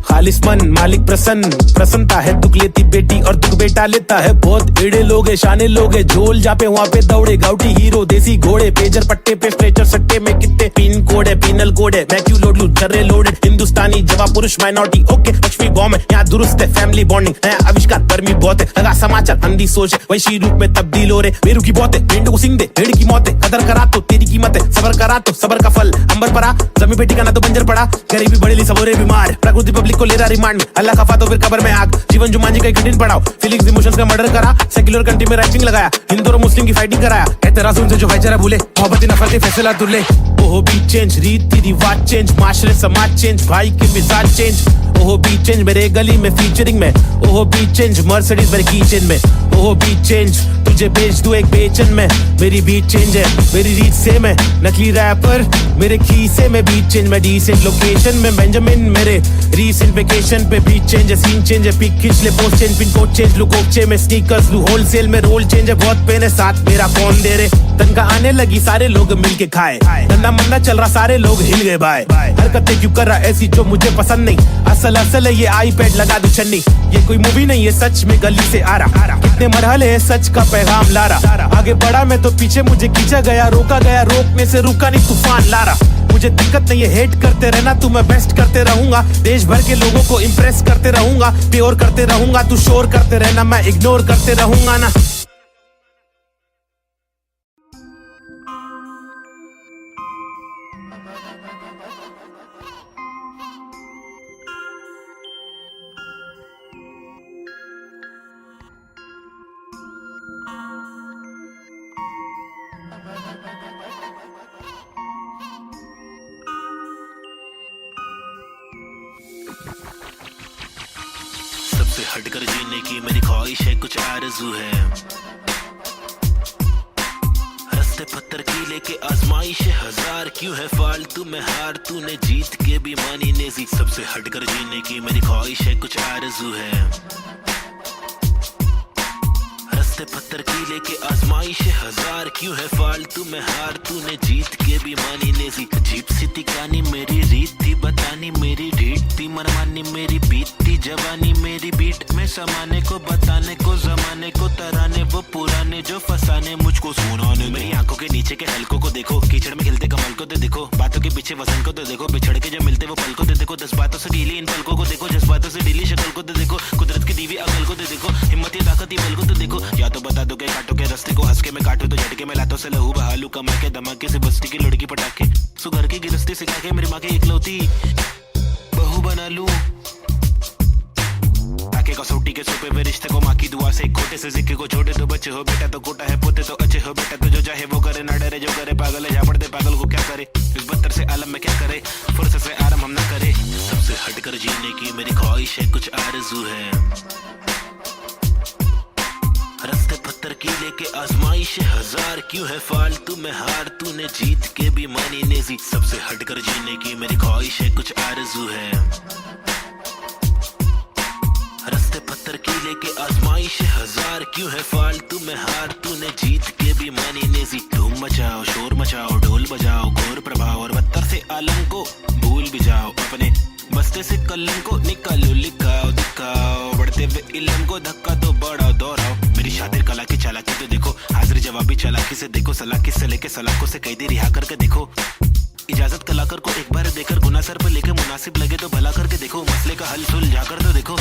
खालिस मन मालिक प्रसन्नता है दुख लेती बेटी और दुख बेटा लेता है बहुत एड़े लोग है शाने लोग है झोल जापे वहाँ पे दौड़े गाउटी हीरो देसी घोड़े पेजर पट्टे पे स्ट्रेचर सट्टे में कितने पिन कोड है पिनल कोड है मैं क्यों लोड लूं जर्रे लोडेड हिंदुस्तानी जवाब पुरुष माइनॉरिटी ओके लक्ष्मी बॉम्ब है यहाँ दुरुस्त है फैमिली बॉन्डिंग है आविष्कार गर्मी बहुत है लगा समाचार अंधी सोच है वैशी रूप में तब्दील हो रहे बेरू की बहुत है भेड़ को सिंह दे भेड़ की मौत है कदर करा तो तेरी कीमत है सबर करा तो सबर का फल अंबर परा जमी बेटी का ना तो बंजर पड़ा गरीबी बड़े ली सबोरे बीमार प्रकृति पब्लिक को ले रहा रिमांड में अल्लाह खफा तो फिर कब्र में आग जीवन जुमान जी का एक दिन पढ़ाओ फीलिंग्स इमोशंस का मर्डर करा सेक्युलर कंट्री में राइटिंग लगाया हिंदू और मुस्लिम की फाइटिंग कराया कहते रासूल से जो भाईचारा भूले मोहब्बत नफरत फैसला दुल्ले ओहो बी चेंज रीति रिवाज चेंज माशरे समाज चेंज भाई के मिजाज चेंज ओहो बी चेंज मेरे गली में फीचरिंग में ओहो बी चेंज मर्सिडीज मेरे कीचेन में ओहो बी चेंज तुझे बेच दूं एक बेचन में मेरी बीट चेंज है मेरी रीच सेम है नकली रैपर मेरे खीसे में बीट चेंज मैं डिसेंट लोकेशन में बेंजामिन मेरे रीसेंट वेकेशन पे बीट चेंज है सीन चेंज है पिक खींच ले post change pin code change look ओपचे में स्नीकर्स लू होलसेल में रोल चेंज है बहुत पेन है साथ मेरा कौन दे रे तनका आने लगी सारे लोग मिलके खाए धंधा मंदा चल रहा सारे लोग हिल गए भाई हरकतें क्यों कर रहा ऐसी जो मुझे पसंद नहीं असल है ये आईपैड लगा दू छन्नी ये कोई मूवी नहीं है सच में गली से आ रहा कितने मरहले है सच का पैगाम ला रहा आगे बढ़ा मैं तो पीछे मुझे खींचा गया रोका गया रोकने से रुका नहीं तूफान ला रहा मुझे दिक्कत नहीं है हेट करते रहना तू मैं बेस्ट करते रहूंगा देश भर के लोगों को इम्प्रेस करते रहूंगा प्योर करते रहूंगा तू शोर करते रहना मैं इग्नोर करते रहूंगा ना सबसे हटकर जीने की मेरी ख्वाहिश है कुछ आरज़ू है रस्ते पत्थर की लेके आजमाइश है हजार क्यों है फालतू में हार तूने जीत के भी मानी नेजी सबसे हटकर जीने की मेरी ख्वाहिश है कुछ आरज़ू है रस्ते पत्थर की लेके आजमाइश है हजार क्यों है फालतू में हार तूने जीत के भी मानी नेजी अजीब सी तिकानी मेरी रीत थी बतानी मेरी रीत थी मनमानी मेरी बीत थी जवानी मेरी बीट में समाने को बताने को जमाने को तराने वो पुराने जो फसाने मुझको सुनाने मेरी आंखों के नीचे के हलकों को देखो कीचड़ में खिलते कमल को तो देखो बातों के पीछे वजन को तो देखो बिछड़ के जब मिलते वो पल को तो देखो 10 बातों से गीली इन पलकों को देखो जज्बातों से ढीली शक्ल को तो देखो कुदरत की दीवी अकल को तो देखो हिम्मत या ताकत बल को तो देखो या तो बता दो के काटो के रास्ते को हंस के मैं काटू तो झटके में लातों से लहू बहालू कमा के धमाके से बस्ती की लड़की पटाखे सुगर की गिरस्ती सिखा के मेरी माँ के इकलौती बहू बना लूं ताकि कसौटी के सोपे में रिश्ते को माँ की दुआ से खोटे से सिक्के को छोटे तो बच्चे हो बेटा तो कोटा है पोते तो अच्छे हो बेटा तो जो चाहे वो करे ना डरे जो करे पागल है झापड़ दे पागल को क्या करे इस बदतर से आलम में क्या करे फुर्सत से आराम हम ना करे सबसे हटकर जीने की मेरी ख्वाहिश है कुछ आरज़ू है रस्ते पत्थर की लेके आजमाइश हजार क्यों है फालतू में हार तूने जीत के भी मानी नेजी सबसे हटकर जीने की मेरी ख्वाहिश है कुछ आरज़ू है रस्ते पत्थर की लेके आजमाइश हजार क्यों है फालतू में हार तूने जीत के भी मानी नेजी धूम मचाओ शोर मचाओ ढोल बजाओ घोर प्रभाव और बदतर से आलम को भूल भी जाओ अपने बस्ते से कलम को निकालो लिखाओ दिखाओ बढ़ते हुए इल्म को धक्का तो बढ़ाओ दोहराओ मेरी शातिर कला की चालाकी तो देखो हाजिर जवाबी चालाकी से देखो सलाकी से लेके सलाखों से कैदी रिहा करके देखो इजाजत कलाकार को एक बार देकर गुना सर पर लेके मुनासिब लगे तो भला करके देखो मसले का हल सुलझा कर तो देखो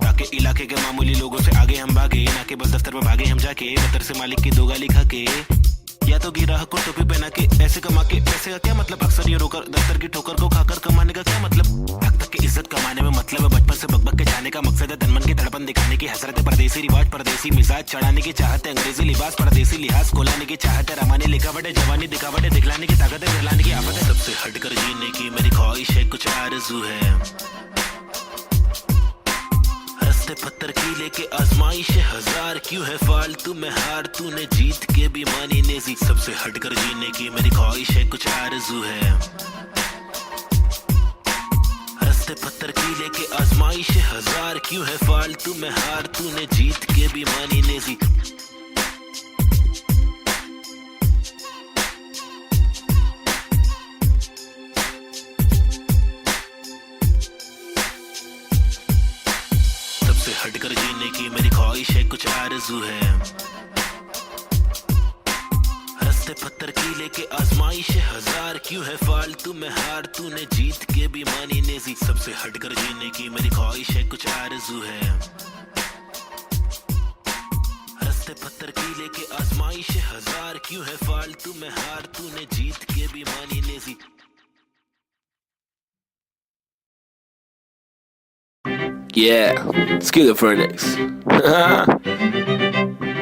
ताकि इलाके के मामूली लोगों से आगे हम भागे ना कि बस दफ्तर में भागे हम जाके दफ्तर से मालिक की दो गाली खा के या तो गिराह को टोपी पहना के ऐसे कमा के पैसे का क्या मतलब अक्सर ये रोकर दफ्तर की ठोकर को खाकर कमाने का क्या मतलब हक तक की इज्जत कमाने में मतलब है बचपन से बकबक के जाने का मकसद है तनमन की धड़पन दिखाने की हसरत है परदेसी रिवाज परदेसी मिजाज चढ़ाने की चाहत है अंग्रेजी लिबास परदेसी लिहाज कोलाने की चाहत है रमानी लिखावट है जवानी दिखावट है दिखलाने की ताकत है दिखलाने की आफत है सबसे हटकर जीने की मेरी ख्वाहिश है कुछ आरज़ू है रस्ते पत्थर की लेके आजमाइश हजार क्यों है फालतू में हार तूने जीत के भी मानी नेजी सबसे हटकर जीने की मेरी ख्वाहिश है कुछ आरज़ू है हंसते पत्थर की लेके आजमाइश हजार क्यों है फालतू में हार तूने जीत के भी मानी नेजी सबसे हटकर जीने की मेरी ख्वाहिश है कुछ आरज़ू है हंसते पत्थर की लेके आजमाइश हजार क्यों है फालतू में हार तूने जीत के भी मानी नेजी सबसे हटकर जीने की मेरी ख्वाहिश है कुछ आरज़ू है हंसते पत्थर की लेके आजमाइश हजार क्यों है फालतू में हार तूने जीत के भी मानी Naezy Yeah, Schizophrenics.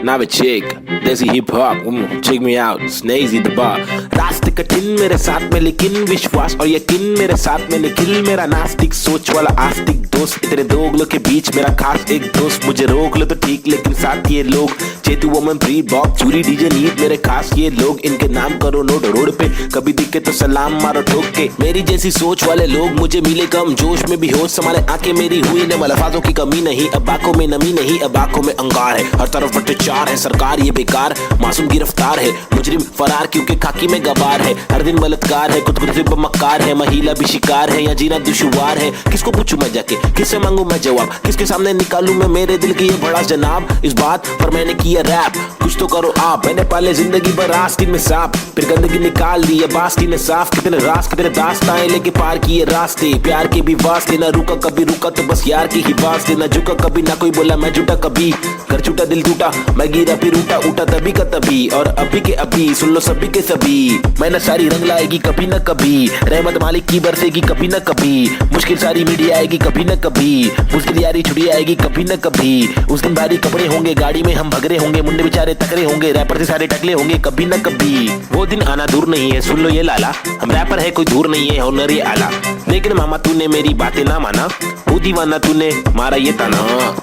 Now a chick, Desi hip hop, check me out, Snazy the bar. रास्ते कठिन मेरे साथ में लेकिन विश्वास और यकीन मेरे साथ में निखिल मेरा नास्तिक सोच वाला आस्तिक दोस्त तेरे दो उंगलों के बीच मेरा खास एक दोस्त मुझे रोक लो तो ठीक लेकिन साथ ये लोग चेतु वोमन प्री बॉब चूरी डीजे नीट मेरे खास ये लोग इनके नाम करो नोट रोड पे कभी दिखे तो सलाम मारो ठोक के मेरी जैसी सोच वाले लोग मुझे मिले कम जोश में भी होश संभाले आंखें मेरी हुई ने अल्फाजों की कमी नहीं अब आंखों में नमी नहीं अब आंखों में अंगार है हर तरफ भ्रष्टाचार है सरकार ये बेकार मासूम गिरफ्तार है मुजरिम फरार क्योंकि खाकी में गवार है हर दिन बलात्कार है खुद मक्कार है महिला भी शिकार है या जीना दुश्वार है किसको पूछूं मैं जाके किससे मांगू मैं जवाब किसके सामने निकालूं मैं मेरे दिल की ये बड़ा जनाब इस बात पर मैंने किया रैप कुछ तो करो आप मैंने पाले जिंदगी भर आस्तीन में सांप फिर गंदगी निकाल दी ये बास्ती ने साफ कितने रास कितने दास्ताएं लेके पार किए रास्ते प्यार के भी वास्ते ना रुका कभी रुका तो बस यार की ही वास्ते ना झुका कभी ना कोई बोला मैं झूठा कभी घर छूटा दिल टूटा मैं गिरा फिर उठा उठा तभी का तभी और अभी के अभी सुन लो सभी के सभी मैंने सारी रंग लाएगी कभी न कभी रहमत मालिक की बरसेगी कभी न कभी मुश्किल सारी मीडिया आएगी कभी न कभी मुश्किल यारी छुट्टी आएगी कभी न कभी उस दिन भारी कपड़े होंगे गाड़ी में हम भगरे होंगे मुंडे बेचारे तकरे होंगे रैपर से सारे टकले होंगे कभी न कभी वो दिन आना दूर नहीं है सुन लो ये लाला हम रैपर है कोई दूर नहीं है हुनर ये आला लेकिन मामा तूने मेरी बातें ना माना वो दीवाना तूने मारा ये ताना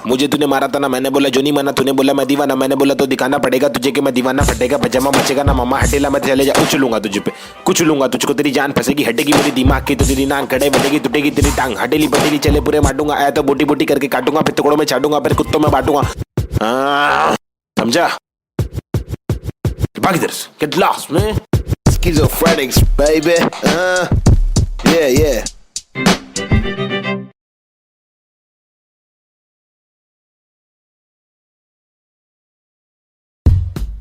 मुझे तूने मारा था ना मैंने बोला जो नहीं माना तूने बोला मैं दीवाना मैंने बोला तो दिखाना पड़ेगा तुझे कि मैं दीवाना फटेगा पजामा मचेगा ना मामा हटेला मैं चले जा उछलूंगा तुझे पे कुछ लूंगा तुझको तेरी जान फंसेगी हटेगी मेरी दिमाग की तो तेरी नाक खड़े बढ़ेगी टूटेगी तेरी टांग हटेली बटेली चले पूरे मारूंगा आया तो बोटी बोटी करके काटूंगा फिर टुकड़ों में छाटूंगा फिर कुत्तों में बांटूंगा समझा भाग इधर से get lost man schizophrenics baby yeah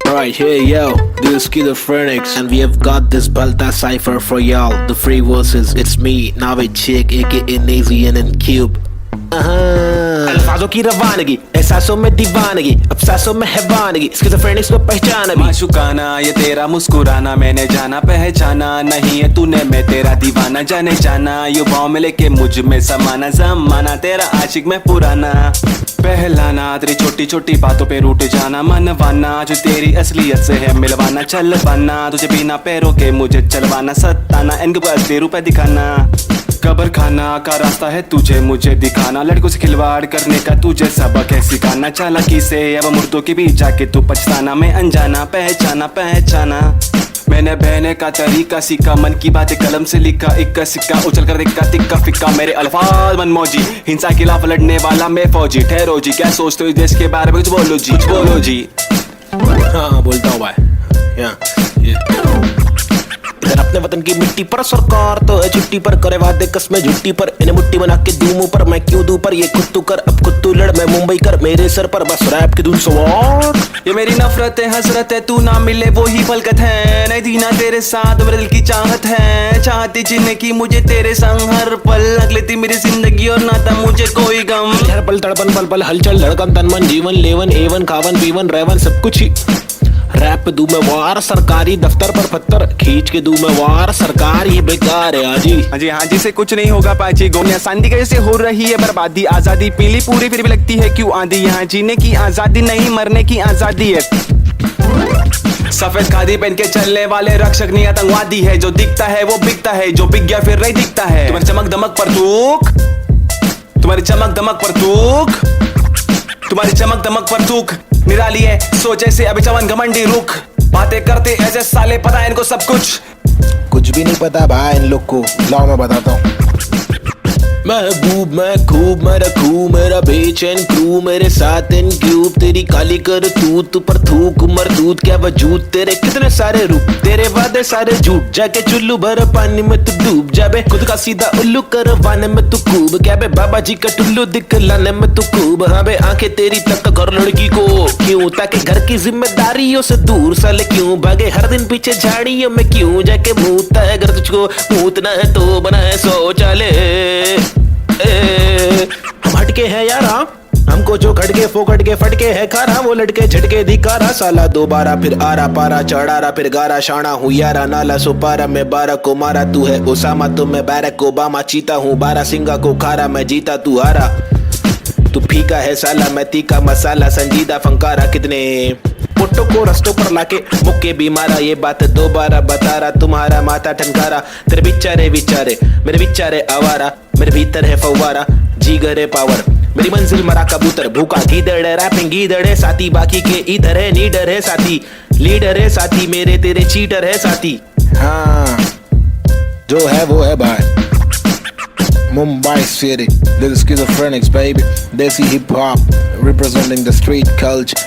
Alright, hey yo, this is Schizophrenics and we have got this Balta cipher for y'all. The free verses, it's me, Navid Chick, aka Nazy and Cube. अल्फाजों की रवानगी एहसासों में दीवानगी अफसासों में हैवानगी स्किज़ोफ्रेनिक्स को पहचाना माशुकाना ये तेरा मुस्कुराना मैंने जाना पहचाना नहीं है तूने मैं तेरा दीवाना जाने जाना युवाओं में लेके मुझ में समाना जमाना तेरा आशिक में पुराना पहलाना तेरी छोटी छोटी बातों पे रूठ जाना मनवाना जो तेरी असलियत से है मिलवाना चलवाना तुझे बिना पैरों के मुझे चलवाना सताना इनके पास असली रूप दिखाना कब्र खाना का रास्ता है तुझे मुझे दिखाना लड़कों से खिलवाड़ करने का तुझे सबक है सिखाना चालाकी से अब मुर्दों के बीच जाके तू पछताना मैं अनजाना पहचाना मैंने बहने का तरीका सीखा मन की बातें कलम से लिखा इक्का सिक्का उछल कर दिक्का तिक्का फिक्का मेरे अल्फाज मनमौजी हिंसा के खिलाफ लड़ने वाला मैं फौजी ठहरो जी क्या सोचते हो इस देश के बारे में कुछ बोलो जी हाँ बोलता हूँ भाई इधर अपने वतन की मिट्टी पर सरकार तो है छुट्टी पर करे वादे कस्में झुट्टी पर इन्हें मुट्ठी बना के दूं मुंह पर मैं क्यों दूं पर ये खुद तू कर अब खुद तू लड़ मैं मुंबई कर मेरे सर पर बस रैप की धुन सवार ये मेरी नफरत है हसरत है तू ना मिले वो ही फलकत है नहीं दीना तेरे साथ मेरे दिल की चाहत है चाहती जीने की मुझे तेरे संग हर पल लग लेती मेरी जिंदगी और ना था मुझे कोई गम हर पल तड़पन पल पल हलचल धड़कन तन मन जीवन लेवन एवन खावन पीवन रेवन सब कुछ ही रैप दूं मैं वार सरकारी दफ्तर पर पत्थर खींच के दूं मैं वार सरकार ये बेकार है हाँ जी से कुछ नहीं होगा पाची गोनिया सांदी के जैसे हो रही है बर्बादी आजादी पीली पूरी फिर भी लगती है क्यों आंधी यहाँ जीने की आजादी नहीं मरने की आजादी है सफेद खादी पहन के चलने वाले रक्षक नहीं आतंकवादी है जो दिखता है वो बिकता है जो बिक गया फिर नहीं दिखता है तुम्हारी चमक दमक पर तूक तुम्हारी चमक दमक पर तूक निराली है सोच ऐसे अभी चवन घमंडी रुख बातें करते ऐसे साले पता है इनको सब कुछ भी नहीं पता भाई इन लोग को लाओ मैं बताता हूँ महबूब मैं खूब मैं रखूं मेरा बेचैन क्रू मेरे साथ इन क्यूब तेरी काली कर तू पर थूक मरदूत क्या वजूद तेरे कितने सारे रूप तेरे वादे सारे झूठ जाके चुल्लू भर पानी में तू डूब जाबे खुद का सीधा उल्लू करवाने में तू खूब क्या बे बाबा जी का टुल्लू दिखलाने में तू खूब हाँ बे आंखें तेरी तक कर लड़की को क्यों ताकि घर की जिम्मेदारियों से दूर साले क्यों भागे हर दिन पीछे झाड़ियों में क्यों जाके मूतता है अगर तुझको मूतना है तो बना है शौचालय हम हटके हैं यारा हमको जो खटके फोकट के फटके है खारा वो लटके झटके धिकारा साला दोबारा फिर आरा पारा चढ़ारा फिर गारा शाना हूँ यारा नाला सुपारा मैं 12 को मारा तू है ओसामा तो मैं बैरक ओबामा चीता हूँ 12 सिंगा को खारा मैं जीता तू हारा तू फीका है साला मैं तीखा मसाला संजीदा फंकारा कितने पुट्टो को रस्तों पर लाके मुक्के भी मारा ये बात दोबारा बता रहा तुम्हारा माथा ठनकारा तेरे बिचारे मेरे बिचारे आवारा मेरे भीतर है फव्वारा जीगर है पावर मेरी मंजिल मरा कबूतर भूखा गीदड़ रैपिंग गीदड़ है साथी बाकी के इधर है नीडर है साथी लीडर है साथी मेरे तेरे चीटर है साथी हाँ जो है वो है भाई Mumbai City, this is Schizophrenics baby, Desi hip hop representing the street culture.